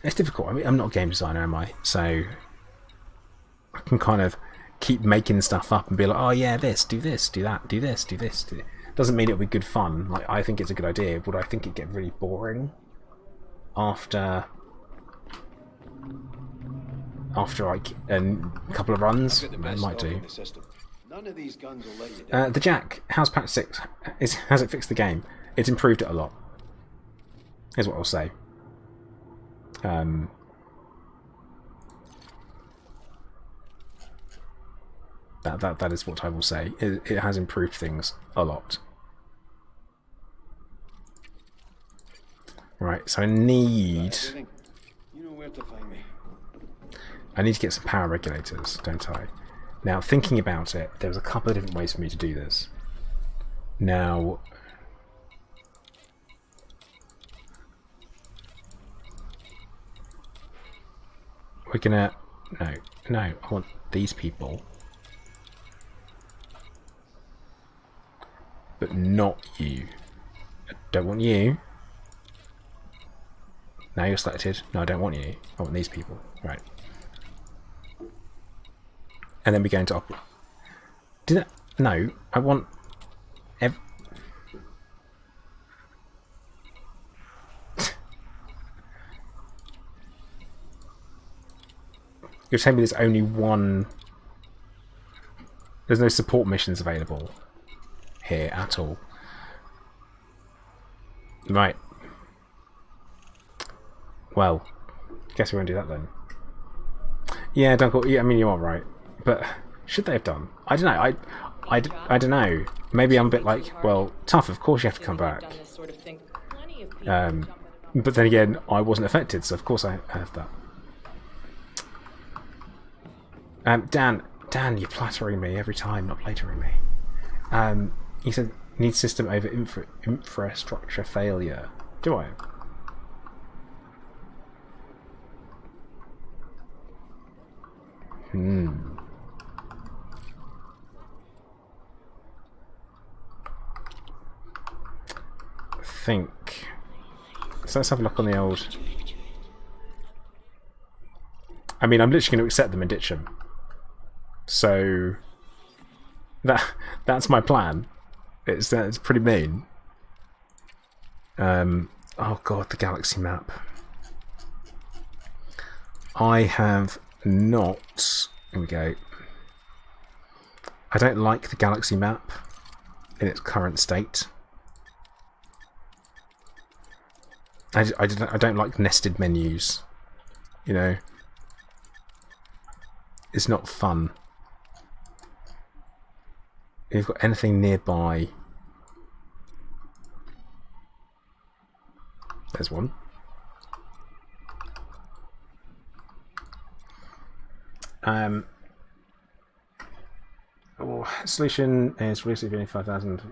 It's difficult. I mean, I'm not a game designer, am I? So I can kind of keep making stuff up and be like, oh yeah, this, do that, do this, do this. Doesn't mean it'll be good fun. Like, I think it's a good idea. Would I think it'd get really boring after like a couple of runs? It might do. None of these guns will let you down. The Jack, how's patch 6? Has it fixed the game? It's improved it a lot, is what I'll say. That is what I will say. It has improved things a lot. Right, so I need... You know where to find me. I need to get some power regulators, don't I? Now, thinking about it, there's a couple of different ways for me to do this. Now, we're gonna... No, I want these people. But not you. I don't want you. Now you're selected. No, I don't want you. I want these people. Right. And then we go into operate. No, I want... You're telling me there's only one... There's no support missions available here at all. Right. Well, guess we won't do that then. Yeah, Dunkel, yeah, I mean, you are right. But should they have done? I don't know. I don't know. Maybe I'm a bit like, well, tough, of course you have to come back. But then again, I wasn't affected, so of course I have that. Dan, you're plattering me every time, not plattering me. You said need system over infrastructure failure. Do I? Think. So let's have a look on the old... I mean, I'm literally going to accept them and ditch them. So that's my plan. It's pretty mean. Oh god, the galaxy map. I have not... Here we go. I don't like the galaxy map in its current state. I don't like nested menus. You know? It's not fun. If you've got anything nearby... There's one. Solution is released only 5,000.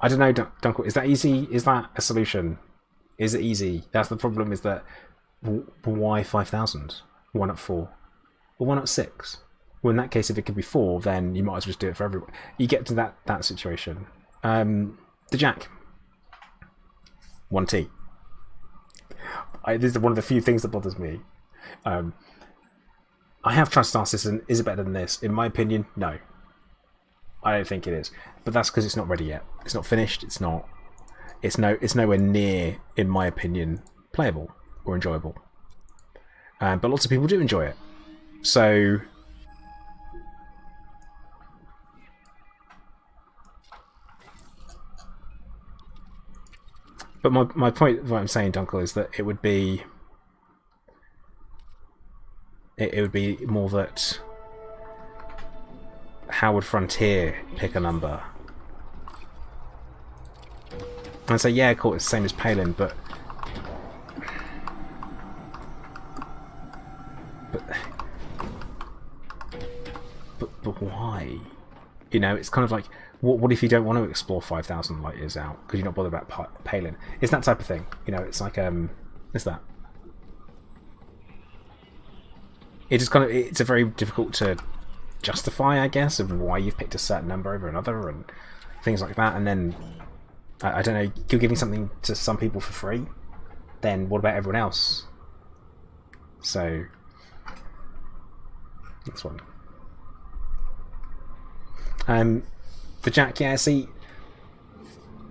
I don't know, Dunkel. Is that easy? Is that a solution? Is it easy? That's the problem. Is that why 5,000? Why not 4? Well, why not 6? Well, in that case, if it could be 4, then you might as well just do it for everyone. You get to that situation. The Jack. 1T. This is one of the few things that bothers me. I have tried to start this, and is it better than this? In my opinion, no. I don't think it is. But that's because it's not ready yet. It's not finished. It's nowhere near, in my opinion, playable or enjoyable. But lots of people do enjoy it. So... But my point, what I'm saying, Dunkel, is that it would be more that how would Frontier pick a number? And say, yeah, cool, it's the same as Palin, but why? You know, it's kind of like, what if you don't want to explore 5,000 light years out because you're not bothered about Palin? It's that type of thing. You know, it's like it's that. It just kind of, it's a very difficult to justify, I guess, of why you've picked a certain number over another and things like that. And then I don't know, you're giving something to some people for free, then what about everyone else? So that's one. The Jack, yeah, see,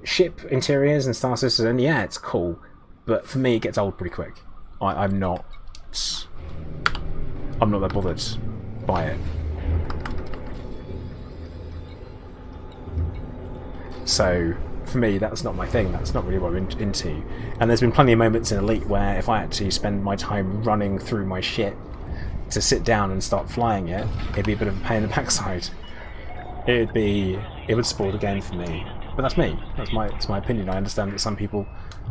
ship interiors and Star Citizen, yeah, it's cool, but for me it gets old pretty quick. I'm not that bothered by it. So for me, that's not my thing. That's not really what I'm into. And there's been plenty of moments in Elite where if I had to spend my time running through my ship to sit down and start flying it, it'd be a bit of a pain in the backside. It would spoil the game for me. But that's me. It's my opinion. I understand that some people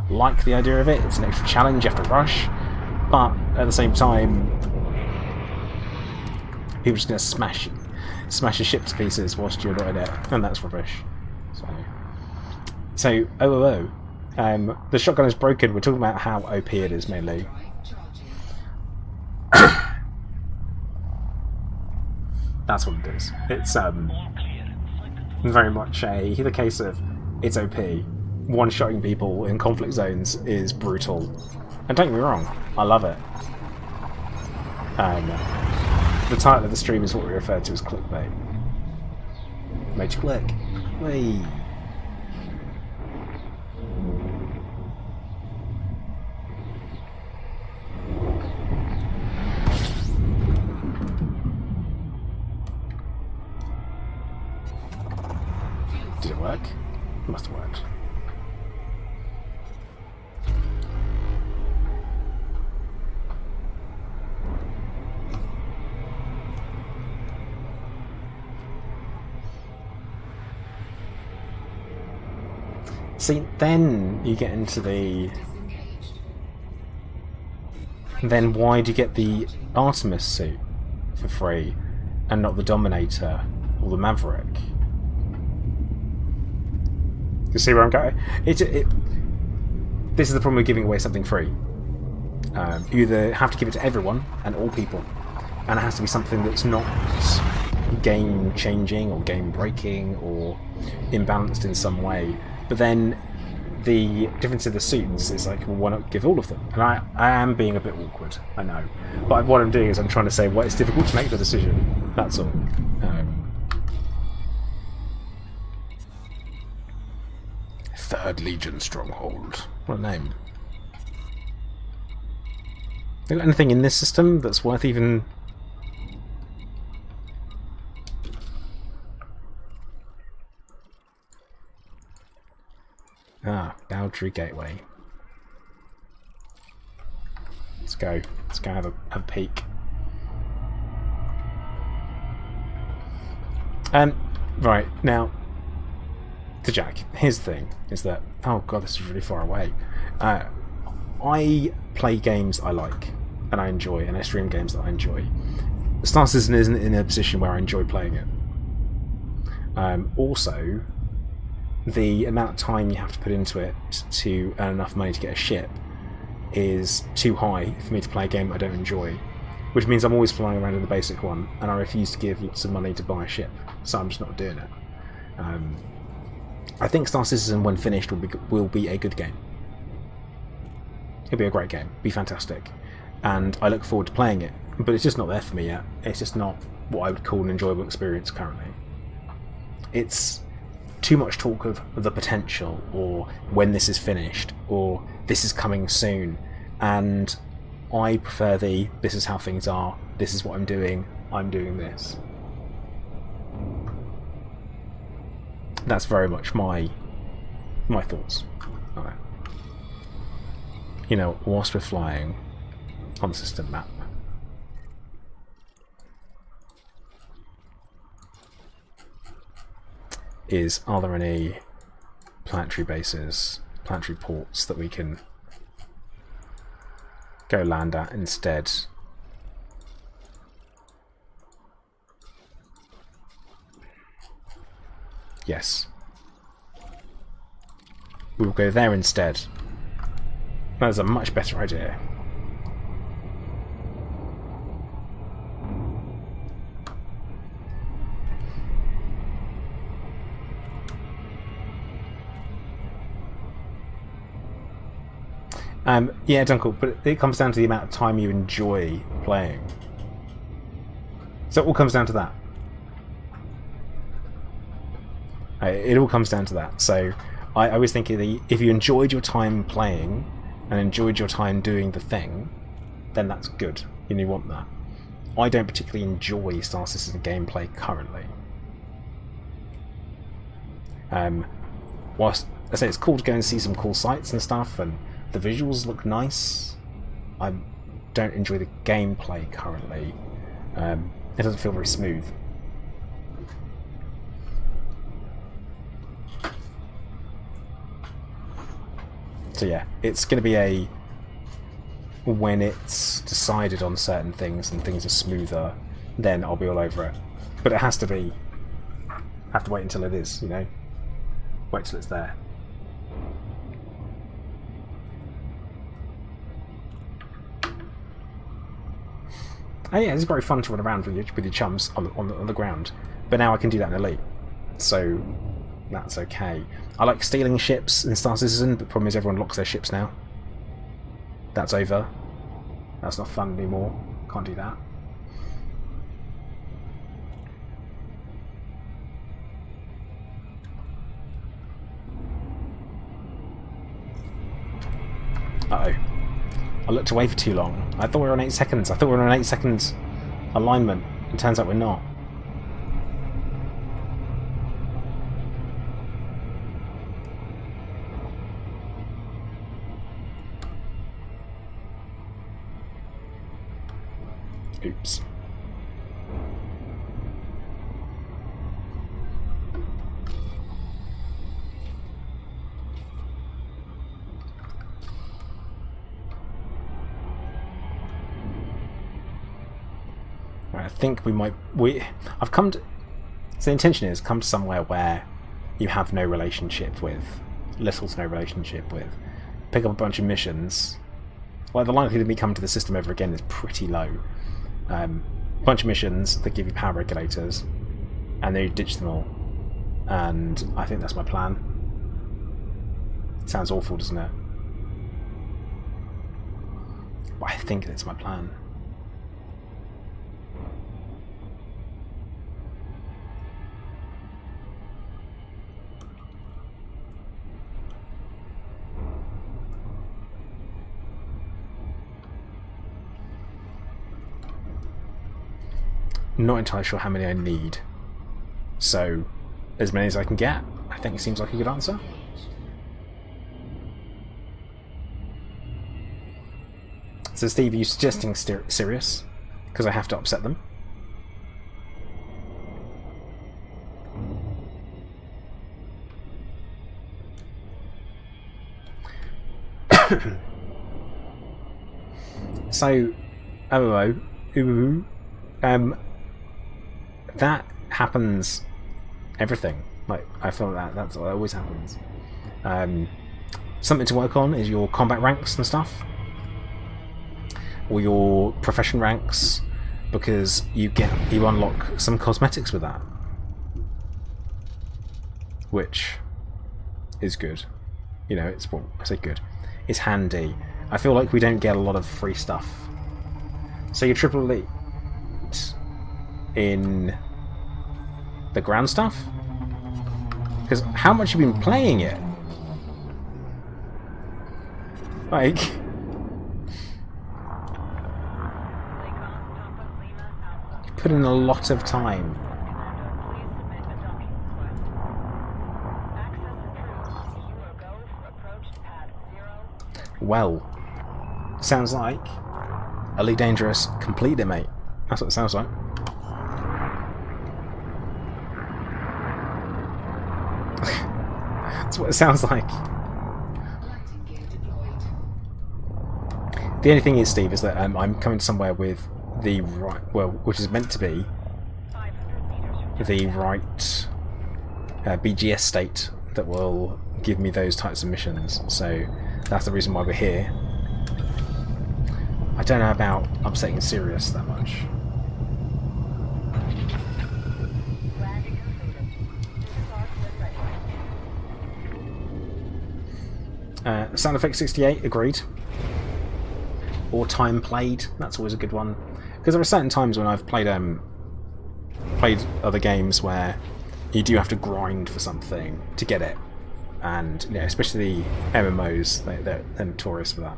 like the idea of it. It's an extra challenge. You have to rush. But at the same time, people are just going to smash your ship to pieces whilst you're not in it, and that's rubbish. So the shotgun is broken. We're talking about how OP it is mainly. That's what it is. It's very much the case of it's OP. One-shotting people in conflict zones is brutal. And don't get me wrong, I love it. The title of the stream is what we refer to as clickbait. Made you click. Whee! Did it work? It must have worked. See, then you get into the... Then why do you get the Artemis suit for free and not the Dominator or the Maverick? You see where I'm going? This is the problem with giving away something free. You either have to give it to everyone and all people, and it has to be something that's not game-changing or game-breaking or imbalanced in some way. But then the difference in the suits is like, well, why not give all of them? And I am being a bit awkward, I know. But what I'm doing is I'm trying to say, well, it's difficult to make the decision. That's all. Third Legion Stronghold. What a name. You got anything in this system that's worth even... Boundary Gateway. Let's go. Let's go have a peek. Right, now, to Jack, here's the thing, is that... Oh god, this is really far away. I play games I like, and I enjoy, and I stream games that I enjoy. Star Citizen isn't in a position where I enjoy playing it. Also, the amount of time you have to put into it to earn enough money to get a ship is too high for me to play a game I don't enjoy, which means I'm always flying around in the basic one, and I refuse to give lots of money to buy a ship, so I'm just not doing it. I think Star Citizen, when finished, will be a good game. It'll be a great game, be fantastic, and I look forward to playing it, but it's just not there for me yet. It's just not what I would call an enjoyable experience currently. It's too much talk of the potential, or when this is finished, or this is coming soon, and I prefer this is how things are, this is what I'm doing this. That's very much my thoughts on it. You know, whilst we're flying on the system map, are there any planetary bases, planetary ports that we can go land at instead? Yes. We will go there instead. That's a much better idea. Yeah, Dunkel, but it comes down to the amount of time you enjoy playing. So it all comes down to that. It all comes down to that. So I was thinking that if you enjoyed your time playing and enjoyed your time doing the thing, then that's good. You want that. I don't particularly enjoy Star Citizen gameplay currently. Whilst I say it's cool to go and see some cool sights and stuff, and the visuals look nice, I don't enjoy the gameplay currently. It doesn't feel very smooth. So yeah, it's going to be a when it's decided on certain things and things are smoother, then I'll be all over it. But it has to be. I have to wait until it is, Wait till it's there. Oh yeah, it's very fun to run around with your chums on the ground. But now I can do that in Elite. So that's okay. I like stealing ships in Star Citizen, but the problem is everyone locks their ships now. That's over. That's not fun anymore. Can't do that. Uh-oh. I looked away for too long. I thought we were on 8 seconds. I thought we were on 8 seconds alignment. It turns out we're not. Oops. I think we might. I've come to. So the intention is come to somewhere where you have no relationship with, little to no relationship with. Pick up a bunch of missions. Well, the likelihood of me coming to the system ever again is pretty low. Bunch of missions that give you power regulators, and then you ditch them all. And I think that's my plan. Sounds awful, doesn't it? But I think that's my plan. Not entirely sure how many I need, so as many as I can get. I think it seems like a good answer. So Steve, are you suggesting Sirius? Because I have to upset them. So, that happens. Everything. Like, I feel that always happens. Something to work on is your combat ranks and stuff, or your profession ranks, because you unlock some cosmetics with that, which is good. It's, well, I say good. It's handy. I feel like we don't get a lot of free stuff. So your triple elite in the ground stuff? Because how much have you been playing it? Like, you put in a lot of time. Well, sounds like Elite Dangerous completed it, mate. That's what it sounds like. That's what it sounds like. The only thing is, Steve, is that I'm coming to somewhere with the right, well, which is meant to be the right BGS state that will give me those types of missions. So that's the reason why we're here. I don't know about upsetting Sirius that much. Sound effect 68, agreed. Or time played, that's always a good one. Because there are certain times when I've played other games where you do have to grind for something to get it, and yeah, especially MMOs, they're notorious for that.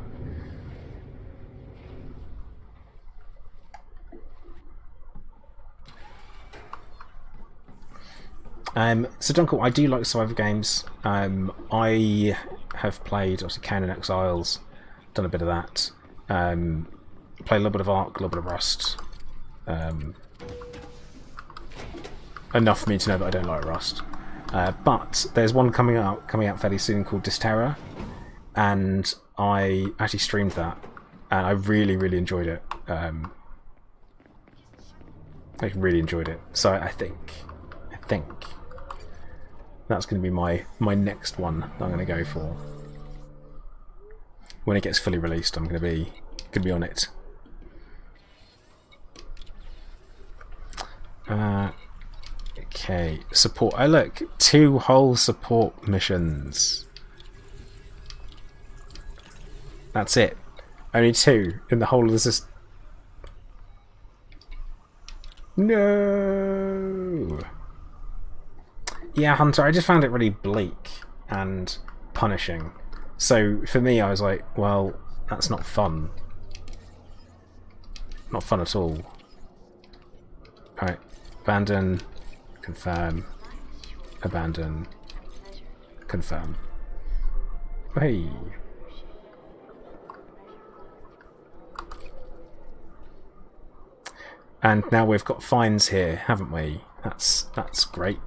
So Dunkel, I do like survival games. I have played obviously Canon Exiles, done a bit of that. Played a little bit of Ark, a little bit of Rust. Enough for me to know that I don't like Rust. But there's one coming out fairly soon called Dysterra, and I actually streamed that, and I really enjoyed it. I really enjoyed it. So I think that's going to be my next one that I'm going to go for. When it gets fully released, I'm going to be on it. Okay, support. Oh look, 2 whole support missions. That's it. Only 2 in the whole of the system. No. Yeah, Hunter, I just found it really bleak and punishing. So for me, I was like, well, that's not fun. Not fun at all. Alright, abandon, confirm, abandon, confirm. Hey. And now we've got fines here, haven't we? That's great.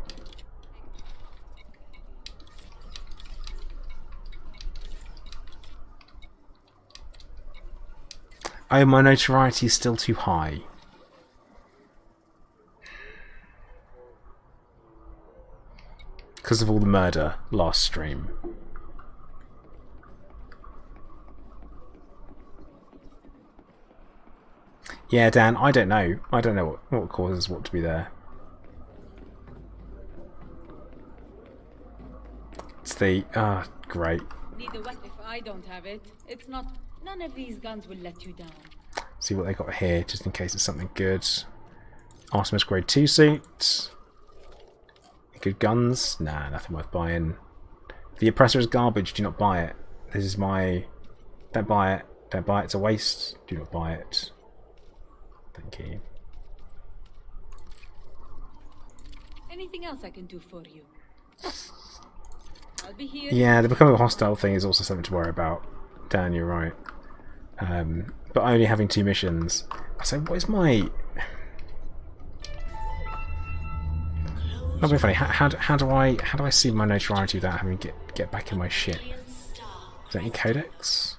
Oh, my notoriety is still too high. Because of all the murder last stream. Yeah, Dan, I don't know. I don't know what causes what to be there. It's the... great. Need a weapon if I don't have it. It's not... None of these guns will let you down. See what they got here, just in case it's something good. Artemis Grade 2 suit. Good guns. Nah, nothing worth buying. The oppressor is garbage, do not buy it. This is my... Don't buy it. Don't buy it, it's a waste. Do not buy it. Thank you. Anything else I can do for you? I'll be here. Yeah, the becoming hostile thing is also something to worry about. Dan, you're right. But only having 2 missions. So what is my... That'd be funny. How do I see my notoriety without having to get back in my shit? Is that any codex?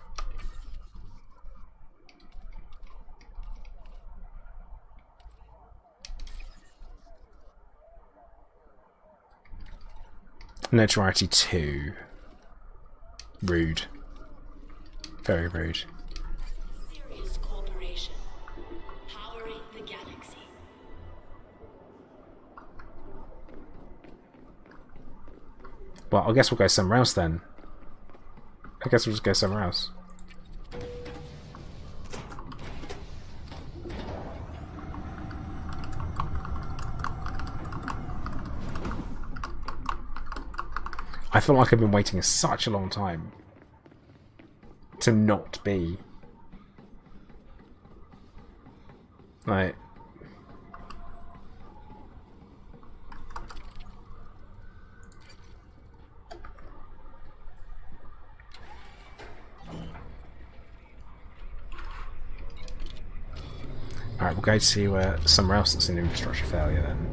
Notoriety 2. Rude. Very rude. Serious corporation. Powering the galaxy. Well, I guess we'll go somewhere else then. I guess we'll just go somewhere else. I feel like I've been waiting such a long time to not be like... Alright, we'll go to somewhere else that's an infrastructure failure then.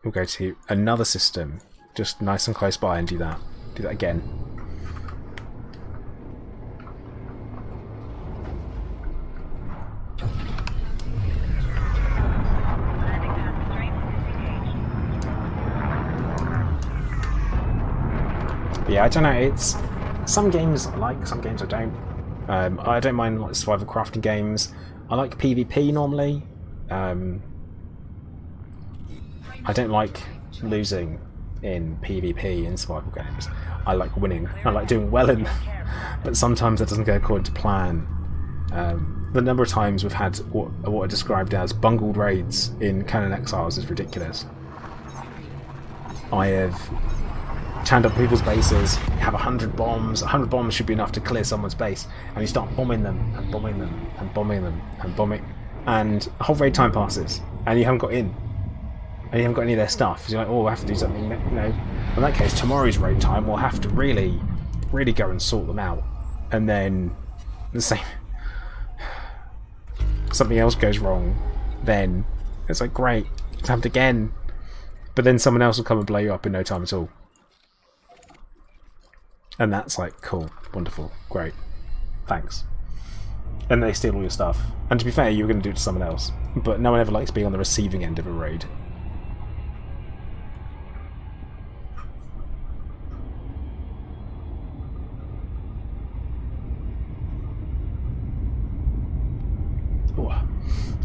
We'll go to another system, just nice and close by, and do that. Do that again. Yeah, I don't know. It's some games I like, some games I don't. I don't mind like survival crafting games. I like PvP normally. I don't like losing in PvP in survival games. I like winning. I like doing well in them, but sometimes that doesn't go according to plan. The number of times we've had what are described as bungled raids in Canon Exiles is ridiculous. I have turned up people's bases, have 100 bombs. 100 bombs should be enough to clear someone's base, and you start bombing them and bombing them and bombing them and bombing, and the whole raid time passes, and you haven't got in, and you haven't got any of their stuff. So you're like, oh, we'll have to do something. You know, in that case, tomorrow's raid time, we'll have to really go and sort them out, and then the same. Something else goes wrong, then it's like, great, it's happened again. But then someone else will come and blow you up in no time at all. And that's like, cool, wonderful, great, thanks. And they steal all your stuff. And to be fair, you were going to do it to someone else. But no one ever likes being on the receiving end of a raid.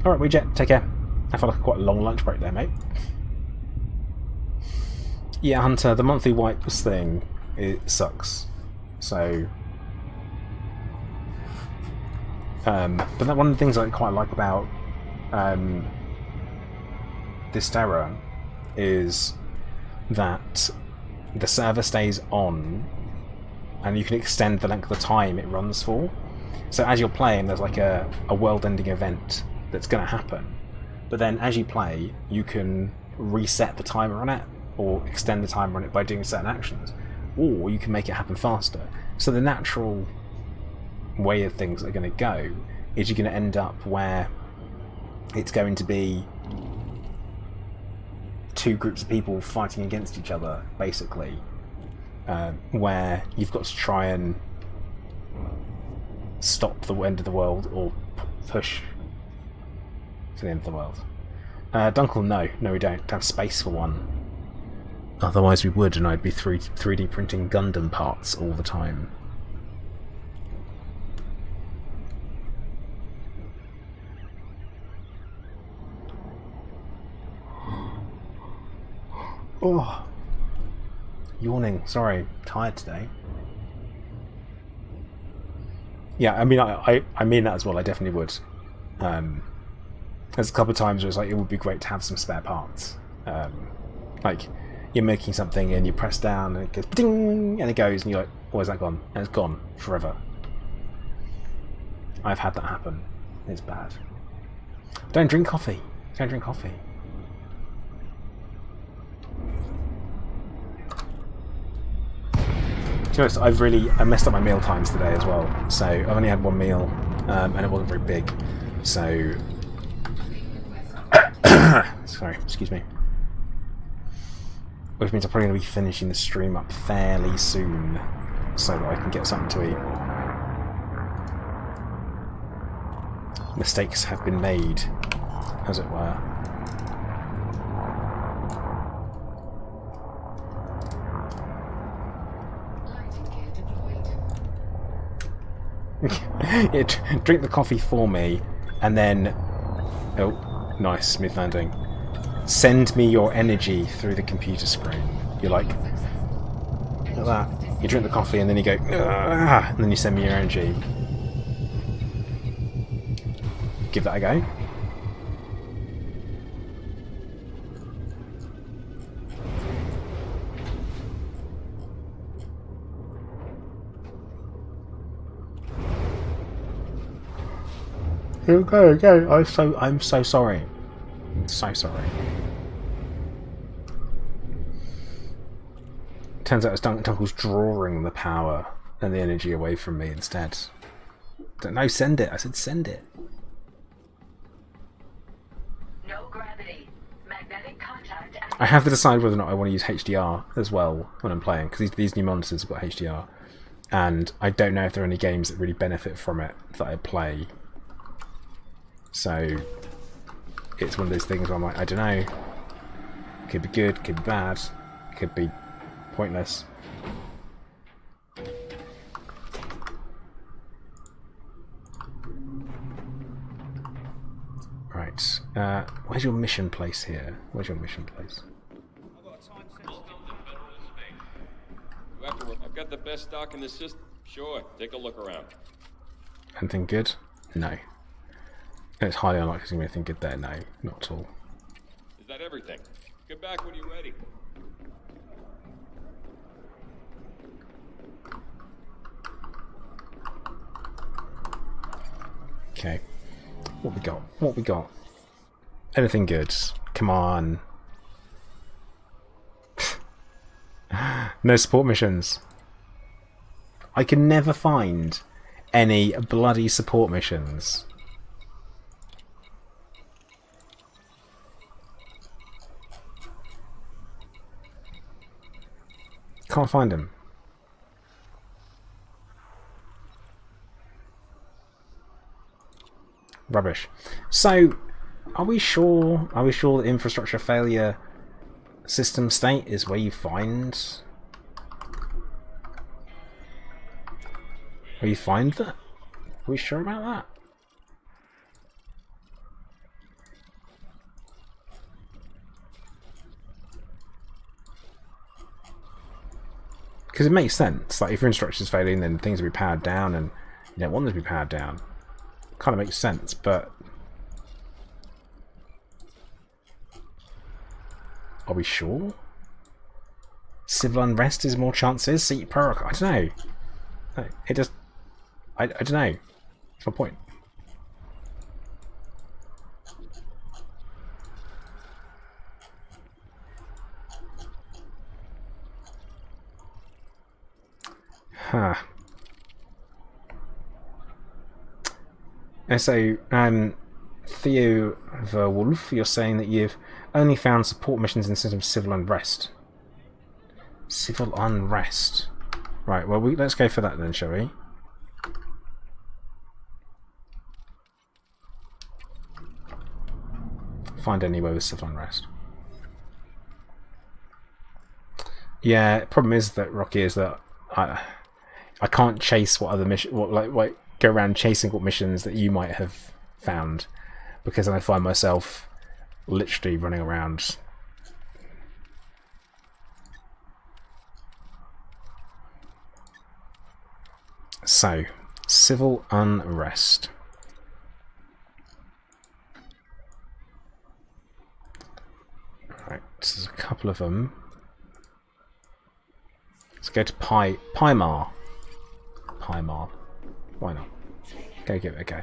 Alright, Weejet, take care. I felt like quite a long lunch break there, mate. Yeah, Hunter, the monthly wipes thing, it sucks. So... but that one of the things I quite like about this Terra is that the server stays on and you can extend the length of the time it runs for. So as you're playing, there's like a world-ending event that's going to happen, but then as you play you can reset the timer on it or extend the timer on it by doing certain actions, or you can make it happen faster. So the natural way of things are going to go is you're going to end up where it's going to be two groups of people fighting against each other, basically, where you've got to try and stop the end of the world or push to the end of the world. Dunkel, no we don't have space for one. Otherwise we would, and I'd be 3D printing Gundam parts all the time. Oh, yawning. Sorry, tired today. Yeah, I mean, I mean that as well. I definitely would. There's a couple of times where it's like it would be great to have some spare parts. Like you're making something and you press down and it goes ding and it goes and you're like, where's that gone? And it's gone forever. I've had that happen. It's bad. Don't drink coffee. Don't drink coffee. To be honest, I messed up my meal times today as well. So I've only had one meal, and it wasn't very big. So, sorry, excuse me. Which means I'm probably going to be finishing the stream up fairly soon, so that I can get something to eat. Mistakes have been made, as it were. Yeah, drink the coffee for me, and then... Oh, nice, smooth landing. Send me your energy through the computer screen. You're like that. You drink the coffee, and then you go... Ah, and then you send me your energy. Give that a go. Go. I'm so sorry. I'm so sorry. Turns out it's Dunkel's drawing the power and the energy away from me instead. No, send it. I said send it. No gravity. Magnetic contact. I have to decide whether or not I want to use HDR as well when I'm playing, because these new monitors have got HDR, and I don't know if there are any games that really benefit from it that I play. So it's one of those things where I'm like, I don't know. Could be good, could be bad, could be pointless. Where's your mission place here? Where's your mission place? I've got the best stock in the system. Sure, take a look around. Anything good? No. It's highly unlikely there's going to be anything good there. No, not at all. Is that everything? Get back when you're ready. Okay. What we got? What we got? Anything good? Come on. No support missions. I can never find any bloody support missions. Can't find them. Rubbish. So, are we sure? Are we sure that infrastructure failure system state is where you find? Where you find that? Are we sure about that? Because it makes sense. Like if your infrastructure is failing, then things will be powered down, and you don't want them to be powered down. Kind of makes sense, but are we sure? Civil unrest is more chances. Seat prorogue. I don't know. It just. I don't know. That's my point. Huh. So, Theo Verwolf, you're saying that you've only found support missions instead of civil unrest. Civil unrest. Right, well, let's go for that then, shall we? Find anywhere with civil unrest. Yeah, problem is that, Rocky, is that I can't chase what other mission, like go around chasing what missions that you might have found, because I find myself literally running around. So, civil unrest. Right, so there's a couple of them. Let's go to Pymar. Pymar. Why not? Go give it a go.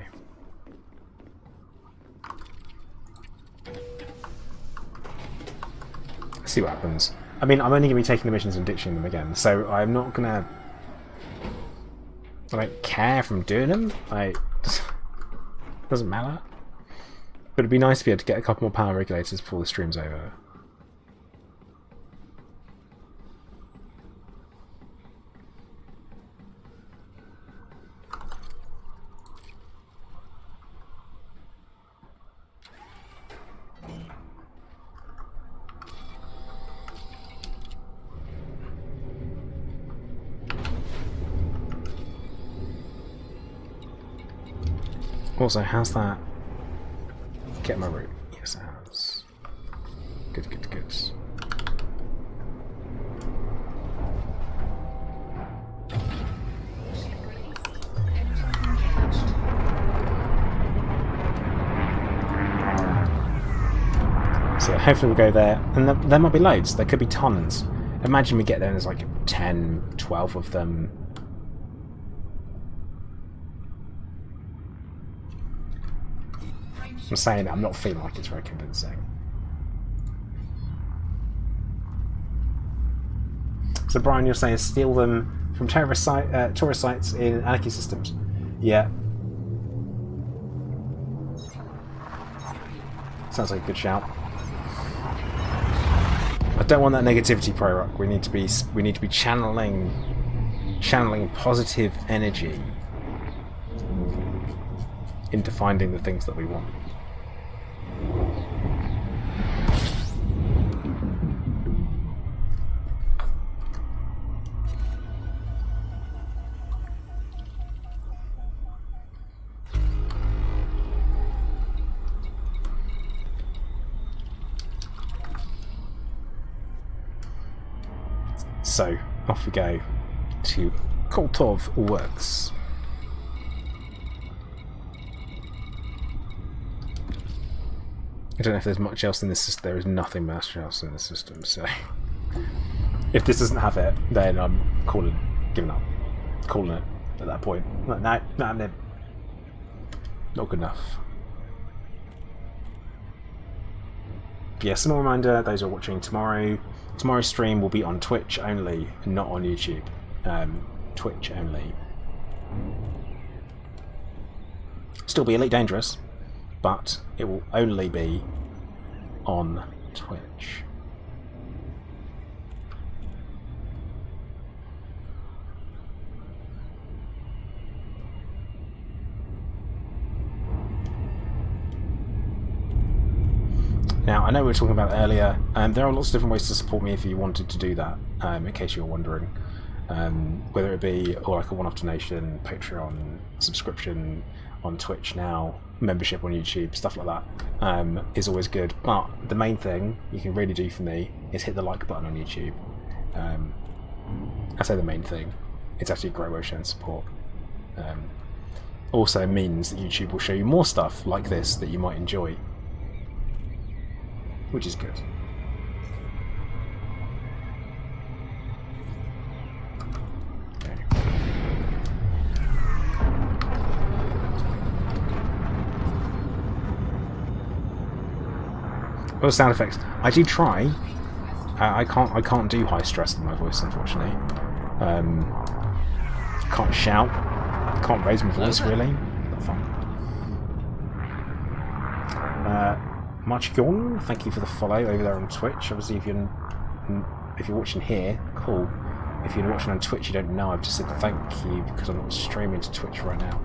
See what happens. I mean, I'm only going to be taking the missions and ditching them again, so I'm not going to... I don't care if I'm doing them. Doesn't matter. But it'd be nice to be able to get a couple more power regulators before the stream's over. Also, how's that? Get my route. Yes, it has. Good, good, good. So hopefully we'll go there. And there might be loads. There could be tons. Imagine we get there and there's like 10, 12 of them. I'm saying it, I'm not feeling like it's very convincing. So Brian, you're saying steal them from tourist sites in Anarchy systems? Yeah. Sounds like a good shout. I don't want that negativity, Pro-Rock. We need to be channeling positive energy into finding the things that we want. So, off we go to Koltov Works. I don't know if there's much else in this system. There is nothing much else in the system, so if this doesn't have it, then I'm giving up. Calling it at that point. Like, no, not good enough. But yeah, small reminder, those who are watching tomorrow's stream will be on Twitch only, not on YouTube. Twitch only. Still be Elite Dangerous, but it will only be on Twitch. Now, I know we were talking about it earlier, there are lots of different ways to support me if you wanted to do that, in case you were wondering. Whether it be like a one-off donation, Patreon, subscription on Twitch now, membership on YouTube, stuff like that, is always good. But the main thing you can really do for me is hit the like button on YouTube. I say the main thing. It's actually a great way of showing support. Also means that YouTube will show you more stuff like this that you might enjoy, which is good. Well, sound effects. I do try. I can't do high stress with my voice, unfortunately. Can't shout. Can't raise my voice really. Not fun. Marchgon, thank you for the follow over there on Twitch. Obviously, if you're watching here, cool. If you're watching on Twitch, you don't know. I've just said thank you because I'm not streaming to Twitch right now.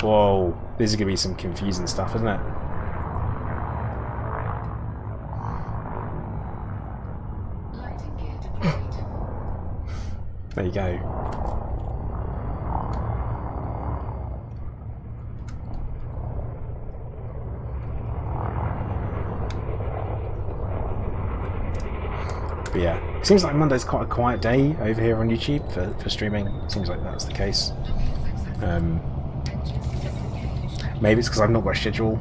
Whoa, this is gonna be some confusing stuff, isn't it? There you go. But yeah, seems like Monday's quite a quiet day over here on YouTube for streaming. Seems like that's the case. Maybe it's because I've not got a schedule.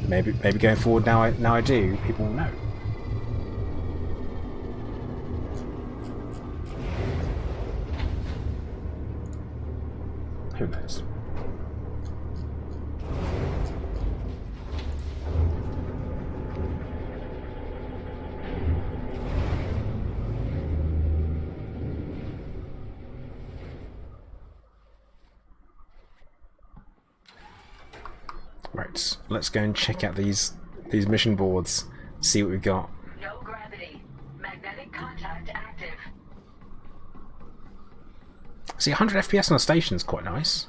Maybe going forward now I do. People will know. Who knows? Right, let's go and check out these mission boards, see what we've got. No gravity. Magnetic contact active. See, 100 FPS on a station is quite nice.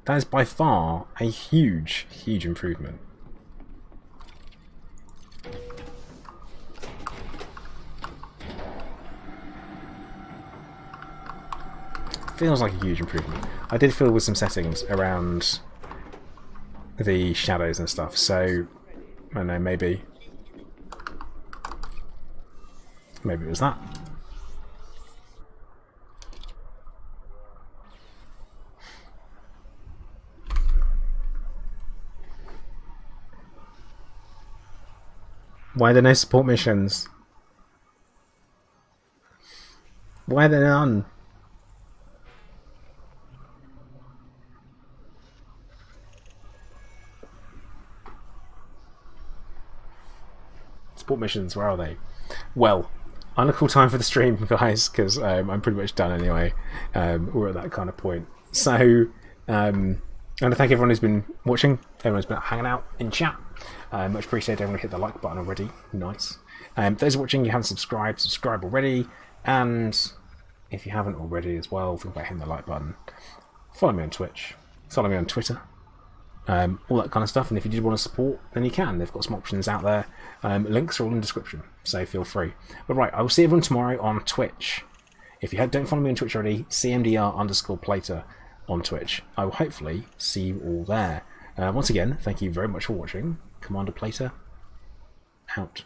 That is by far a huge, huge improvement. Feels like a huge improvement. I did fiddle with some settings around the shadows and stuff, so I don't know, maybe it was that. Why are there no support missions? Why are there none? Support missions, where are they? Well, uncool time for the stream, guys, because I'm pretty much done anyway. We're at that kind of point. So, I want to thank everyone who's been watching, everyone who's been hanging out in chat. Much appreciated everyone who hit the like button already. Nice. Those watching, you haven't subscribed, subscribe already. And if you haven't already as well, think about hitting the like button. Follow me on Twitch. Follow me on Twitter. All that kind of stuff. And if you did want to support, then you can. They've got some options out there. Links are all in the description, so feel free. But right, I will see everyone tomorrow on Twitch. If you don't follow me on Twitch already, CMDR_Plater on Twitch. I will hopefully see you all there. Once again, thank you very much for watching. Commander Plater, out.